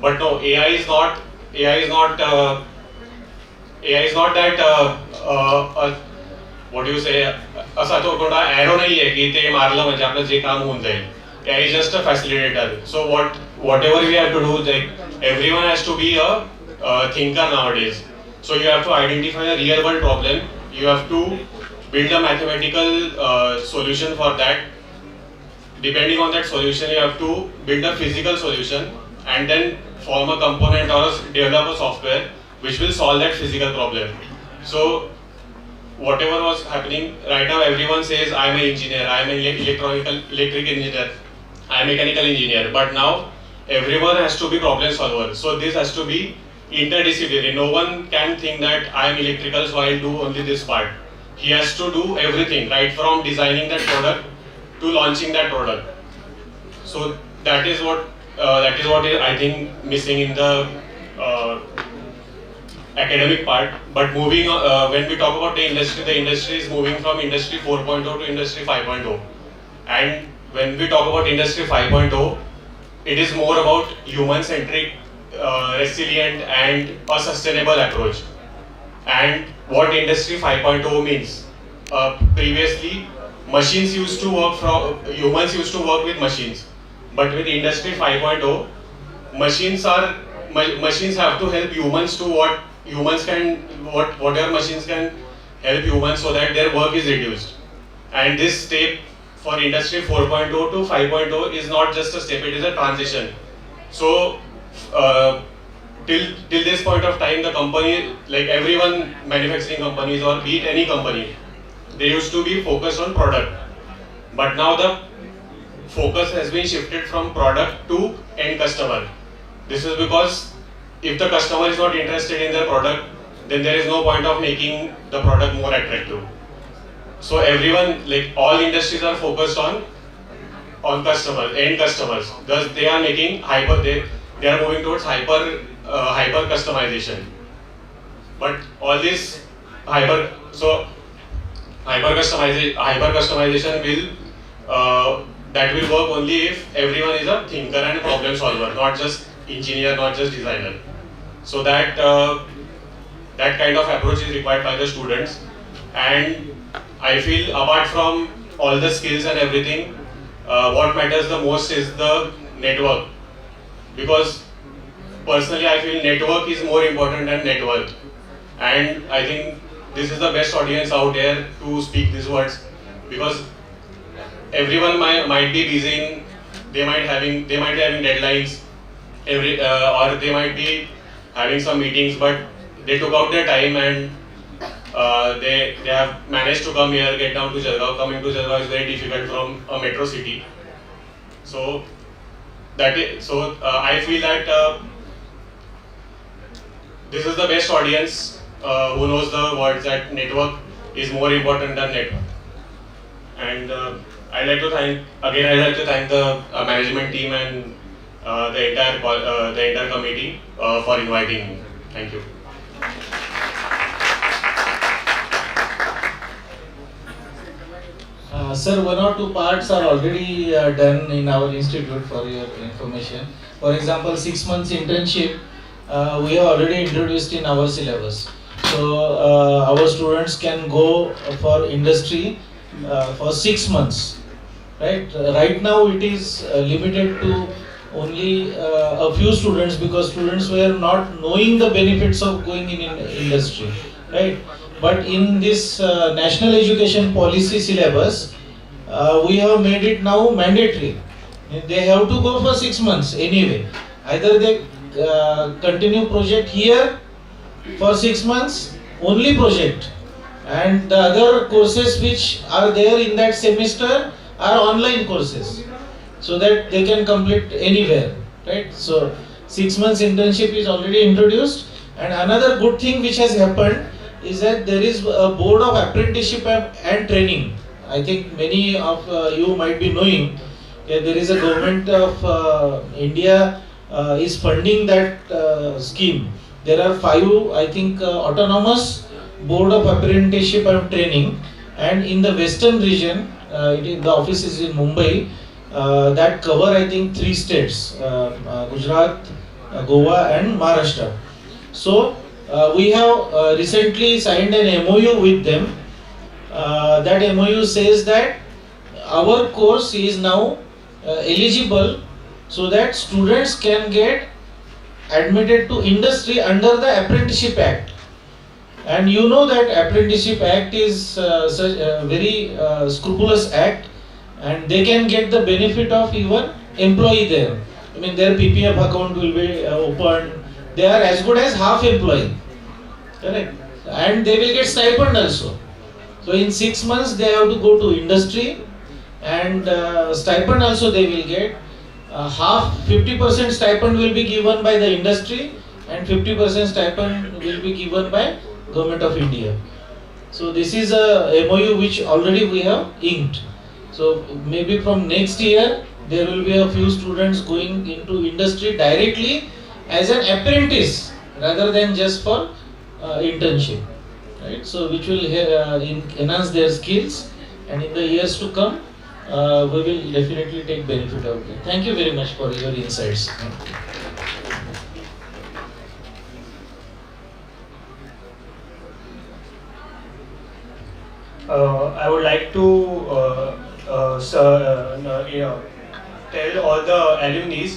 But no, AI is not that what do you say, असा तो कोणता एरो नाही आहे की ते मारलं म्हणजे आपलं जे काम होऊन जाईल. AI is just a facilitator. So whatever we have to do, like everyone has to be a thinker nowadays. So you have to identify a real world problem. You have to build a mathematical solution for that. Depending on that solution, you have to build a physical solution and then form a component or develop a software which will solve that physical problem. So whatever was happening right now, everyone says I am an engineer, I am an electric engineer, I am a mechanical engineer. But now everyone has to be problem solver. So this has to be interdisciplinary. No one can think that I am electrical, so I will do only this part. He has to do everything, right from designing that product to launching that product. So that is what I think missing in the academic part. But moving when we talk about the industry is moving from industry 4.0 to industry 5.0. And when we talk about industry 5.0, it is more about human-centric, resilient and a sustainable approach. And what industry 5.0 means, previously humans used to work with machines, but with industry 5.0, machines have to help humans to whatever machines can help humans, so that their work is reduced. And this step for industry 4.0 to 5.0 is not just a step, it is a transition. So till this point of time, the company, like everyone, manufacturing companies or be it any company, they used to be focused on product. But now the focus has been shifted from product to end customer. This is because if the customer is not interested in their product, then there is no point of making the product more attractive. So everyone, like all industries are focused on customers, end customers. Thus they are making they are moving towards hyper customization. But all this hyper customization will work only if everyone is a thinker and problem solver, not just engineer, not just designer. So that that kind of approach is required by the students. And I feel apart from all the skills and everything, what matters the most is the network, because personally I feel network is more important than net worth. And I think this is the best audience out there to speak these words, because everyone might be busy in, they might be having deadlines or they might be having some meetings, but they took out their time and they have managed to come here, get down to Jalgaon. Coming to Jalgaon is very difficult from a metro city. So I feel that this is the best audience who knows the words that network is more important than network. And I'd like to thank the management team and the entire committee for inviting me. Thank you. Sir, one or two parts are already done in our institute for your information. For example, 6 months internship we have already introduced in our syllabus. So our students can go for industry for 6 months. Right? Right now it is limited to only a few students, because students were not knowing the benefits of going in industry. Right? But in this national education policy syllabus, we have made it now mandatory. They have to go for 6 months anyway. Either they continue project here for 6 months, only project, and the other courses which are there in that semester are online courses, so that they can complete anywhere. Right? So 6 months internship is already introduced. And another good thing which has happened is that there is a board of apprenticeship and training. I think many of you might be knowing that there is a government of India is funding that scheme. There are 5, I think, autonomous board of apprenticeship and training, and in the western region, the office is in Mumbai, that cover, I think, 3 states, Gujarat, Goa and Maharashtra. So we have recently signed an MOU with them. That MOU says that our course is now eligible, so that students can get admitted to industry under the Apprenticeship Act. And you know that Apprenticeship Act is such a very scrupulous act, and they can get the benefit of even employee there. I mean, their PPF account will be opened. They are as good as half employee. Correct? And they will get stipend also. So in 6 months they have to go to industry, and stipend also they will get. Half 50% stipend will be given by the industry, and 50% stipend will be given by Government of India. So this is a MOU which already we have inked. So maybe from next year there will be a few students going into industry directly as an apprentice rather than just for internship. Right? So which will enhance their skills, and in the years to come we will definitely take benefit of it. Thank you very much for your insights. I would like to tell all the alumni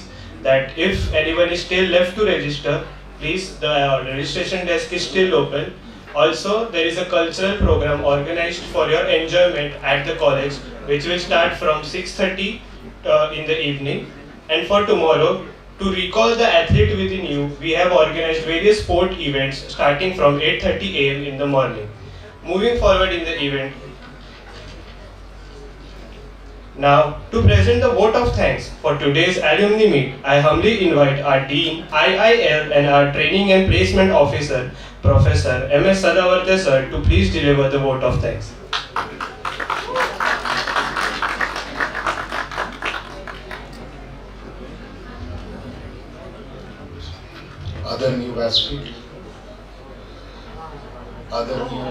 that if anyone is still left to register, please, the registration desk is still open. Also, there is a cultural program organized for your enjoyment at the college, which will start from 6:30 in the evening. And for tomorrow, to recall the athlete within you, we have organized various sport events starting from 8:30 a.m. in the morning. Moving forward in the event, now, to present the vote of thanks for today's alumni meet, I humbly invite our Dean, IIL, and our Training and Placement Officer, Professor M.S. Sadavarde sir, to please deliver the vote of thanks. आदरणीय व्यासपीठ, आदरणीय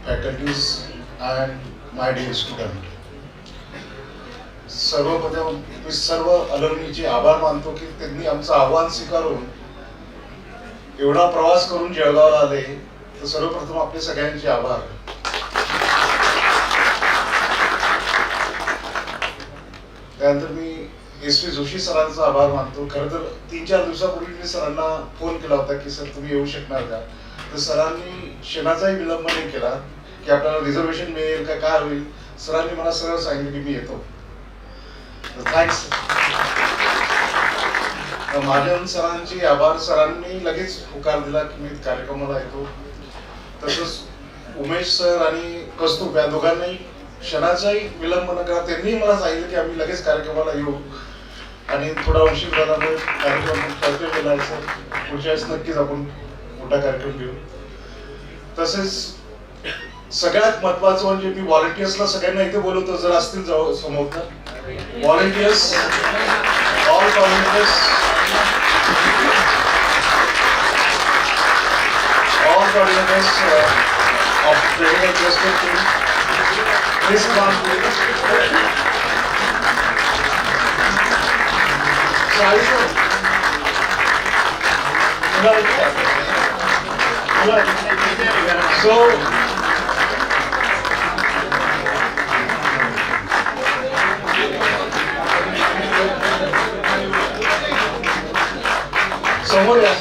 faculties and my dear student, सर्वप्रथम मी सर्व अलमनीचे आभार मानतो की त्यांनी आमचं आव्हान स्वीकारून एवढा प्रवास करून जळगावला आले, तर सर्वप्रथम आपले सगळ्यांचे आभार. त्यानंतर मी SV जोशी सरांचा आभार मानतो. खरं तर 3-4 दिवसापूर्वी मी सरांना फोन केला होता की सर तुम्ही येऊ शकणार का, तर सरांनी क्षणाचाही विलंब नाही केला की आपल्याला रिझर्वेशन मिळेल का, काय होईल. सरांनी मला सरळ सांगितलं की मी येतो. थँक्स. महाजन सरांचे आभार. सरांनी लगेच होकार दिला की मी कार्यक्रमाला येतो. तसंच उमेश सर आणि कस्तूर या दोघांनाही क्षणाचाही विलंब न करा त्यांनी मला सांगितलं की आम्ही लगेच कार्यक्रमाला येऊ, आणि थोडा उशीर झाल्यामुळे कार्यक्रम ठरतो केला सर. पुढच्या वेळेस नक्कीच आपण मोठा कार्यक्रम घेऊ. तसेच सगळ्यात महत्वाचं म्हणजे मी व्हॉलंटियर्सला सगळ्यांना इथे बोलवतो, जर असतील जवळ समोर तर volunteers, all volunteers, all coordinators of the Industry team, please come on please. समोर या.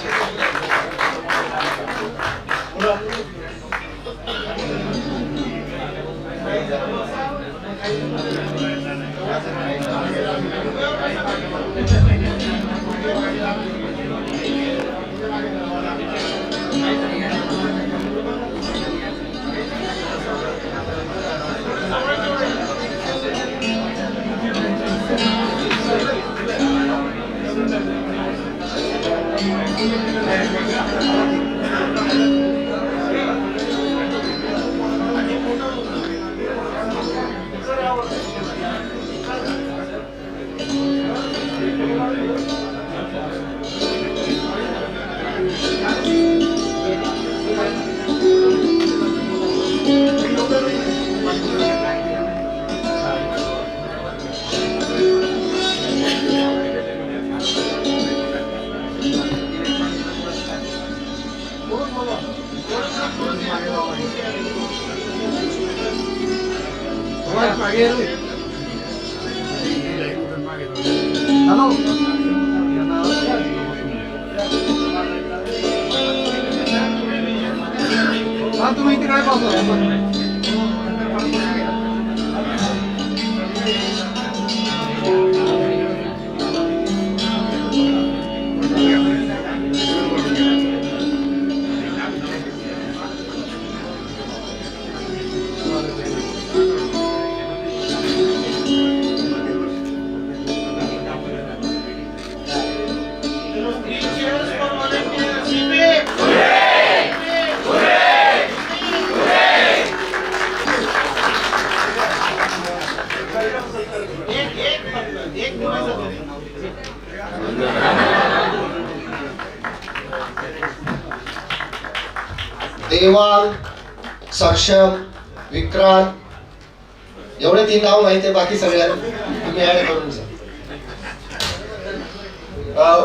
तुम्ही इथे काय पाहता? देवान, सक्षम, विक्रांत, एवढे 3 नाव माहिती आहे, बाकी सगळ्यांना तुम्ही ऍड करून जा.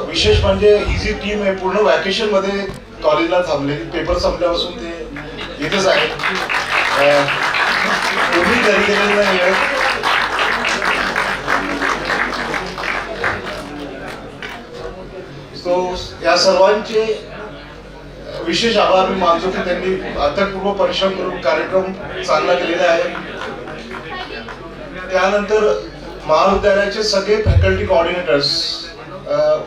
विशेष म्हणजे ही जी टीम आहे पूर्ण वॅकेशन मध्ये कॉलेजला थांबलेली. पेपर संपल्यापासून ते इथेच आहे. कोणी घरी गेलेलं नाही आहे. सो या सर्वांचे विशेष आभार मी मानतो की त्यांनी अथकपूर्व परिश्रम करून कार्यक्रम चांगला केलेला आहे. त्यानंतर महाविद्यालयाचे सगळे फॅकल्टी कोऑर्डिनेटर्स,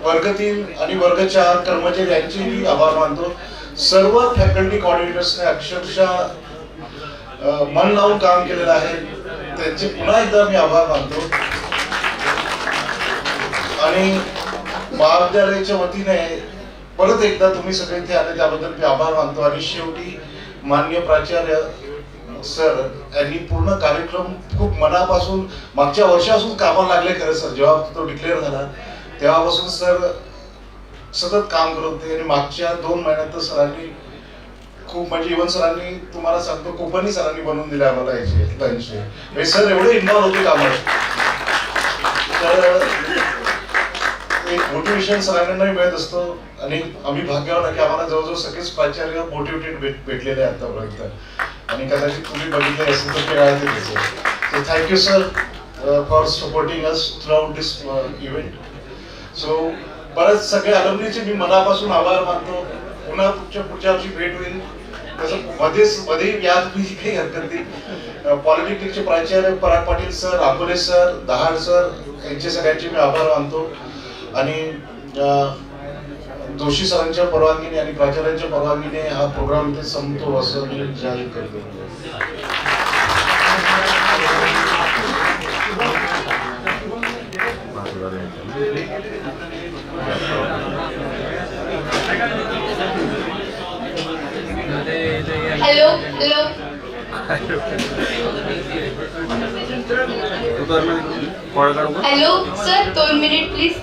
वर्ग 3 आणि वर्ग 4 कर्मचारी यांचे मी आभार मानतो. सर्व फॅकल्टी कोऑर्डिनेटर्सने अक्षरशः मन लावून काम केलेलं आहे. त्यांचे पुन्हा एकदा मी आभार मानतो. आणि महाविद्यालयाच्या वतीने परत एकदा तुम्ही सगळे इथे आले त्याबद्दल मी आभार मानतो. आणि शेवटी माननीय प्राचार्य सर यांनी पूर्ण कार्यक्रम खूप मनापासून मागच्या वर्षापासून कामाला लागले. खरं सर जेव्हा तो डिक्लेअर झाला तेव्हापासून सर सतत काम करत होते. आणि मागच्या 2 महिन्यात तर सरांनी खूप म्हणजे इव्हन सरांनी तुम्हाला सांगतो कोपनी सरांनी बनवून दिले आम्हाला याचे लंचचे. म्हणजे सर एवढे इन्व्हॉल्व होते कामात. तर एक मोठी मोटिवेशन सरांनाही मिळत असतो आणि आम्ही भाग्यवान आहे की आम्हाला जवळजवळ सगळेच प्राचार्य मोटिवेटेड भेटलेले आहेत आतापर्यंत आणि कदाचित तुम्ही बघितले असेल तर ते आहे त्याचं. So thank you sir for supporting us throughout this event. So परत सगळे अलमनीचे मी मनापासून आभार मानतो. पुन्हा पुढच्या वर्षी भेट होईल तसं मध्ये या तुम्ही काही हरकत नाही. पॉलिटेक्निकचे प्राचार्य Parag Patil sir, Akole sir, Dahad sir यांचे सगळ्यांचे मी आभार मानतो आणि जोशी सरांच्या परवानगीने आणि प्राचार्यांच्या परवानगीने हा प्रोग्राम इथे संपतो असं मी जाहीर करतो. Hello hello sir 2 minute please.